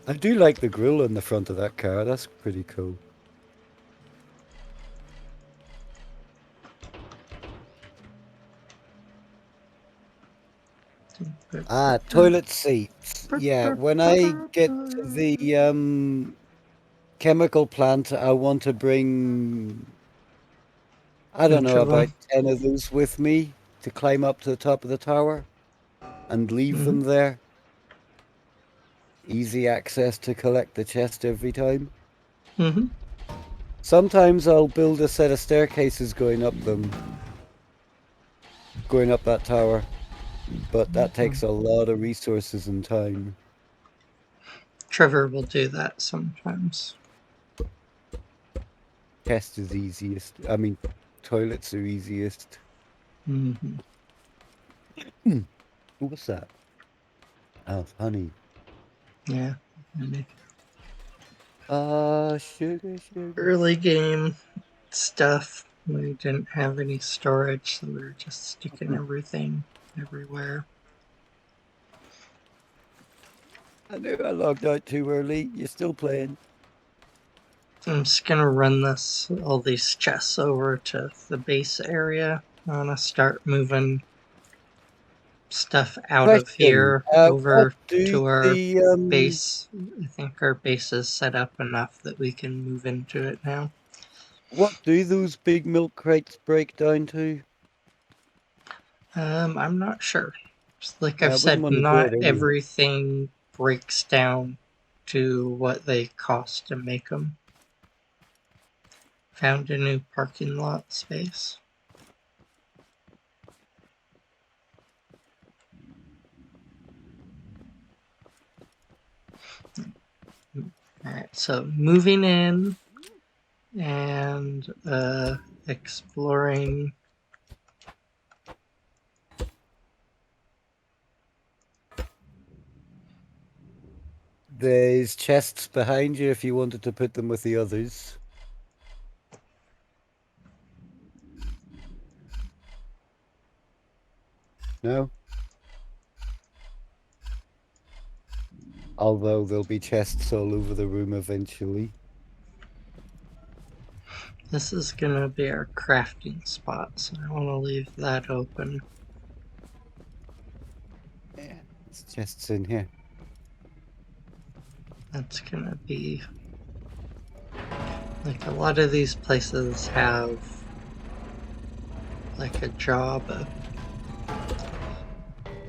I do like the grill on the front of that car. That's pretty cool. Ah, toilet seats. Yeah, when I get to the chemical plant, I want to bring, I don't Each know, of them. about 10 of those with me to climb up to the top of the tower and leave them there. Easy access to collect the chest every time. Mm-hmm. Sometimes I'll build a set of staircases going up that tower, but that takes a lot of resources and time. Trevor will do that sometimes. Chest is easiest. I mean, toilets are easiest. Mm-hmm. What's that? Oh, honey. Yeah. Maybe. Sugar. Early game stuff. We didn't have any storage, so we were just sticking everything everywhere. I knew I logged out too early. You're still playing. I'm just gonna run all these chests over to the base area. I wanna start moving stuff out of Question. here What over do to our the base. I think our base is set up enough that we can move into it now. what do those big milk crates break down to? I'm not sure. Like Yeah, I I've wouldn't said, want to do not it anyway. everything breaks down to what they cost to make them. Found a new parking lot space. Alright, so moving in and exploring. There's chests behind you if you wanted to put them with the others. No? Although there'll be chests all over the room eventually. This is gonna be our crafting spot, so I want to leave that open. Yeah, there's chests in here. That's gonna be like a lot of these places have like a job.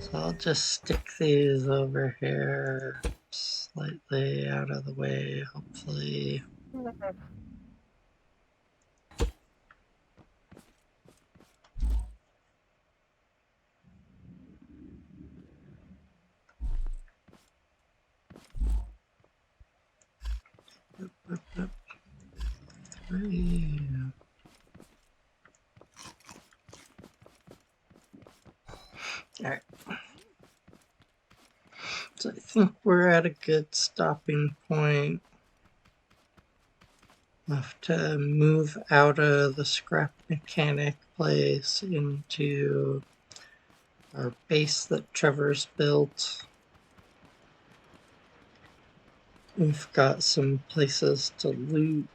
So I'll just stick these over here slightly out of the way, hopefully. Three. Alright. So I think we're at a good stopping point. We'll have to move out of the scrap mechanic place into our base that Trevor's built. We've got some places to loot.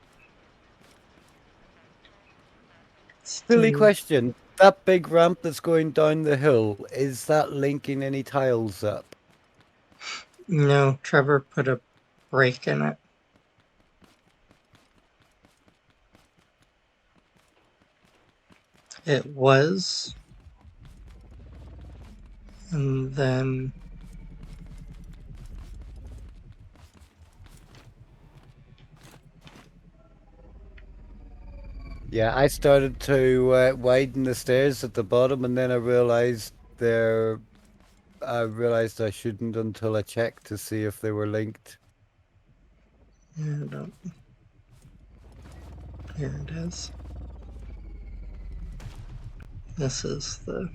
Silly Still, question. That big ramp that's going down the hill, is that linking any tiles up? no, Trevor put a break in it. It was. And then Yeah, I started to widen the stairs at the bottom, and then I realized I shouldn't until I checked to see if they were linked. yeah, I don't. Here it is. This is the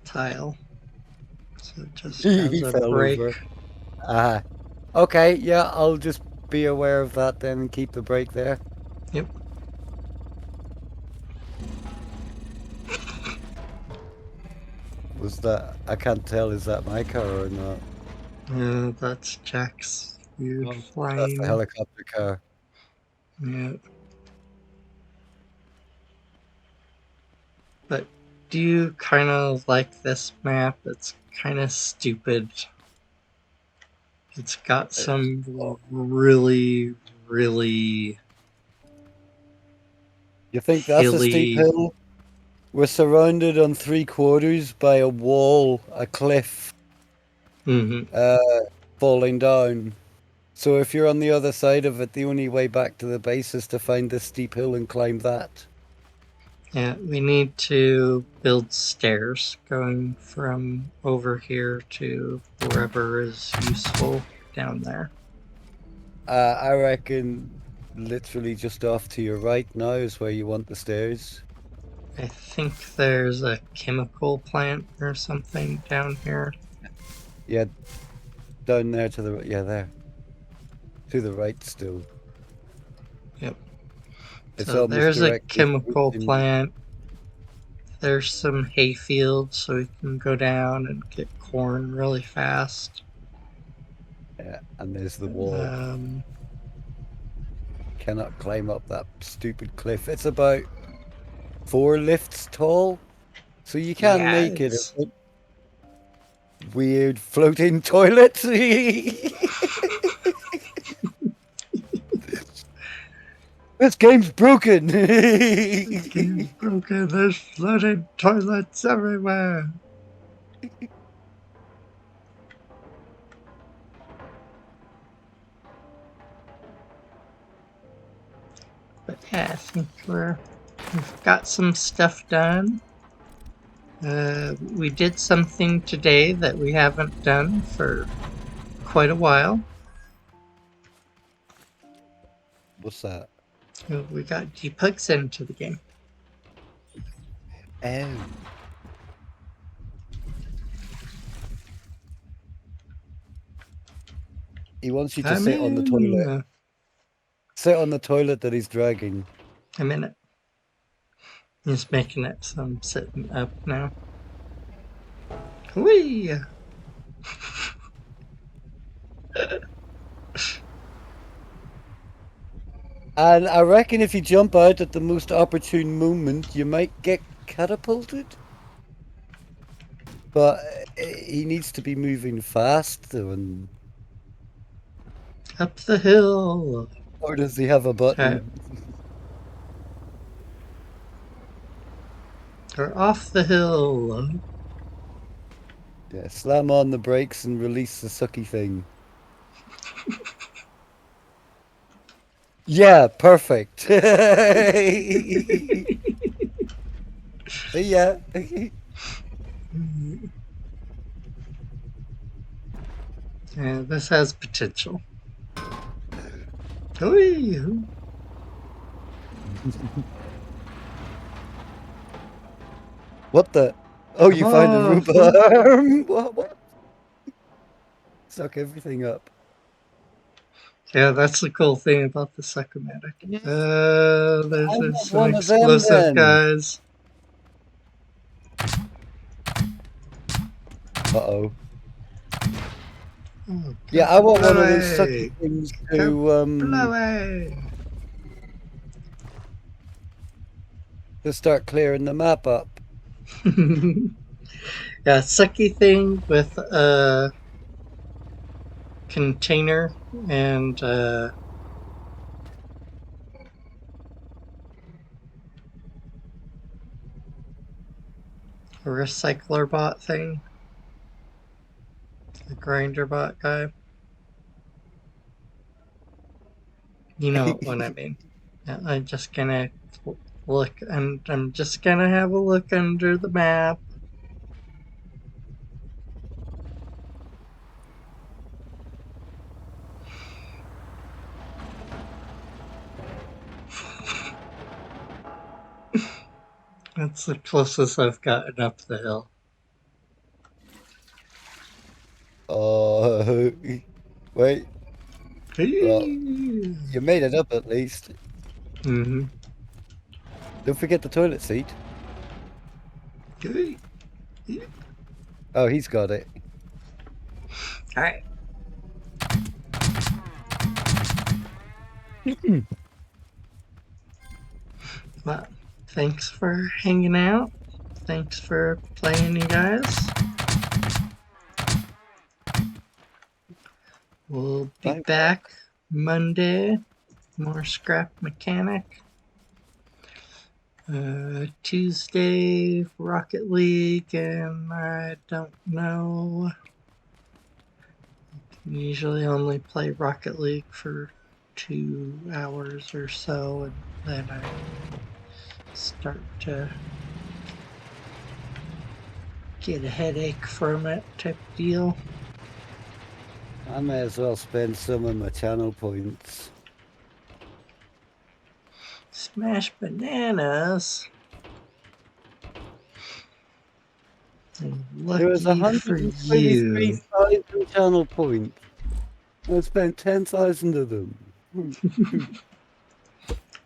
tile. So it just has He a fell break. over. Okay, yeah, I'll just be aware of that then and keep the break there. Yep. Was that? I can't tell. Is that my car or not? That's Jack's weird Oh, that's flying. the helicopter car. Yeah. But do you kind of like this map? It's kind of stupid. It's got some really, really You think that's a steep hilly. hill? We're surrounded on 3/4 by a wall, a cliff, Mhm. falling down. So if you're on the other side of it, the only way back to the base is to find this steep hill and climb that. Yeah, we need to build stairs going from over here to wherever is useful down there. I reckon literally just off to your right now is where you want the stairs. I think there's a chemical plant or something down here. Yeah, down there to the yeah there. To the right still. Yep. It's So almost there's a directly chemical facing- plant. There's some hay fields, so we can go down and get corn really fast. Yeah, and there's the wall. Cannot climb up that stupid cliff. It's about 4 lifts tall. So you can make it Yes. a weird floating toilet. This game's broken. This game's broken. There's floating toilets everywhere. But yeah, I think we've got some stuff done. We did something today that we haven't done for quite a while. What's that? We got G-Pugs into the game. Oh. He wants you to I'm sit on the toilet. in Sit on the toilet that he's dragging. a minute. He's making it, so I'm sitting up now. Whee! And I reckon if you jump out at the most opportune moment, you might get catapulted. But he needs to be moving fast, and Up the hill. or does he have a button? Or off the hill. Yeah, slam on the brakes and release the sucky thing. Yeah, perfect. Yeah. Yeah, this has potential. Whee! What the? Oh, you found a Oh, rhubarb. What? Suck everything up. Yeah, that's the cool thing about the Succomatic. There's I want some one of them explosive then. guys. Uh-oh. Oh, Yeah, I want one of those away. sucky things to start clearing the map up. Yeah, sucky thing with a container and a recycler bot thing. The grinder bot guy. You know what I mean. Yeah, I'm just gonna look, and I'm just gonna have a look under the map. That's the closest I've gotten up the hill. Oh, wait. Well, Mm-hmm. you made it up at least. Don't forget the toilet seat. Oh, he's got it. Alright. Well, thanks for hanging out. Thanks for playing, you guys. We'll be Bye. back Monday. More Scrap Mechanic. Tuesday, Rocket League, and I don't know. I usually only play Rocket League for 2 hours or so, and then I start to get a headache from it type deal. I may as well spend some of my channel points. Smash bananas. There was Lucky for you. 123,000 channel points. I spent 10,000 of them.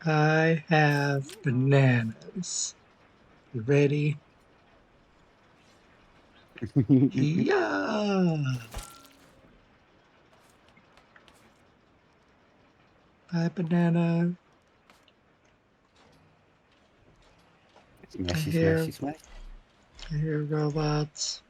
I have bananas. You ready? Yeah. Bye, banana. Smashy, Here. smashy, smash. I hear robots.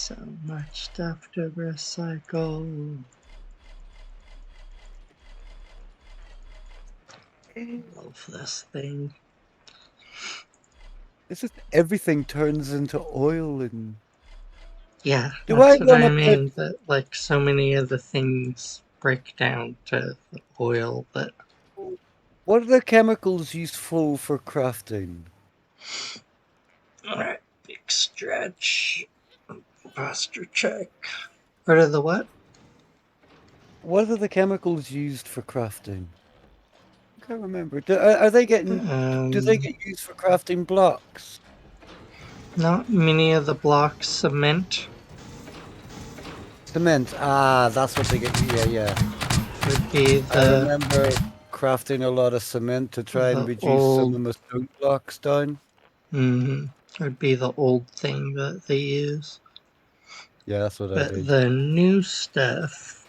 So much stuff to recycle. Love this thing. It's just everything turns into oil and. Yeah, Do that's I what wanna I put mean. That like so many of the things break down to the oil that What are the chemicals useful for crafting? alright, big stretch. Posture check. What are the what? What are the chemicals used for crafting? I can't remember. Are they getting? Do they get used for crafting blocks? Not many of the blocks cement Cement. Ah, that's what they get. Yeah. would be I remember crafting a lot of cement to try and the reduce some old of my stone blocks down. would be the old thing that they use. Yeah, that's what I But did. the new stuff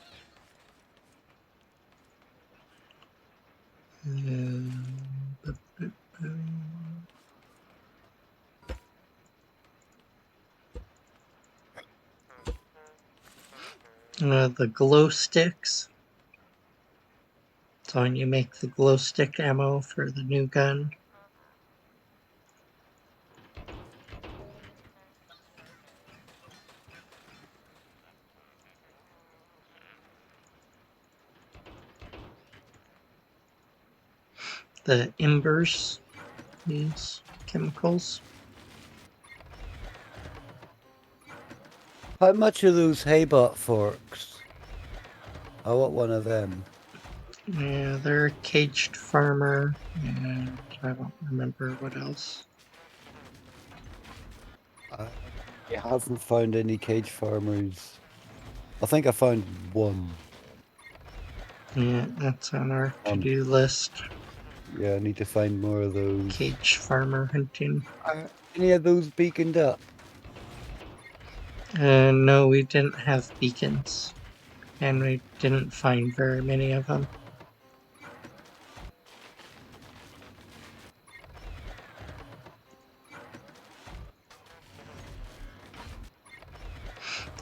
the glow sticks. So when you make the glow stick ammo for the new gun, the embers, these chemicals. How much are those Haybot forks? I want one of them. Yeah, they're a caged farmer, and I don't remember what else. I haven't found any cage farmers. I think I found one. Yeah, that's on our to-do list. Yeah, I need to find more of those. Cage farmer hunting. Are any of those beaconed up? No, we didn't have beacons, and we didn't find very many of them.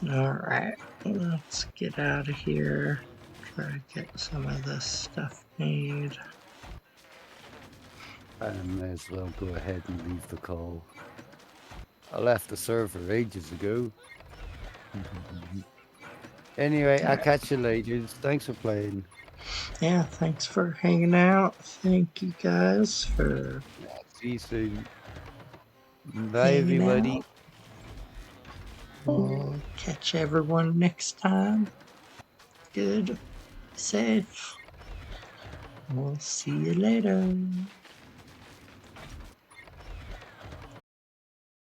Alright, let's get out of here. Try to get some of this stuff made. I may as well go ahead and leave the call. I left the server ages ago. Anyway, I'll catch you later. Thanks for playing. Yeah, thanks for hanging out. Thank you guys for See you soon. Bye, hanging everybody. out. We'll catch everyone next time. Good. Safe. We'll see you later.